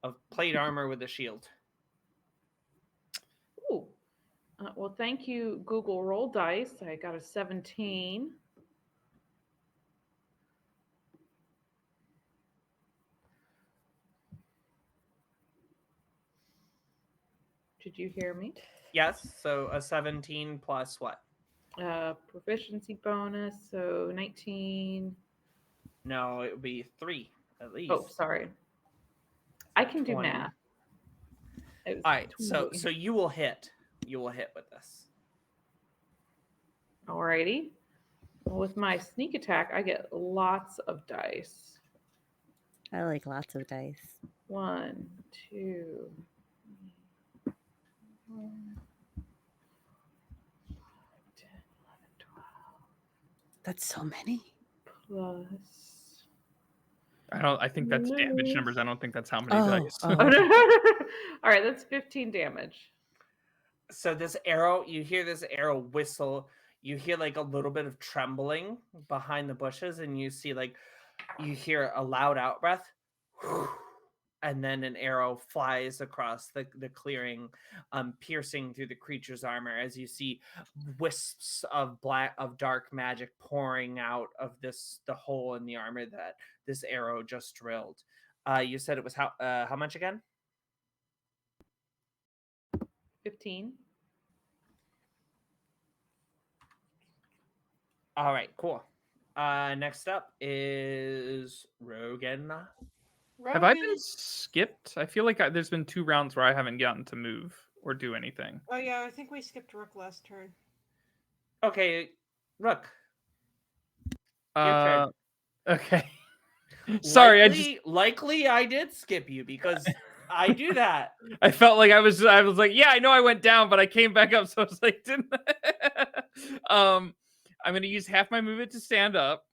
of plate armor with a shield. Ooh. Well, thank you, Google Roll Dice. I got a 17. Did you hear me? Yes. So a 17 plus what? Proficiency bonus, so 19. No, it would be 3 at least. Oh, sorry. I can do 20. math. All right. So you will hit. You will hit with this. Alrighty. Well, with my sneak attack, I get lots of dice. I like lots of dice. 1, 2, 3, 4, 5, 10, 11, 12. That's so many. Plus. I think that's damage numbers. I don't think that's how many dice. Oh, no. All right, that's 15 damage. So this arrow, you hear this arrow whistle. You hear like a little bit of trembling behind the bushes, and you hear a loud out breath. and then an arrow flies across the clearing, piercing through the creature's armor as you see wisps of dark magic pouring out of the hole in the armor that this arrow just drilled. You said it was how much again? 15. All right, cool. Next up is Rogan. Have I Rogan been skipped? I feel like there's been 2 rounds where I haven't gotten to move or do anything. Oh yeah, I think we skipped Rook last turn. Okay, Rook. Your turn. Okay. Sorry, likely I did skip you because I do that. I felt like I was like, yeah, I know I went down, but I came back up, so I was like, didn't I'm gonna use half my movement to stand up.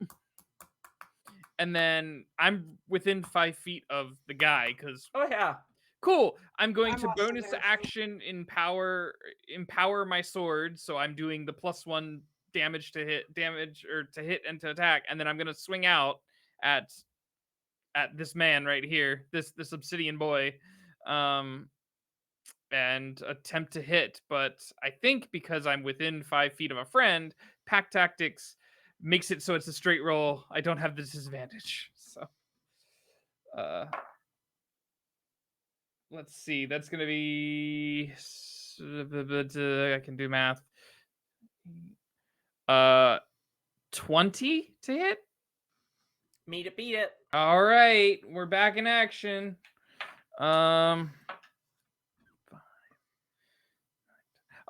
And then I'm within 5 feet of the guy because Oh yeah. cool. I'm going I'm to also bonus there, so- action empower my sword, so I'm doing the +1 damage to hit and to attack, and then I'm gonna swing out at this man right here, this obsidian boy, and attempt to hit. But I think because I'm within 5 feet of a friend, pack tactics makes it so it's a straight roll. I don't have the disadvantage. So let's see. That's gonna be I can do math. 20 to hit. Me to beat it. All right, we're back in action.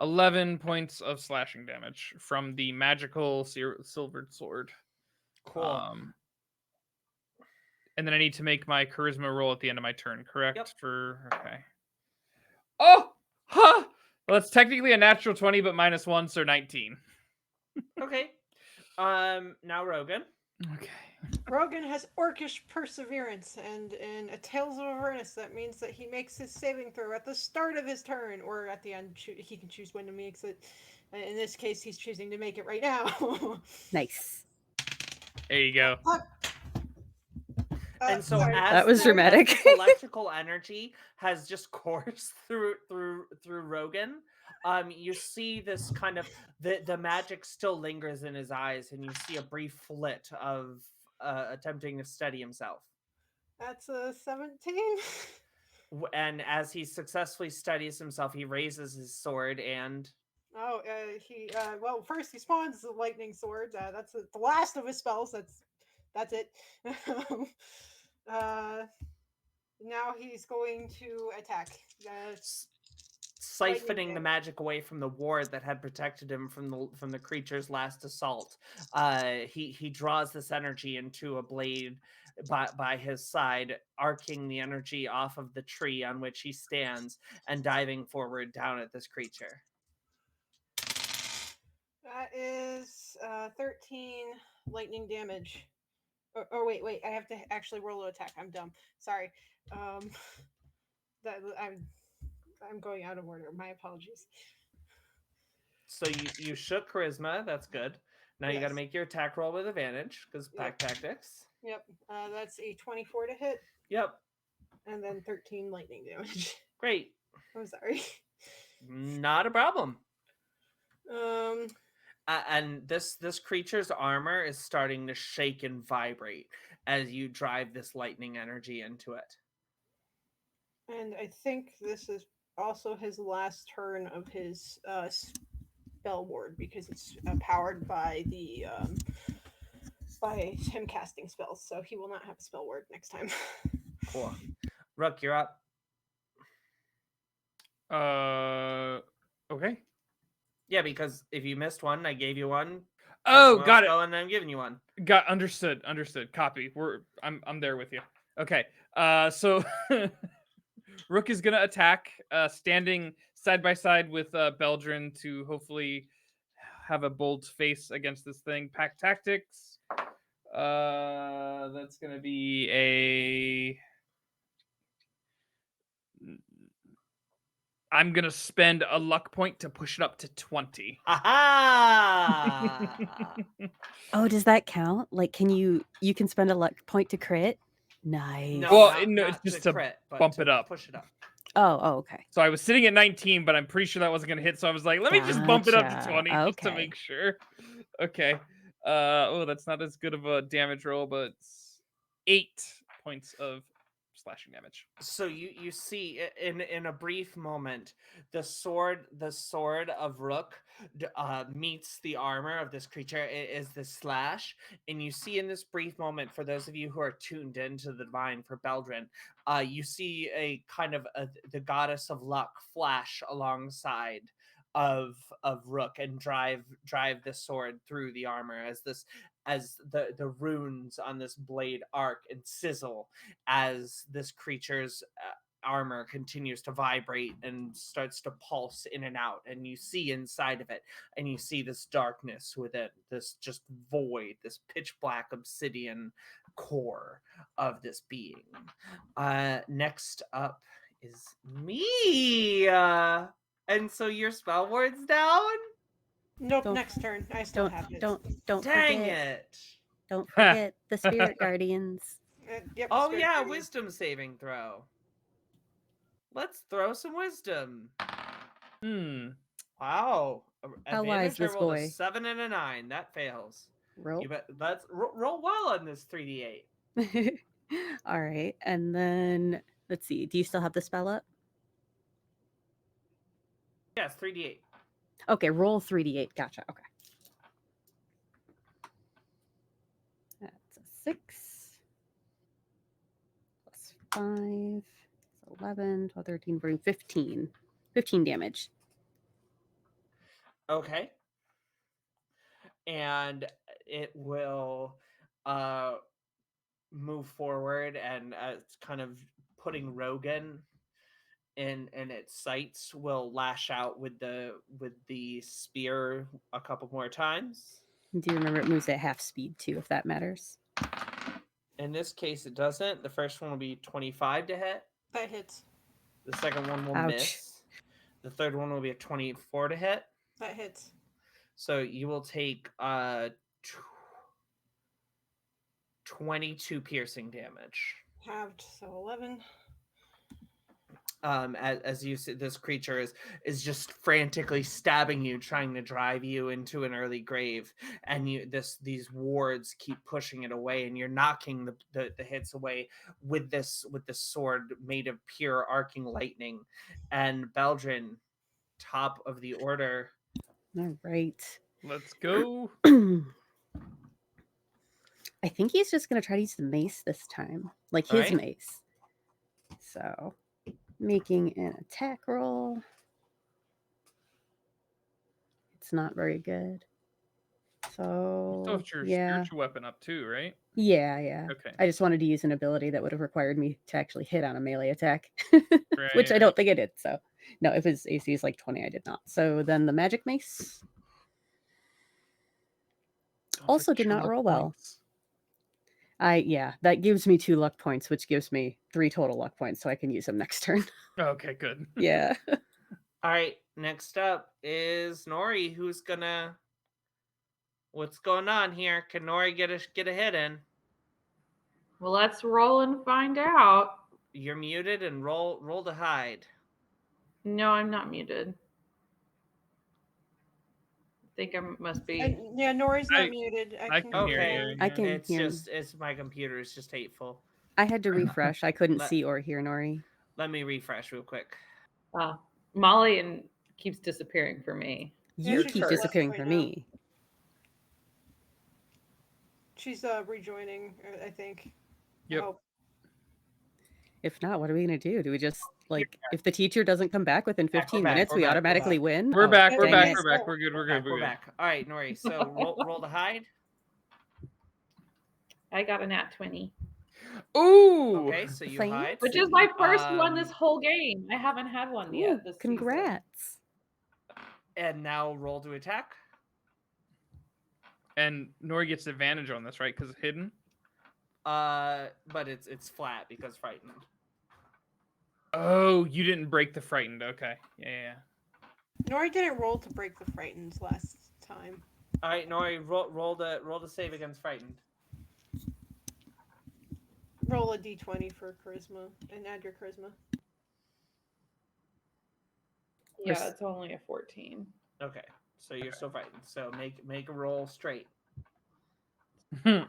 11 points of slashing damage from the magical silvered sword. Cool. And then I need to make my charisma roll at the end of my turn, correct? Yep. Okay. Oh! Huh! Well, it's technically a natural 20, but -1, so 19. Okay. Now Rogan. Okay. Rogan has orcish perseverance, and in a Tales of Avernus, that means that he makes his saving throw at the start of his turn, or at the end. He can choose when to make it. In this case, he's choosing to make it right now. Nice. There you go. And so sorry. That was dramatic. As this electrical energy has just coursed through Rogan. You see this kind of the magic still lingers in his eyes, and you see a brief flit of attempting to steady himself. That's a 17. And as he successfully steadies himself, he raises his sword and. Oh, well, first he spawns the lightning sword. That's the last of his spells. That's it. Now he's going to attack. Siphoning the magic away from the ward that had protected him from the creature's last assault. He draws this energy into a blade by his side, arcing the energy off of the tree on which he stands and diving forward down at this creature. That is 13 lightning damage. Oh wait, I have to actually roll an attack. I'm dumb. Sorry. I'm going out of order. My apologies. So you shook charisma. That's good. Now you got to Yes. make your attack roll with advantage because pack tactics. Yep. That's a 24 to hit, Yep. and then 13 lightning damage. Great. I'm sorry. Not a problem. Um. And this creature's armor is starting to shake and vibrate as you drive this lightning energy into it. And I think this is also his last turn of his spell ward, because it's powered by the by him casting spells, so he will not have a spell ward next time. Cool. Rook, you're up. Okay. Yeah, because if you missed one, I gave you one. Oh, got it. And I'm giving you one. Got understood. Copy. I'm there with you. Okay. So Rook is gonna attack, standing side by side with Beldrin to hopefully have a bold face against this thing. Pack tactics. That's gonna be a. I'm gonna spend a luck point to push it up to 20. Aha! Oh, does that count? Like, can you can spend a luck point to crit? Nice. No, Well, not, no, not it's just to to crit, but bump to it up. push it up. Oh, okay. So I was sitting at 19, but I'm pretty sure that wasn't going to hit. So I was like, let me just bump it up to Gotcha. 20 just to Okay. make sure. Okay. Oh, that's not as good of a damage roll, but it's 8 points of slashing damage. So you see in a brief moment, the sword of Rook meets the armor of this creature. It is the slash, and you see in this brief moment, for those of you who are tuned into the divine for Beldrin, you see a kind of the goddess of luck flash alongside of Rook and drive the sword through the armor as the runes on this blade arc and sizzle as this creature's armor continues to vibrate and starts to pulse in and out, and you see inside of it, and you see this darkness within, this just void, this pitch black obsidian core of this being. Next up is me, and so your spell ward's down. Nope, Don't- next turn. I still have it. Don't Dang forget. it. Don't forget the spirit guardians. Yep, Oh Spirit yeah, Guardian. wisdom saving throw. Let's throw some wisdom. Wow. How wise Advantage, I this rolled a boy. 7 and a 9. That fails. Roll. You bet. Let's roll well on this 3d8. All right, and then let's see. Do you still have the spell up? Yes, 3d8. Okay, roll 3d8. Gotcha. Okay. That's a 6 plus 5. So 11, 12, 13, 14, 15. 15 damage. Okay. And it will move forward, and it's kind of putting Rogan in its sights, will lash out with the spear a couple more times. Do you remember it moves at half speed too, if that matters? In this case, it doesn't. The first one will be 25 to hit. That hits. The second one will Ouch. miss. The third one will be a 24 to hit. That hits. So you will take 22 piercing damage. Halved, so 11. As you see, this creature is just frantically stabbing you, trying to drive you into an early grave, and these wards keep pushing it away, and you're knocking the hits away with this sword made of pure arcing lightning. And Beldrin, top of the order. All right. Let's go. I think he's just going to try to use the mace this time, like his Alright. mace. So, making an attack roll. It's not very good. You still So, have your yeah. spiritual weapon up too, right? Yeah. Okay. I just wanted to use an ability that would have required me to actually hit on a melee attack, Right, which I right. don't think I did. So, no, if his AC is like 20, I did not. So then the magic mace Don't also forget did your not luck roll well. points. That gives me 2 luck points, which gives me 3 total luck points, so I can use them next turn. Okay, good. Yeah. All right, next up is Nori, who's gonna. What's going on here? Can Nori get a hit in? Well, let's roll and find out. You're muted, and roll to hide. No, I'm not muted. I think I must be. Yeah, Nori's not I- muted. I can hear Okay. you. I can It's hear. it's my computer is just hateful. I had to refresh. I couldn't Let- see or hear Nori. Let me refresh real quick. Molly keeps disappearing for me. Yeah, You she's keep just disappearing right for now. me. She's rejoining, I think. I Yep. hope. If not, what are we gonna do? Do we just like if the teacher doesn't come back within Back, 15 we're back, minutes, we're we back, we're automatically back. win? We're Oh, back. We're dang back. it. We're back. We're good. We're good. We're We're good. back. All right, Nori. So roll to hide. I got a nat 20, Ooh. Okay, so you Fancy. hide. which is my first one this Um, whole game. I haven't had one yet Ooh, this season. congrats. And now roll to attack. And Nori gets advantage on this, right? Because it's hidden. But it's flat because frightened. Oh, you didn't break the frightened. Okay. Yeah. Nori didn't roll to break the frightens last time. All right, Nori, roll the save against frightened. Roll a d20 for charisma and add your charisma. Yeah, it's only a 14. Okay, so you're still fighting. So make a roll straight. I'm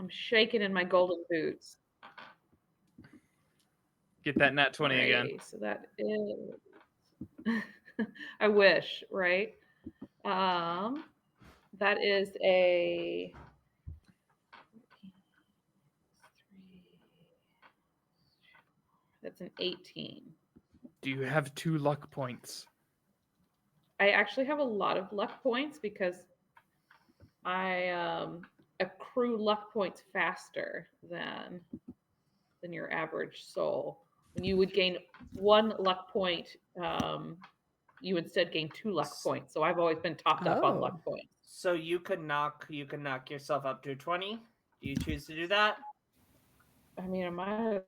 shaking in my golden boots. Get that nat 20 again. Alrighty, so that is. I wish, right? That is a. That's an 18. Do you have 2 luck points? I actually have a lot of luck points because I accrue luck points faster than your average soul. When you would gain 1 luck point, you instead gain 2 luck points. So I've always been topped up on luck points. So you can knock yourself up to 20. Do you choose to do that? I mean, I might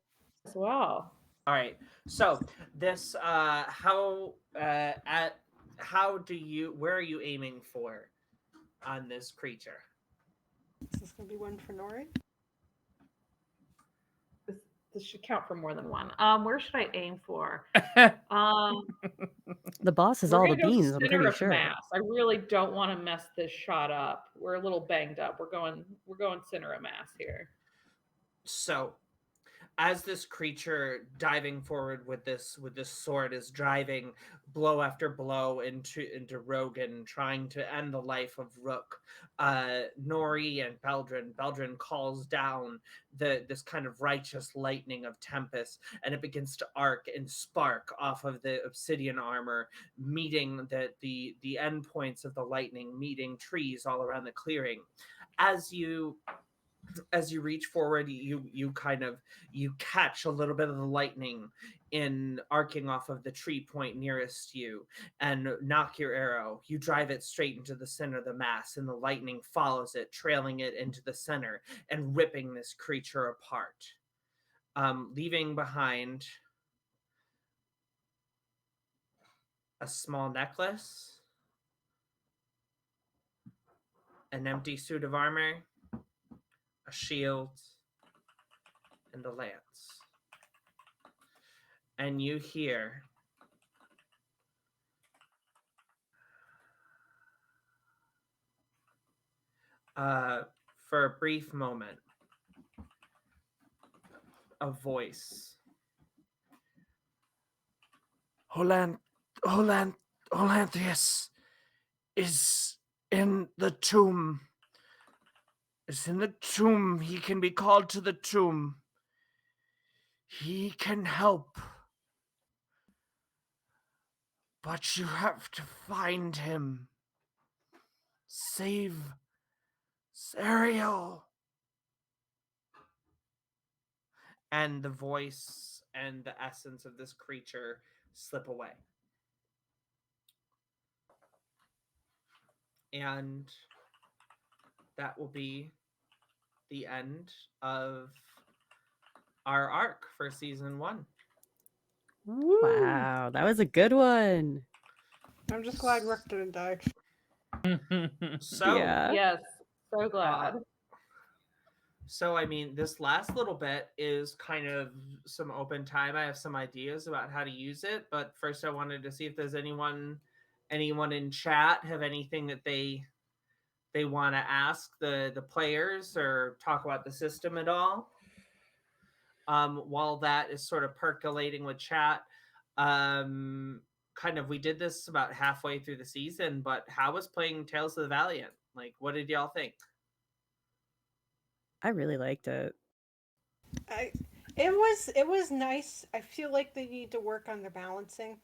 as well. All right. So this where are you aiming for on this creature? Is this gonna be one for Nori? This should count for more than one. Where should I aim for? The boss is We're all the gonna go beans, I'm center pretty of sure. mass. I really don't want to mess this shot up. We're a little banged up. We're going center of mass here. So as this creature diving forward with this sword is driving blow after blow into Rogan, trying to end the life of Rook, Nori and Beldrin calls down this kind of righteous lightning of Tempest, and it begins to arc and spark off of the obsidian armor, meeting the end points of the lightning, meeting trees all around the clearing. As you reach forward, you catch a little bit of the lightning in arcing off of the tree point nearest you and knock your arrow. You drive it straight into the center of the mass, and the lightning follows it, trailing it into the center and ripping this creature apart, leaving behind a small necklace, an empty suit of armor, a shield, and a lance. And you hear for a brief moment a voice. Olanthius is in the tomb. Is in the tomb. He can be called to the tomb. He can help. But you have to find him. Save Serial. And the voice and the essence of this creature slip away. And that will be the end of our arc for season 1. Wow, that was a good one. I'm just glad Rook didn't die. So Yeah. Yes, so glad. So I mean, this last little bit is kind of some open time. I have some ideas about how to use it, but first I wanted to see if there's anyone in chat have anything that they want to ask the players or talk about the system at all. While that is sort of percolating with chat, we did this about halfway through the season, but how was playing Tales of the Valiant? Like, what did y'all think? I really liked it. It was nice. I feel like they need to work on their balancing.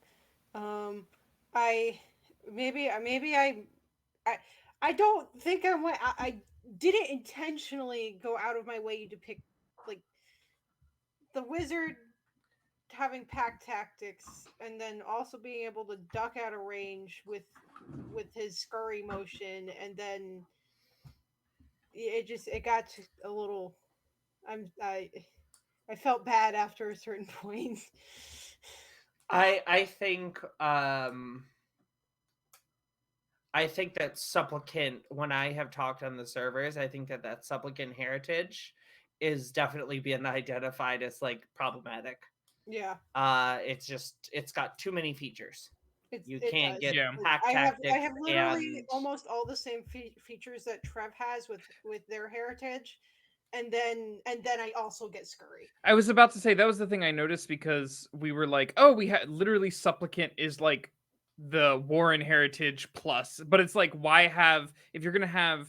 I don't think I didn't intentionally go out of my way to pick like the wizard having pack tactics and then also being able to duck out of range with his scurry motion, and then it got to a little I felt bad after a certain point. I think that supplicant, when I have talked on the servers, I think that supplicant heritage is definitely being identified as like problematic. Yeah, It's got too many features. You it can't does. get Yeah. Like, pack I tactics have literally and almost all the same features that Trev has with their heritage, and then I also get scurry. I was about to say that was the thing I noticed because we were like, oh, we had literally supplicant is like the Warren heritage plus, but it's like, why have if you're going to have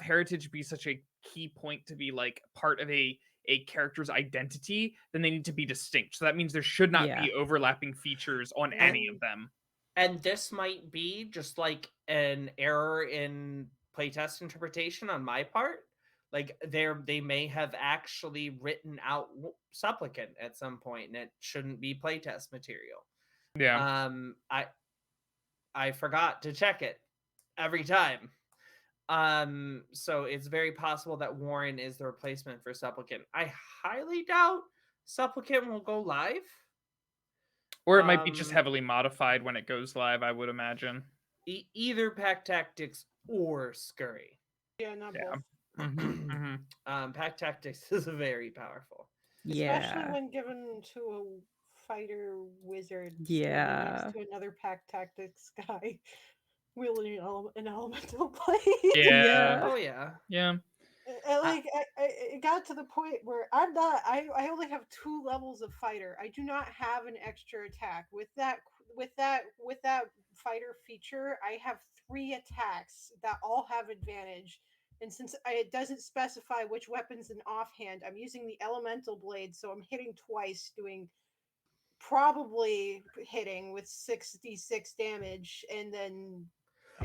heritage be such a key point to be like part of a character's identity, then they need to be distinct. So that means there should not Yeah. be overlapping features on Yeah. any of them. and this might be just like an error in playtest interpretation on my part. Like they may have actually written out supplicant at some point, and it shouldn't be playtest material. Yeah. I forgot to check it every time. So it's very possible that Warren is the replacement for supplicant. I highly doubt supplicant will go live. Or it might be just Um, heavily modified when it goes live, I would imagine. Either pack tactics or scurry. Yeah, not Yeah. both. Mm-hmm. Pack tactics is very powerful. Especially Yeah. when given to a fighter wizard standing Yeah. next to another pack tactics guy wielding an elemental blade. Yeah. Yeah. Oh yeah. Yeah. Like it got to the point where I'm not. I only have 2 levels of fighter. I do not have an extra attack with that fighter feature. I have 3 attacks that all have advantage. And since it doesn't specify which weapons in offhand, I'm using the elemental blade, so I'm hitting twice, doing probably hitting with 66 damage, and then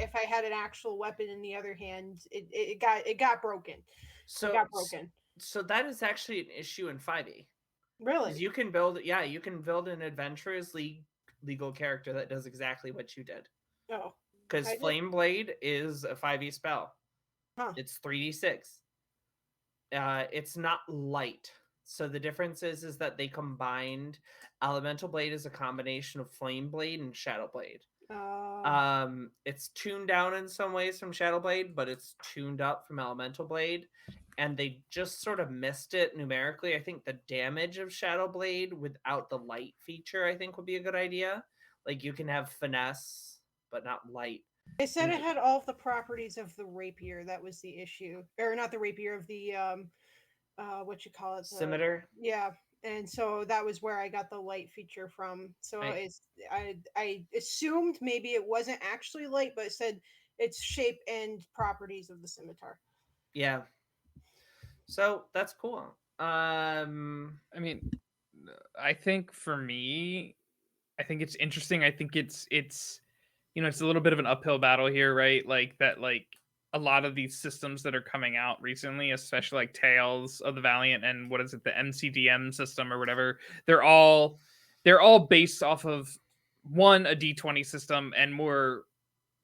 if I had an actual weapon in the other hand, it got broken. So It got broken. so that is actually an issue in 5e. Really? You can build an adventurers legal character that does exactly what you did. Oh, Because I did. Flame Blade is a 5e spell. Huh. It's 3d6. It's not light. So the difference is that they combined Elemental Blade is a combination of Flame Blade and Shadow Blade. It's tuned down in some ways from Shadow Blade, but it's tuned up from Elemental Blade. And they just sort of missed it numerically. I think the damage of Shadow Blade without the light feature, I think, would be a good idea. Like you can have finesse, but not light. They said it And- had all of the properties of the rapier. That was the issue, or not the rapier, of the what you call it, Scimitar. yeah. And so that was where I got the light feature from. So I assumed maybe it wasn't actually light, but it said its shape and properties of the scimitar. Yeah. So that's cool. I mean, I think for me, I think it's interesting. I think it's it's a little bit of an uphill battle here, right? Like that, like a lot of these systems that are coming out recently, especially like Tales of the Valiant and what is it, the MCDM system or whatever, they're all based off of one, a D20 system, and more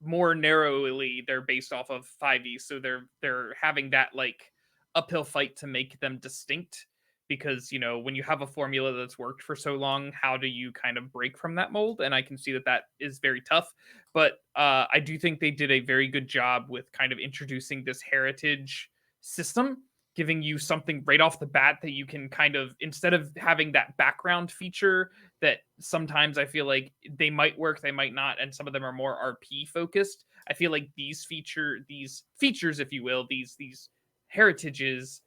narrowly they're based off of 5e, so they're having that like uphill fight to make them distinct, because when you have a formula that's worked for so long, how do you kind of break from that mold? And I can see that that is very tough, but I do think they did a very good job with kind of introducing this heritage system, giving you something right off the bat that you can kind of, instead of having that background feature that sometimes I feel like they might work, they might not, and some of them are more RP focused. I feel like these features, if you will, these heritages,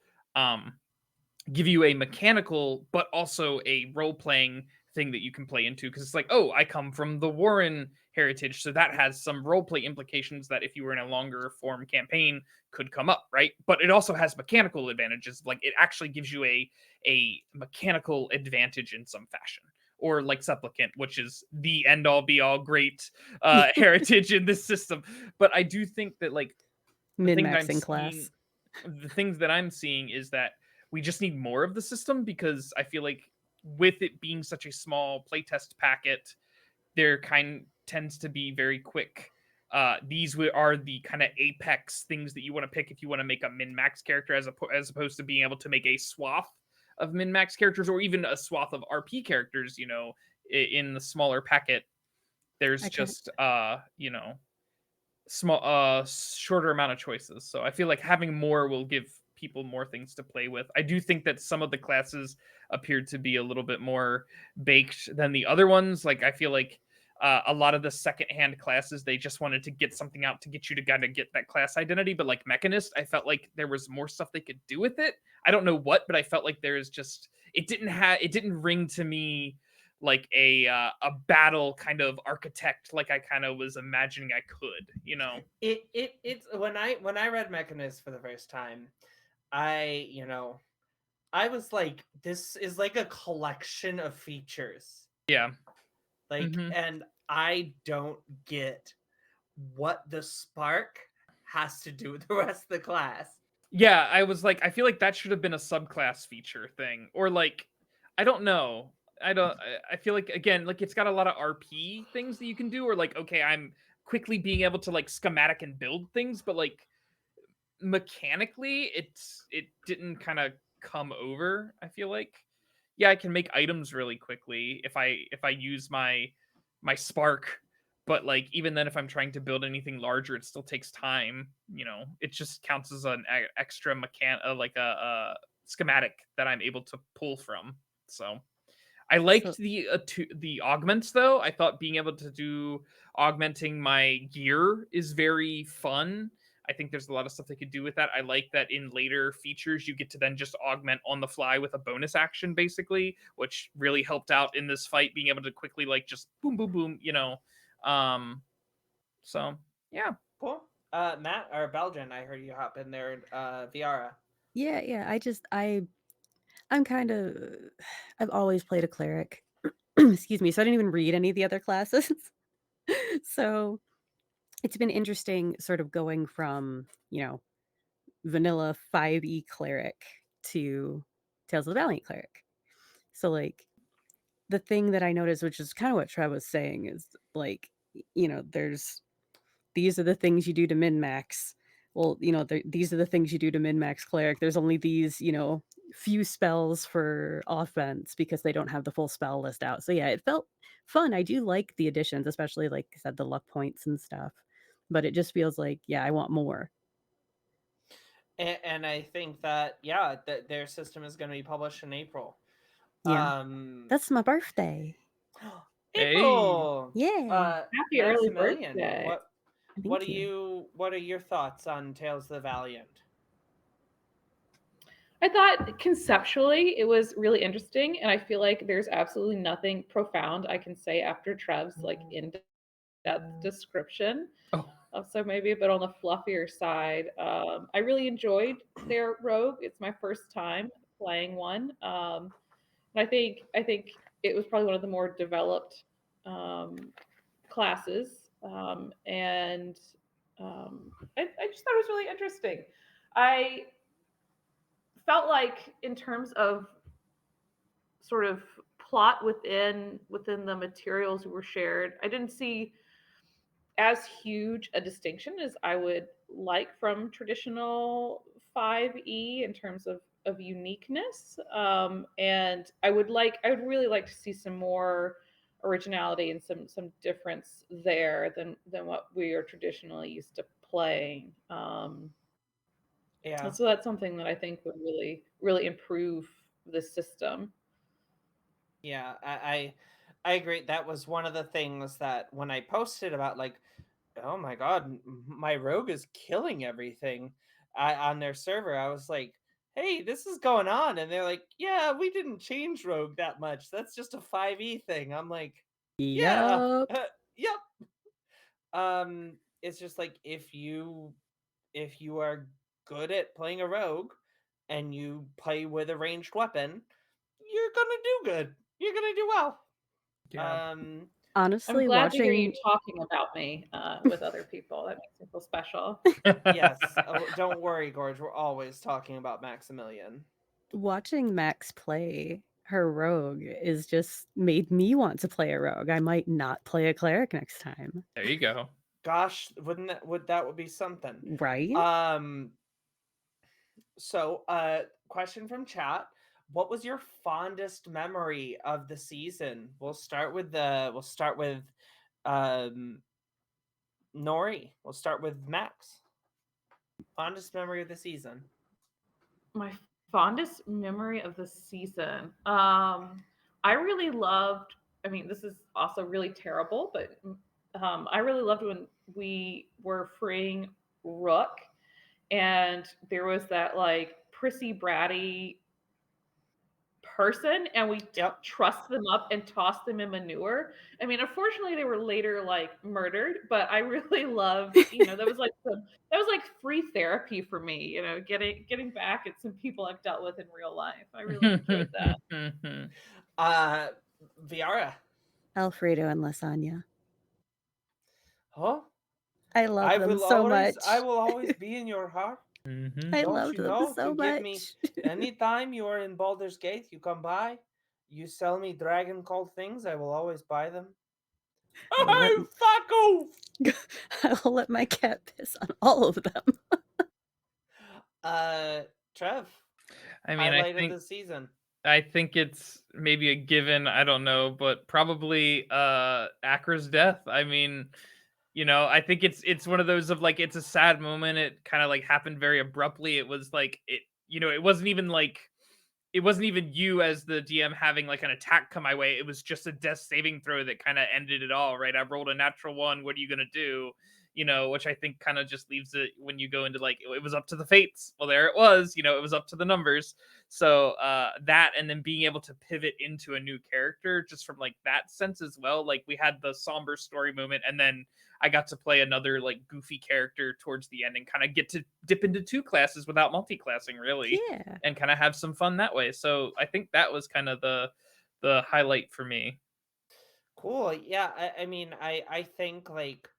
give you a mechanical but also a role playing thing that you can play into, because it's like, oh, I come from the Warren heritage, so that has some role play implications that if you were in a longer form campaign could come up, right? But it also has mechanical advantages, like it actually gives you a mechanical advantage in some fashion. Or like supplicant, which is the end all be all great heritage in this system. But I do think that like the thing that I'm Min-maxing class. seeing, the things that I'm seeing is that we just need more of the system, because I feel like with it being such a small playtest packet, there tends to be very quick. These are the kind of apex things that you want to pick if you want to make a min-max character, as opposed to being able to make a swath of min-max characters, or even a swath of RP characters. In the smaller packet, there's I can just small shorter amount of choices. So I feel like having more will give people more things to play with. I do think that some of the classes appeared to be a little bit more baked than the other ones. Like I feel like a lot of the secondhand classes, they just wanted to get something out to get you to kind of get that class identity. But like Mechanist, I felt like there was more stuff they could do with it. I don't know what, but I felt like there is just it didn't ring to me like a battle kind of architect like I kind of was imagining I could, you know. It's when I read Mechanist for the first time, I I was like, this is like a collection of features. Yeah. Like, Mhm. and I don't get what the spark has to do with the rest of the class. Yeah, I was like, I feel like that should have been a subclass feature thing, or like, I don't know. I feel like again, like it's got a lot of RP things that you can do, or like, okay, I'm quickly being able to like schematic and build things, but like mechanically, it didn't kind of come over. I feel like, yeah, I can make items really quickly if I use my spark, but like even then, if I'm trying to build anything larger, it still takes time. You know, it just counts as an extra like a schematic that I'm able to pull from. So I liked So the augments though. I thought being able to do augmenting my gear is very fun. I think there's a lot of stuff they could do with that. I like that in later features you get to then just augment on the fly with a bonus action basically, which really helped out in this fight being able to quickly like just boom boom boom, you know. Um so yeah. Cool. Matt or Belgian, I heard you hop in there. Viara. yeah, I'm kind of I've always played a cleric. Excuse me, so I didn't even read any of the other classes. So it's been interesting sort of going from, vanilla 5e cleric to Tales of the Valiant cleric. So like the thing that I noticed, which is kind of what Trev was saying, is like, there's these are the things you do to min max. Well, these are the things you do to min max cleric. There's only these, few spells for offense because they don't have the full spell list out. So yeah, it felt fun. I do like the additions, especially like I said, the luck points and stuff. But it just feels like, yeah, I want more. And I think that that their system is going to be published in April. Yeah. That's my birthday. Hey. April. Yeah. Happy early Maximilian, birthday. what Thank you. what are your thoughts on Tales of the Valiant? I thought conceptually it was really interesting, and I feel like there's absolutely nothing profound I can say after Trev's like in-depth description. Oh. So maybe a bit on the fluffier side. I really enjoyed their rogue. It's my first time playing one, and I think it was probably one of the more developed classes, and I just thought it was really interesting. I felt like in terms of sort of plot within the materials that were shared, I didn't see as huge a distinction as I would like from traditional 5e in terms of uniqueness. And I would really like to see some more originality and some difference there than what we are traditionally used to playing. Yeah. So that's something that I think would really improve the system. Yeah, I agree. That was one of the things that when I posted about like, oh my god, my rogue is killing everything on their server, I was like, hey, this is going on, and they're like, yeah, we didn't change rogue that much. That's just a 5e thing. I'm like, yeah, Yup. yep. It's just like if you are good at playing a rogue and you play with a ranged weapon, you're gonna do good. You're gonna do well. Yeah. I'm Honestly, glad to hear you watching talking about me with other people. That makes me feel special. Yes. Oh, don't worry, Gorge. We're always talking about Maximilian. watching Max play her rogue is just made me want to play a rogue. I might not play a cleric next time. There you go. Gosh, would be something. Right? Um so question from chat. What was your fondest memory of the season? We'll start with um Nori. We'll start with Max. Fondest memory of the season. My fondest memory of the season. I really loved. I mean, this is also really terrible, but I really loved when we were freeing Rook, and there was that like prissy bratty person, and we Yep. trussed them up and tossed them in manure. I mean, unfortunately, they were later like murdered, but I really loved, that was like that was like free therapy for me. Getting back at some people I've dealt with in real life. I really enjoyed that. Uh, Viara. Alfredo and lasagna. Huh? I love them so much. I will always be in your heart. Mhm. I Don't loved you them know? so You give me much. anytime you are in Baldur's Gate, you come by, you sell me dragon called things, I will always buy them. I will let Oh, fuck off! I will let my cat piss on all of them. Trev, I mean, highlight of the season. I think it's maybe a given, I don't know, but probably Akra's death. I mean, I think it's one of those of like it's a sad moment. It kind of like happened very abruptly. It was like it wasn't even you as the DM having like an attack come my way. It was just a death saving throw that kind of ended it all, right? I rolled a natural one. What are you gonna do? Which I think kind of just leaves it when you go into like it was up to the fates. Well, there it was. It was up to the numbers. So that, and then being able to pivot into a new character just from like that sense as well. Like we had the somber story moment, and then I got to play another like goofy character towards the end and kind of get to dip into two classes without multi-classing really, Yeah. and kind of have some fun that way. So I think that was kind of the highlight for me. Cool. Yeah, I mean, I think like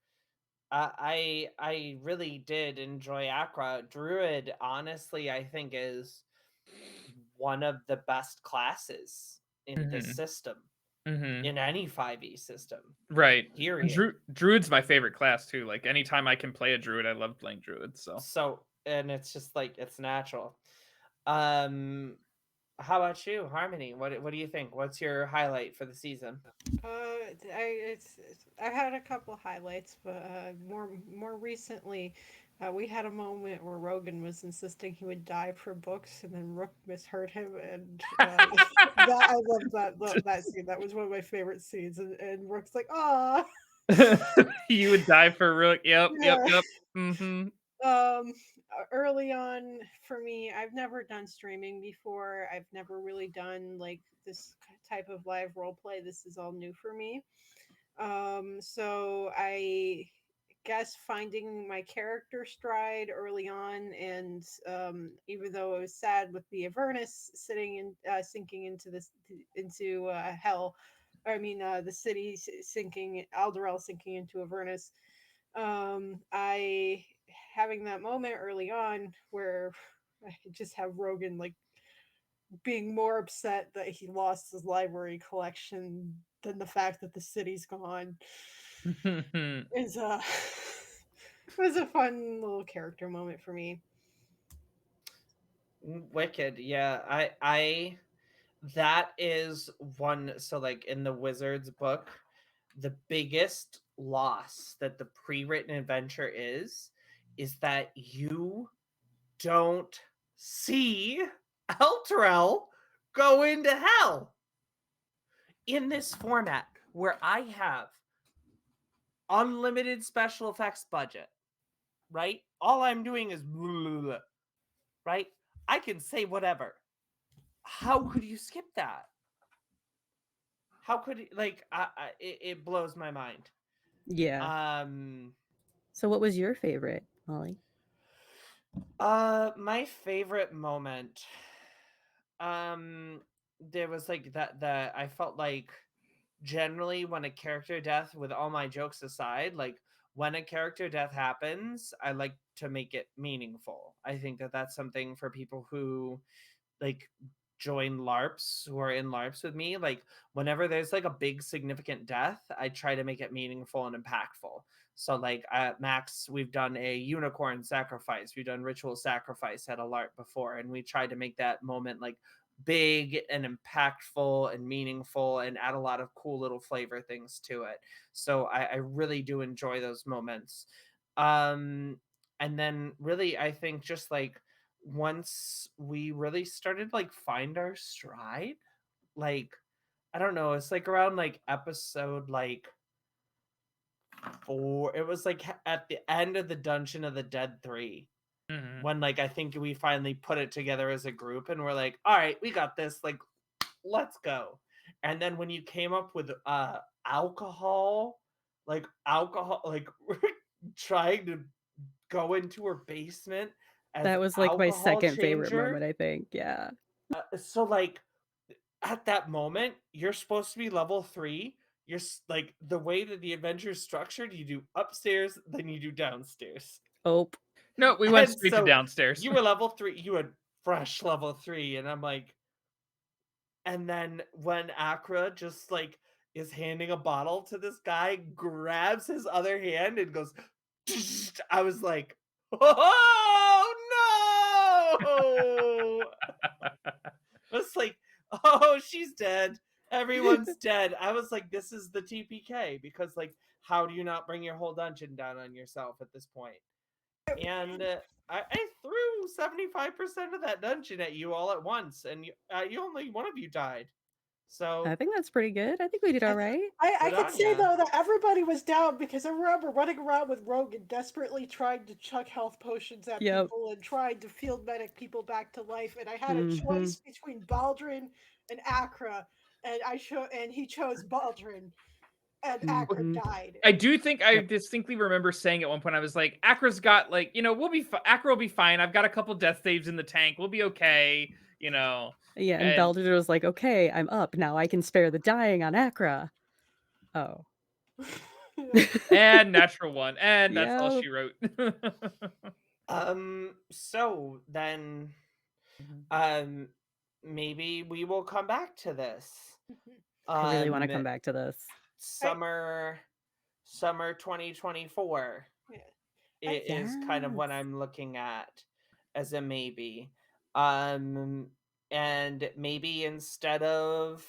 I really did enjoy Akra. Druid, honestly, I think is one of the best classes in this Mm-hmm. system, Mm-hmm. in any 5e system. Right. Period. Druid's my favorite class too. Like anytime I can play a druid, I love playing druid. So, and it's just like it's natural. Um, how about you, Harmony? What do you think? What's your highlight for the season? I've had a couple highlights, but more recently, we had a moment where Rogan was insisting he would die for books, and then Rook misheard him, and that I loved that scene. That was one of my favorite scenes, and Rook's like, "Ah." You would die for Rook. Yep. Yep. Yeah. Yep. Mm-hmm. Early on for me, I've never done streaming before. I've never really done like this type of live role play. This is all new for me. So I guess finding my character stride early on, and even though it was sad with the Avernus sitting in sinking into hell, I mean the city sinking, Alderel sinking into Avernus. I having that moment early on where I just have Rogan like being more upset that he lost his library collection than the fact that the city's gone is was a fun little character moment for me. Wicked. Yeah, I that is one. So like in the Wizards book, the biggest loss that the pre-written adventure is that you don't see Elturel go into hell in this format where I have unlimited special effects budget, right? All I'm doing is blah, blah, blah, right? I can say whatever. How could you skip that? How could like it blows my mind. Yeah. So what was your favorite, Molly? My favorite moment, um there was like that I felt like generally when a character death, with all my jokes aside, like when a character death happens, I like to make it meaningful. I think that that's something for people who like join LARPs, who are in LARPs with me. Like whenever there's like a big significant death, I try to make it meaningful and impactful. So like at Max, we've done a unicorn sacrifice, we've done ritual sacrifice at a LARP before, and we tried to make that moment like big and impactful and meaningful and add a lot of cool little flavor things to it. So I really do enjoy those moments. And then really I think just like once we really started like find our stride, like I don't know, it's like around like episode like 4. It was like at the end of the Dungeon of the Dead 3 Mhm. when like I think we finally put it together as a group and we're like, all right, we got this, like let's go. And then when you came up with alcohol, like trying to go into her basement as That was like my alcohol second favorite changer. moment, I think. Yeah. So like at that moment, you're supposed to be level 3. You're like the way that the adventure is structured, you do upstairs, then you do downstairs. Oh, No, we went And straight to so downstairs. you were level 3, you had fresh level 3, and I'm like, and then when Akra just like is handing a bottle to this guy, grabs his other hand and goes, I was like, oh no! It's like, oh, she's dead. Everyone's dead. I was like, this is the TPK because, like, how do you not bring your whole dungeon down on yourself at this point? And I threw 75% of that dungeon at you all at once, and you only one of you died. So I think that's pretty good. I think we did all right. I good could on say ya. though that everybody was down because I remember running around with Rogan desperately trying to chuck health potions at Yep. people and trying to field medic people back to life, and I had a Mhm. choice between Baldrin and Akra, and he chose Baldrin, and Akra Mhm. died. I do think I Yep. distinctly remember saying at one point, I was like, Akra's got like, we'll be Akra will be fine. I've got a couple death saves in the tank. We'll be okay. Yeah, and And Belder was like, "Okay, I'm up. Now I can spare the dying on Akra." Oh. and natural one, and that's all Yep. she wrote. So then, um, maybe we will come back to this. I really want to Um, come back to this. summer 2024 Yeah. is kind of what Yes. I'm looking at as a maybe. And maybe instead of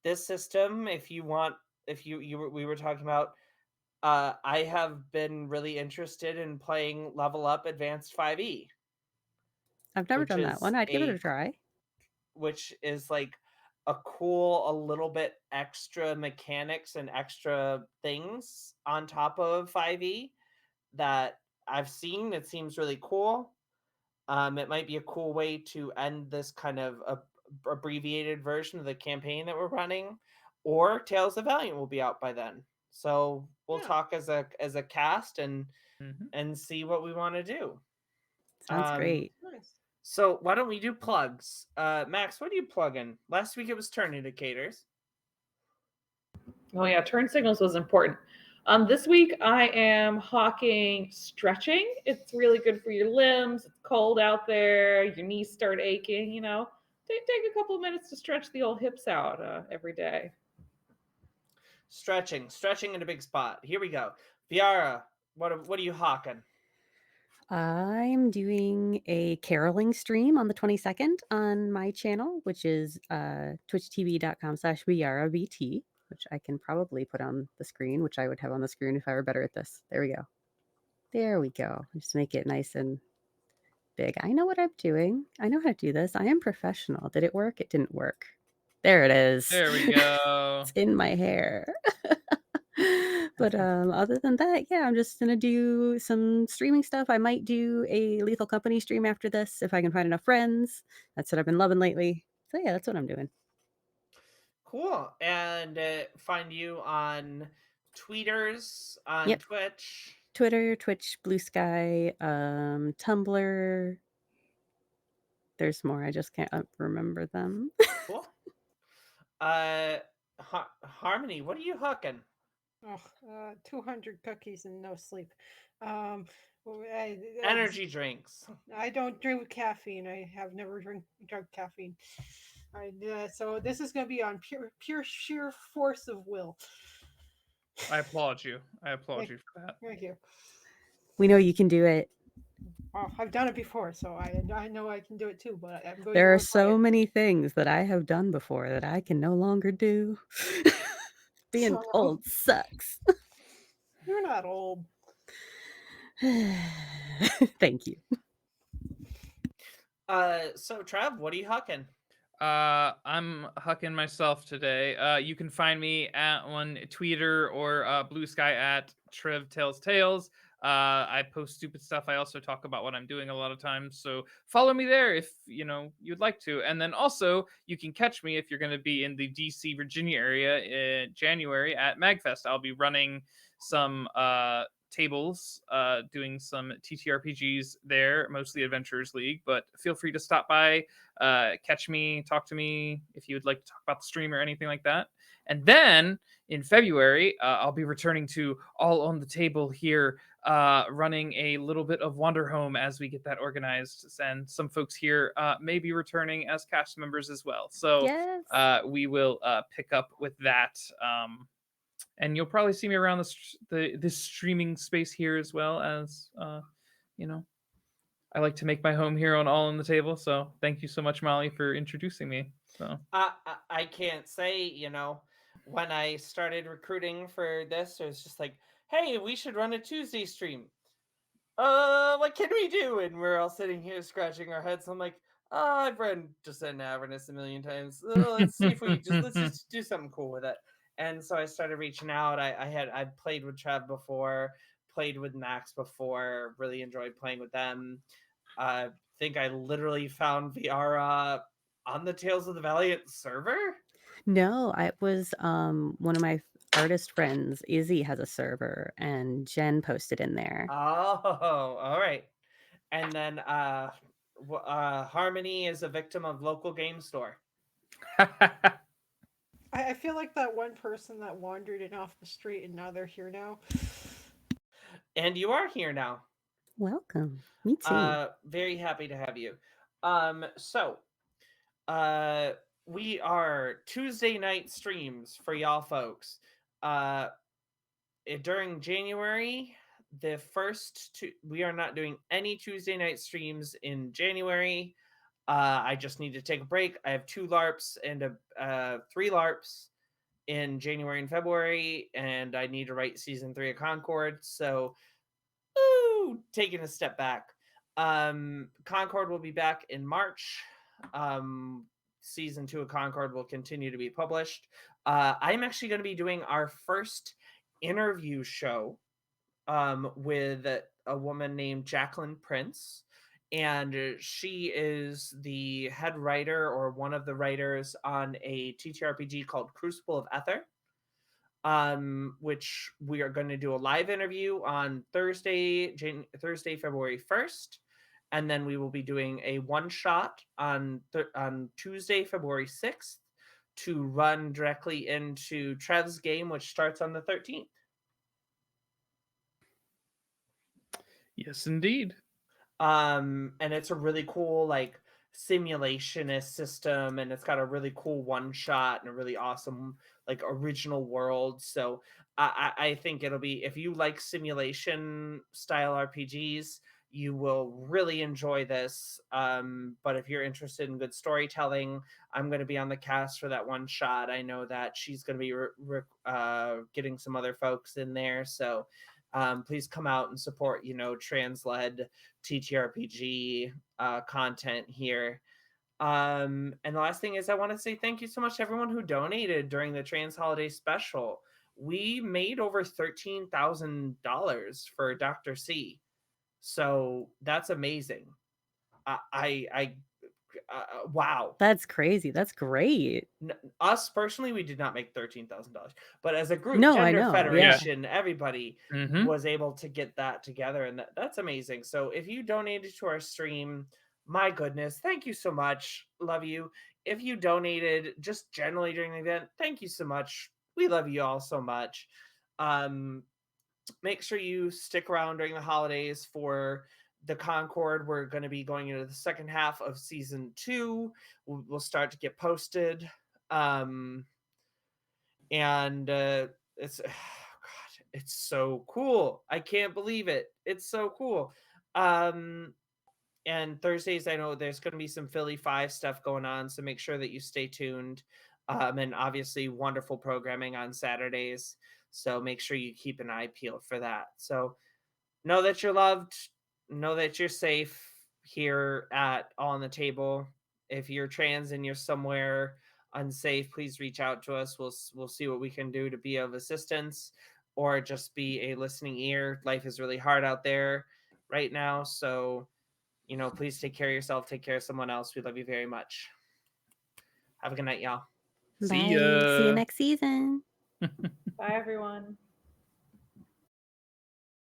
this system, if you want, if we were talking about, I have been really interested in playing Level Up Advanced 5e, I've never which done that is one. I'd give it a try. like a cool, a little bit extra mechanics and extra things on top of 5e that I've seen. It seems really cool. It might be a cool way to end this kind of abbreviated version of the campaign that we're running, or Tales of Valiant will be out by then. So we'll Yeah. talk as a cast and Mhm. see what we want to do. Sounds great. Nice. So why don't we do plugs? Max, what are you plugging? Last week it was turn indicators. Oh yeah, turn signals was important. This week I am hawking stretching. It's really good for your limbs. It's cold out there. Your knees start aching. Take a couple of minutes to stretch the old hips out every day. Stretching in a big spot. Here we go. Viara, what are you hawking? I'm doing a caroling stream on the 22nd on my channel, which is twitchtv.com/VRABT, which I can probably put on the screen, which I would have on the screen if I were better at this. There we go. There we go. Just make it nice and big. I know what I'm doing. I know how to do this. I am professional. Did it work? It didn't work. There it is. There we go. It's in my hair. But other than that, yeah, I'm just gonna do some streaming stuff. I might do a Lethal Company stream after this if I can find enough friends. That's what I've been loving lately. So yeah, that's what I'm doing. Cool. And find you on tweeters, on Yep. Twitch. Twitter, Twitch, Blue Sky, Tumblr. There's more. I just can't remember them. Cool. Harmony, what are you hooking? 200 cookies and no sleep. Energy drinks. I don't drink caffeine. I have never drunk caffeine. So this is going to be on pure sheer force of will. I applaud you. For that. Thank you. We know you can do it. Oh, I've done it before, so I know I can do it too. But I'm going. There to are so many things that I have done before that I can no longer do. Being So- old sucks. You're not old. Thank you. So Trev, what are you hucking? I'm hucking myself today. You can find me on Twitter or Blue Sky at Trev Tells Tales. I post stupid stuff. I also talk about what I'm doing a lot of times. So follow me there if you'd like to. And then also you can catch me if you're going to be in the DC Virginia area in January at Magfest. I'll be running some tables, doing some TTRPGs there, mostly Adventurers League. But feel free to stop by, catch me, talk to me if you would like to talk about the stream or anything like that. And then in February, I'll be returning to All on the Table here, running a little bit of Wander Home as we get that organized. And some folks here may be returning as cast members as well. So Yes. we will pick up with that. And you'll probably see me around this streaming space here as well as, I like to make my home here on All on the Table. So thank you so much, Molly, for introducing me. So I can't say, when I started recruiting for this, it was just like, hey, we should run a Tuesday stream. What can we do? And we're all sitting here scratching our heads. I'm like, I've run Descent and Avernus a million times. Let's see if let's just do something cool with it. And so I started reaching out. I'd played with Trev before, played with Max before, really enjoyed playing with them. I think I literally found Viara on the Tales of the Valiant server. No, I was one of my artist friends, Izzy, has a server, and Jen posted in there. Oh, all right. And then Harmony is a victim of local game store. I feel like that one person that wandered in off the street and now they're here now. And you are here now. Welcome. Me too. Very happy to have you. So we are Tuesday night streams for y'all folks. During January, the first two, we are not doing any Tuesday night streams in January. I just need to take a break. I have 2 LARPs and 3 LARPs in January and February, and I need to write season 3 of Concord. So, taking a step back. Concord will be back in March. Season 2 of Concord will continue to be published. I'm actually going to be doing our first interview show with a woman named Jacqueline Prince. And she is the head writer or one of the writers on a TTRPG called Crucible of Ether, which we are going to do a live interview on Thursday, February 1st. And then we will be doing a one-shot on Tuesday, February 6th to run directly into Trev's game, which starts on the 13th. Yes, indeed. And it's a really cool simulationist system, and it's got a really cool one shot and a really awesome original world. So I think it'll be, if you like simulation style RPGs, you will really enjoy this. But if you're interested in good storytelling, I'm going to be on the cast for that one shot. I know that she's going to be getting some other folks in there, so please come out and support, trans-led TTRPG content here. And the last thing is, I want to say thank you so much to everyone who donated during the Trans Holiday Special. We made over $13,000 for Dr. C. So that's amazing. Wow. That's crazy. That's great. Us personally, we did not make $13,000, but as a group, No, I Gender know. Federation, everybody Mhm. was able to get that together, and that's amazing. So if you donated to our stream, my goodness, thank you so much. Love you. If you donated just generally during the event, thank you so much. We love you all so much. Make sure you stick around during the holidays for the Concord. We're going to be going into the second half of season 2. We'll start to get posted. And it's God, it's so cool. I can't believe it. It's so cool. And Thursdays, I know there's going to be some Philly 5 stuff going on, so make sure that you stay tuned. And obviously wonderful programming on Saturdays, so make sure you keep an eye peeled for that. So know that you're loved, know that you're safe, here at On the Table. If you're trans and you're somewhere unsafe, please reach out to us. We'll see what we can do to be of assistance or just be a listening ear. Life is really hard out there right now, so please take care of yourself, take care of someone else. We love you very much. Have a good night, y'all. See Bye. See you ya. next season. Bye, everyone.